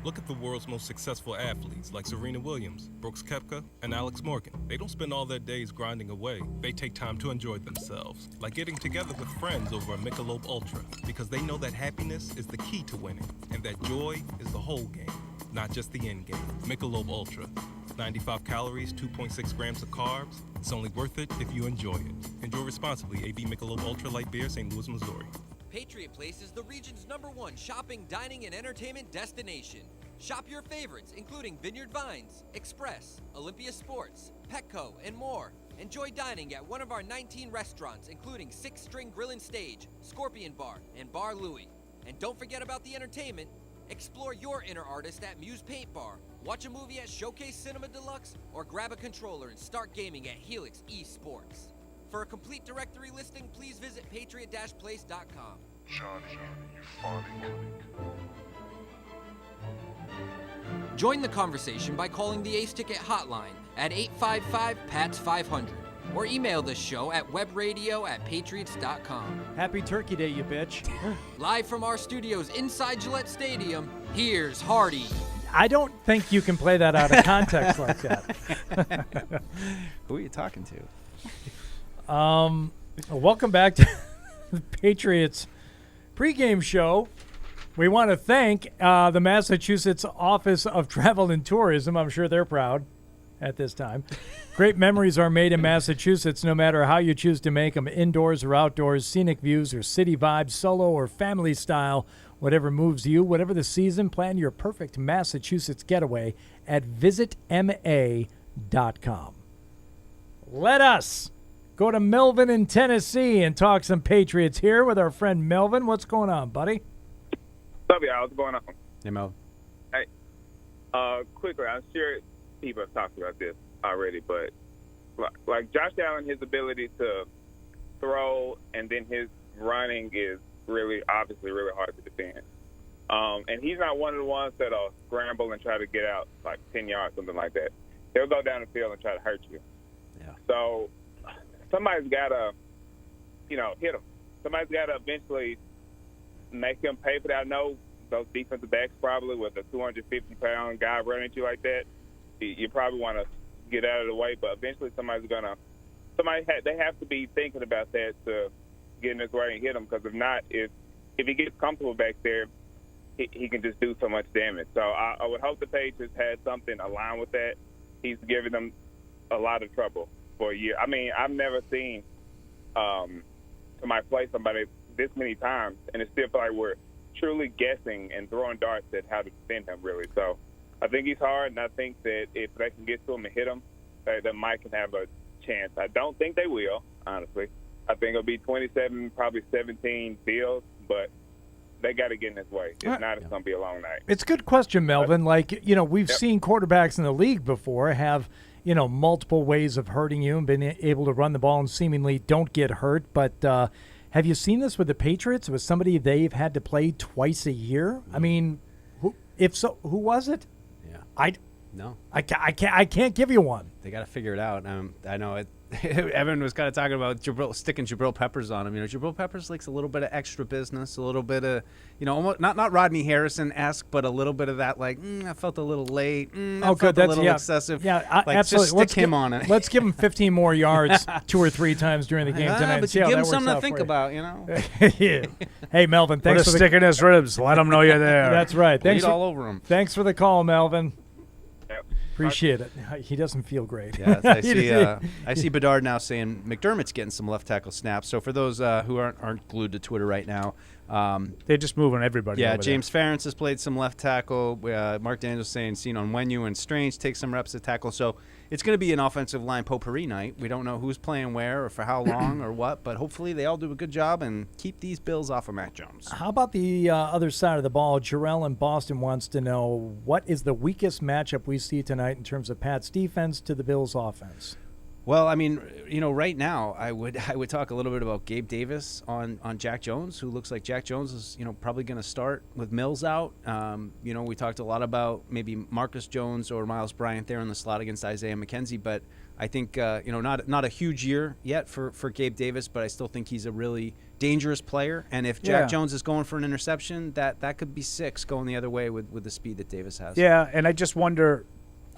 Look at the world's most successful athletes like Serena Williams, Brooks Koepka, and Alex Morgan. They don't spend all their days grinding away. They take time to enjoy themselves, like getting together with friends over a Michelob Ultra, because they know that happiness is the key to winning, and that joy is the whole game, not just the end game. Michelob Ultra. 95 calories, 2.6 grams of carbs. It's only worth it if you enjoy it. Enjoy responsibly. AB Michelob Ultra Light Beer, St. Louis, Missouri. Patriot Place is the region's #1 shopping, dining, and entertainment destination. Shop your favorites, including Vineyard Vines, Express, Olympia Sports, Petco, and more. Enjoy dining at one of our 19 restaurants, including 6 String Grill and Stage, Scorpion Bar, and Bar Louie. And don't forget about the entertainment. Explore your inner artist at Muse Paint Bar. Watch a movie at Showcase Cinema Deluxe, or grab a controller and start gaming at Helix Esports. For a complete directory listing, please visit patriot-place.com. Johnny, you funny. Join the conversation by calling the Ace Ticket hotline at 855-PATS-500 or email the show at webradio@patriots.com. Happy Turkey Day, you bitch. Live from our studios inside Gillette Stadium, here's Hardy. I don't think you can play that out of context like that. Who are you talking to? Welcome back to the Patriots Pregame Show. We want to thank the Massachusetts Office of Travel and Tourism. I'm sure they're proud at this time. Great memories are made in Massachusetts, no matter how you choose to make them, indoors or outdoors, scenic views or city vibes, solo or family style, whatever moves you, whatever the season, plan your perfect Massachusetts getaway at visitma.com. Let us go to Melvin in Tennessee and talk some Patriots here with our friend Melvin. What's going on, buddy? What's up, y'all? What's going on? Hey, Mel. Hey, quickly, I'm sure people have talked about this already, but like Josh Allen, his ability to throw and then his running is obviously really hard to defend. And he's not one of the ones that'll scramble and try to get out like 10 yards, something like that. He'll go down the field and try to hurt you. Yeah. So somebody's got to, hit him. Somebody's got to eventually make him pay for that. I know those defensive backs probably with a 250-pound guy running at you like that, you probably want to get out of the way, but eventually they have to be thinking about that to get in his way and hit him, because if not, if he gets comfortable back there, he can just do so much damage. So I would hope the Patriots had something aligned with that. He's giving them a lot of trouble for a year. I mean, I've never seen somebody play somebody this many times, and it still feel like we're truly guessing and throwing darts at how to defend him, really. So I think he's hard, and I think that if they can get to him and hit him, that Mike can have a chance. I don't think they will, honestly. I think it'll be 27, probably 17 Bills, but they got to get in his way. If not, it's going to be a long night. It's a good question, Melvin. We've seen quarterbacks in the league before have, multiple ways of hurting you and been able to run the ball and seemingly don't get hurt. But have you seen this with the Patriots? With somebody they've had to play twice a year? I mean, if so, who was it? Yeah. I can't give you one. They got to figure it out. I know it. Evan was kind of talking about sticking Jabril Peppers on him. Jabril Peppers likes a little bit of extra business, a little bit of, almost not Rodney Harrison-esque, but a little bit of that, like, I felt a little late. Felt a little excessive. Yeah, absolutely. Just stick him on it. Let's give him 15 more yards 2 or 3 times during the game tonight. But you give him something to think about, Yeah. Hey, Melvin, thanks for stick in his ribs. Let him know you're there. That's right. Thanks all over him. Thanks for the call, Melvin. Appreciate it. He doesn't feel great. Yeah, I see Bedard now saying McDermott's getting some left tackle snaps. So for those who aren't glued to Twitter right now, they're just moving everybody. Yeah, over James Ferentz has played some left tackle. Mark Daniels saying seen on Wenyu and Strange take some reps at tackle. So it's going to be an offensive line potpourri night. We don't know who's playing where or for how long or what, but hopefully they all do a good job and keep these Bills off of Mac Jones. How about the other side of the ball? Jarrell in Boston wants to know, what is the weakest matchup we see tonight in terms of Pat's defense to the Bills' offense? Well, I mean, right now I would talk a little bit about Gabe Davis on Jack Jones, who looks like Jack Jones is probably going to start with Mills out. We talked a lot about maybe Marcus Jones or Miles Bryant there in the slot against Isaiah McKenzie, but I think not a huge year yet for Gabe Davis, but I still think he's a really dangerous player. And if Jack Jones is going for an interception, that could be 6 going the other way with the speed that Davis has. Yeah, and I just wonder.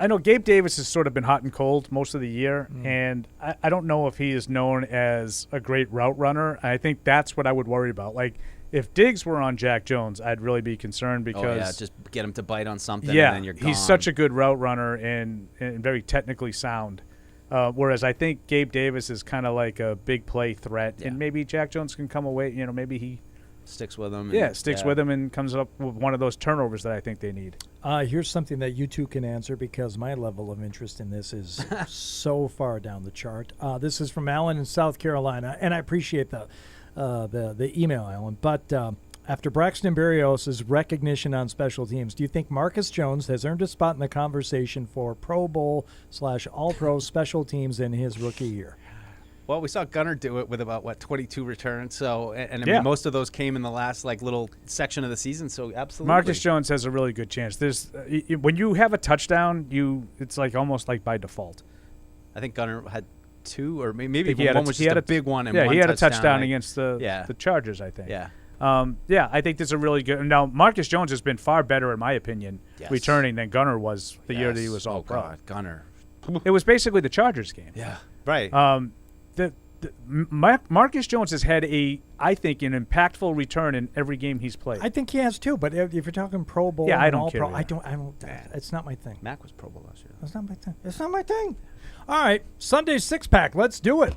I know Gabe Davis has sort of been hot and cold most of the year, and I don't know if he is known as a great route runner. I think that's what I would worry about. Like, if Diggs were on Jack Jones, I'd really be concerned because just get him to bite on something, yeah, and then you're gone. He's such a good route runner and very technically sound. Whereas I think Gabe Davis is kind of like a big play threat, and maybe Jack Jones can come away. Maybe he sticks with him. Sticks with him and comes up with one of those turnovers that I think they need. Here's something that you two can answer because my level of interest in this is so far down the chart. This is from Alan in South Carolina, and I appreciate the email, Alan. But after Braxton Berrios' recognition on special teams, do you think Marcus Jones has earned a spot in the conversation for Pro Bowl / All-Pro special teams in his rookie year? Well, we saw Gunnar do it with about 22 returns. So, and I mean, most of those came in the last little section of the season. So, absolutely, Marcus Jones has a really good chance. There's when you have a touchdown, it's almost like by default. I think Gunnar had 2, or maybe he one was just a big one. And he had a touchdown right? against the Chargers, I think. Yeah. I think there's a really good. Now, Marcus Jones has been far better, in my opinion, returning than Gunnar was the year that he was All-Pro. God, Gunnar. It was basically the Chargers game. Yeah. Right. Marcus Jones has had I think, an impactful return in every game he's played. I think he has too. But if you're talking Pro Bowl, I don't All-Pro, care. I don't. It's not my thing. Mac was Pro Bowl last year. It's not my thing. It's not my thing. All right, Sunday 6-pack. Let's do it.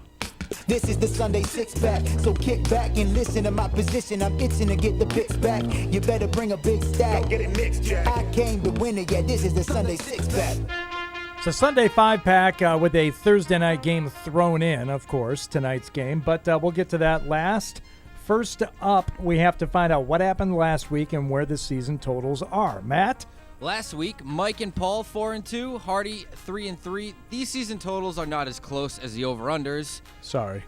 This is the Sunday 6-pack, so kick back and listen to my position. I'm itching to get the picks back. You better bring a big stack. Get it mixed, Jack. I came to win it. Yeah, this is the Sunday 6-pack. It's a Sunday 5-pack with a Thursday night game thrown in, of course, tonight's game. But we'll get to that last. First up, we have to find out what happened last week and where the season totals are. Matt? Last week, Mike and Paul 4-2, Hardy 3-3. These season totals are not as close as the over-unders. Sorry.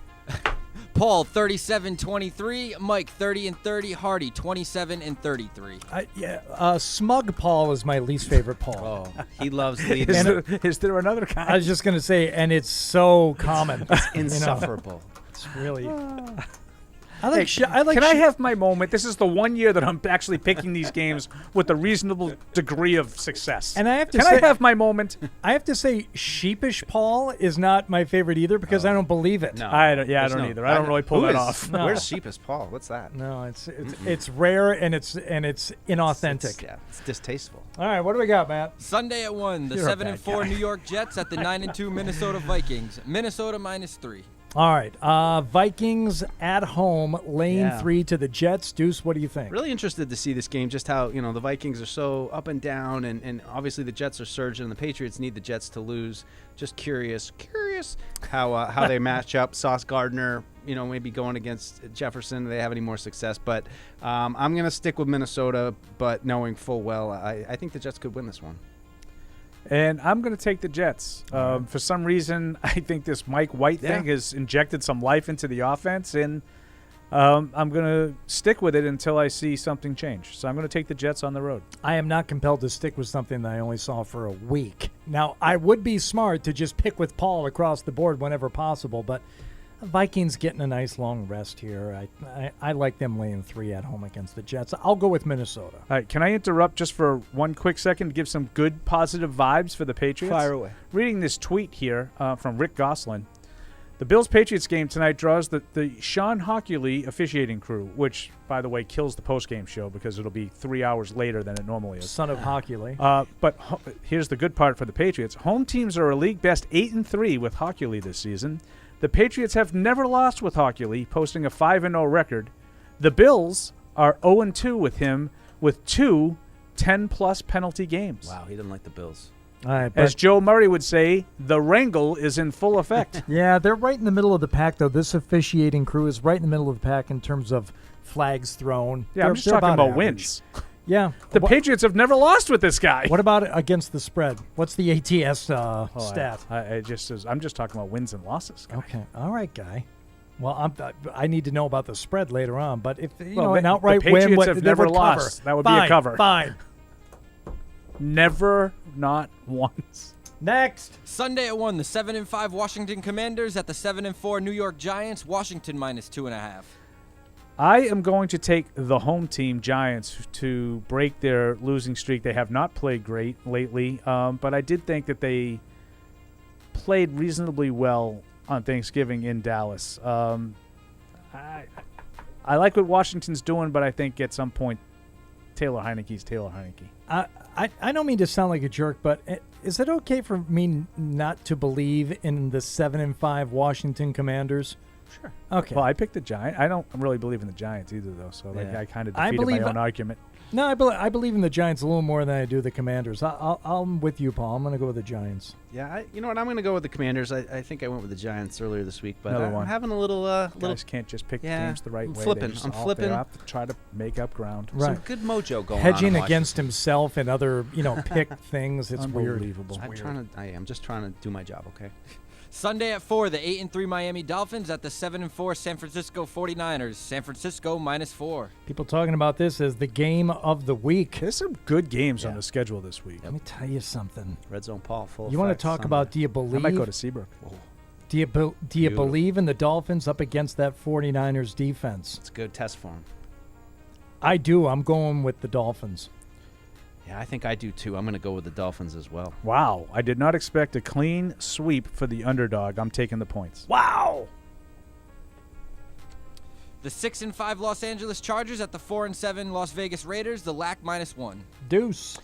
Paul 37-23, Mike 30-30, Hardy 27-33. Smug Paul is my least favorite Paul. Oh, he loves leading. Is there another kind? I was just going to say, and it's so common. It's insufferable. It's really. Can I have my moment? This is the one year that I'm actually picking these games with a reasonable degree of success. And I have to Can I have my moment? I have to say, Sheepish Paul is not my favorite either because I don't believe it. No, I don't either. I don't really pull that off. No. Where's Sheepish Paul? What's that? No, it's rare and it's inauthentic. It's distasteful. All right, what do we got, Matt? Sunday at 1, the 7-4 New York Jets at the 9-2 Minnesota Vikings. Minnesota -3. All right, Vikings at home, lane 3 to the Jets. Deuce, what do you think? Really interested to see this game, just how, the Vikings are so up and down, and obviously the Jets are surging, and the Patriots need the Jets to lose. Just curious how they match up. Sauce Gardner, maybe going against Jefferson, do they have any more success? But I'm going to stick with Minnesota, but knowing full well, I think the Jets could win this one. And I'm going to take the Jets. For some reason, I think this Mike White thing has injected some life into the offense, and I'm going to stick with it until I see something change. So I'm going to take the Jets on the road. I am not compelled to stick with something that I only saw for a week. Now, I would be smart to just pick with Paul across the board whenever possible, but Vikings getting a nice long rest here. I like them laying 3 at home against the Jets. I'll go with Minnesota. All right, can I interrupt just for one quick second to give some good positive vibes for the Patriots? Fire away. Reading this tweet here from Rick Goslin. The Bills-Patriots game tonight draws the Sean Hockley officiating crew, which, by the way, kills the post-game show because it'll be 3 hours later than it normally is. Son of Hockley. But here's the good part for the Patriots. Home teams are a league best 8-3 with Hockley this season. The Patriots have never lost with Hockley, posting a 5-0 record. The Bills are 0-2 with him with 2 10-plus penalty games. Wow, he didn't like the Bills. All right, As but- Joe Murray would say, the wrangle is in full effect. Yeah, they're right in the middle of the pack, though. This officiating crew is right in the middle of the pack in terms of flags thrown. Yeah, I'm just talking about average. wins. Yeah. The Patriots have never lost with this guy. What about against the spread? What's the ATS stat? I'm just talking about wins and losses. Guy. Okay. All right, Guy. Well, I need to know about the spread later on, but if Well, an outright the win, Patriots have they never would cover. lost. That would Fine, be a cover. Fine. Never, not once. Next. Sunday at 1, the 7-5 Washington Commanders at the 7-4 New York Giants. Washington -2.5. I am going to take the home team, Giants, to break their losing streak. They have not played great lately, but I did think that they played reasonably well on Thanksgiving in Dallas. I like what Washington's doing, but I think at some point Taylor Heineke's Taylor Heineke. I don't mean to sound like a jerk, but is it okay for me not to believe in the 7-5 Washington Commanders? Sure. Okay. Well, I picked the Giants. I don't really believe in the Giants either, though. So Yeah. I kind of I defeated believe my own argument. No, I believe in the Giants a little more than I do the Commanders. I'm with you, Paul. I'm going to go with the Giants. Yeah, you know what? I'm going to go with the Commanders. I think I went with the Giants earlier this week, but Another I'm one. having a little. Guys can't just pick games the right I'm way. Flipping. They just I'm all- flipping. They have to try to make up ground. Right. Some good mojo going on. Hedging in Washington. against himself and other, pick things. It's weird. Unbelievable. I'm just trying to do my job. Okay. Sunday at 4, the 8-3 Miami Dolphins at the 7-4 San Francisco 49ers. San Francisco -4. People talking about this as the game of the week. There's some good games on the schedule this week. Let me tell you something. Red Zone Paul. Full. You want to effect talk Sunday. about? Do you believe? I might go to Seabrook. Do you Beautiful. believe in the Dolphins up against that 49ers defense? It's a good test for him. I do. I'm going with the Dolphins. Yeah, I think I do too. I'm going to go with the Dolphins as well. Wow. I did not expect a clean sweep for the underdog. I'm taking the points. Wow. The 6-5 Los Angeles Chargers at the 4-7 Las Vegas Raiders. The LAC -1. Deuce.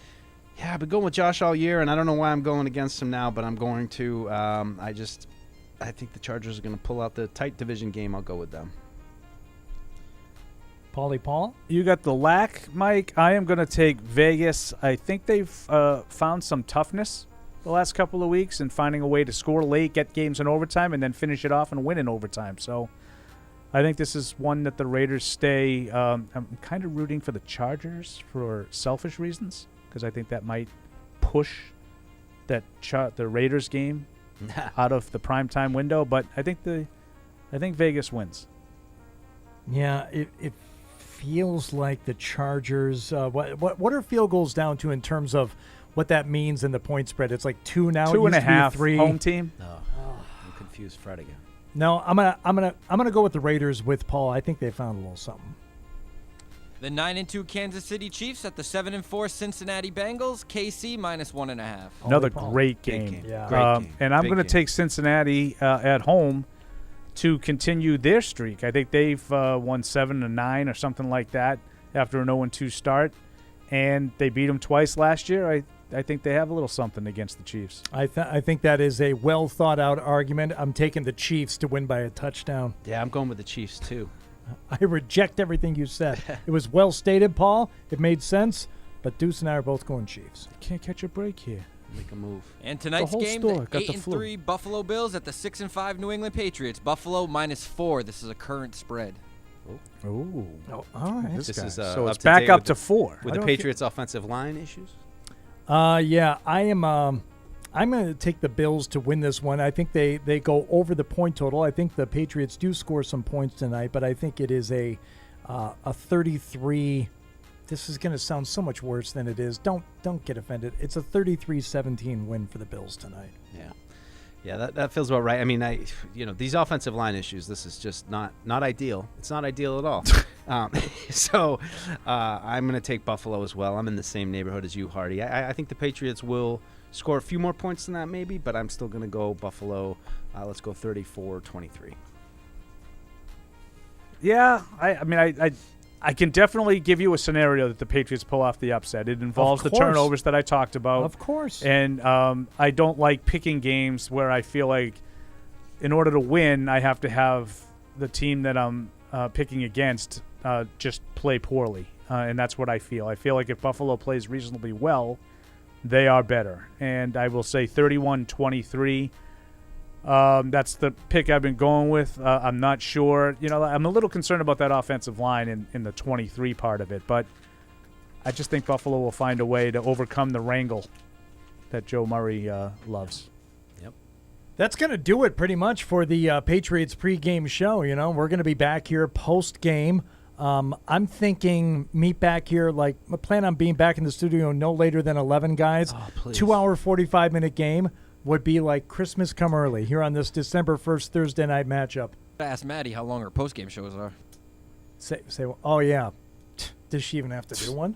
Yeah, I've been going with Josh all year, and I don't know why I'm going against him now, but I'm going to. I think the Chargers are going to pull out the tight division game. I'll go with them. Paulie Paul? You got the LAC, Mike. I am going to take Vegas. I think they've found some toughness the last couple of weeks in finding a way to score late, get games in overtime, and then finish it off and win in overtime. So I think this is one that the Raiders stay. I'm kind of rooting for the Chargers for selfish reasons because I think that might push the Raiders game out of the primetime window. But I think Vegas wins. Yeah, it feels like the Chargers. What are field goals down to in terms of what that means in the point spread? It's like 2 now. 2.5 3 home team. No, I'm confused. Fred again. No, I'm gonna go with the Raiders with Paul. I think they found a little something. The 9-2 Kansas City Chiefs at the 7-4 Cincinnati Bengals. KC -1.5. Another great game. Yeah. Great game. And I'm Big going to game. take Cincinnati at home to continue their streak. I think they've won 7 of 9 or something like that after an 0-2 start, and they beat them twice last year. I think they have a little something against the Chiefs. I think that is a well thought out argument. I'm taking the Chiefs to win by a touchdown. Yeah, I'm going with the Chiefs too. I reject everything you said. It was well stated, Paul. It made sense. But Deuce and I are both going Chiefs. Can't catch a break here. Make a move. And tonight's whole game, store the got the flu. 8-3 Buffalo Bills at the 6-5 New England Patriots. Buffalo -4. This is a current spread. Ooh. Oh, all right. This is So up it's to back date up with to 4. With I the don't Patriots' offensive line issues. Yeah, I am. I'm going to take the Bills to win this one. I think they go over the point total. I think the Patriots do score some points tonight, but I think it is a 33. This is going to sound so much worse than it is. Don't get offended. It's a 33-17 win for the Bills tonight. Yeah, that feels about right. I mean, these offensive line issues. This is just not ideal. It's not ideal at all. So I'm going to take Buffalo as well. I'm in the same neighborhood as you, Hardy. I think the Patriots will score a few more points than that, maybe, but I'm still going to go Buffalo. Let's go 34-23. Yeah, I mean, I can definitely give you a scenario that the Patriots pull off the upset. It involves the course. turnovers that I talked about. Of course. And I don't like picking games where I feel like in order to win, I have to have the team that I'm picking against just play poorly. And that's what I feel. I feel like if Buffalo plays reasonably well, they are better. And I will say 31-23. That's the pick I've been going with. I'm not sure. I'm a little concerned about that offensive line in the 23 part of it, but I just think Buffalo will find a way to overcome the wrangle that Joe Murray loves. Yep. That's going to do it pretty much for the Patriots pregame show. We're going to be back here post-game. I'm thinking meet back here, I plan on being back in the studio no later than 11, guys. Oh, please. 2-hour, 45-minute game would be like Christmas come early here on this December 1st Thursday night matchup. Ask Maddie how long her postgame shows are. Oh, yeah. Does she even have to do one?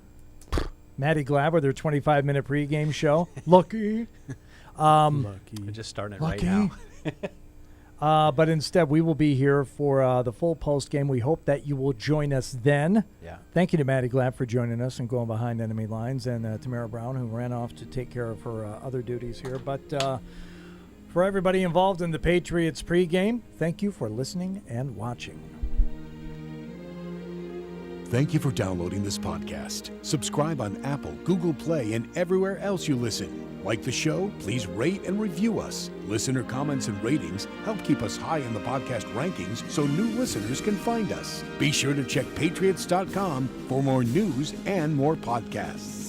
Maddie Glad with her 25-minute pregame show. Lucky. We're just starting it right now. But instead, we will be here for the full post game. We hope that you will join us then. Yeah. Thank you to Maddie Glad for joining us and going behind enemy lines, and Tamara Brown, who ran off to take care of her other duties here. But for everybody involved in the Patriots pregame, thank you for listening and watching. Thank you for downloading this podcast. Subscribe on Apple, Google Play, and everywhere else you listen. Like the show? Please rate and review us. Listener comments and ratings help keep us high in the podcast rankings so new listeners can find us. Be sure to check Patriots.com for more news and more podcasts.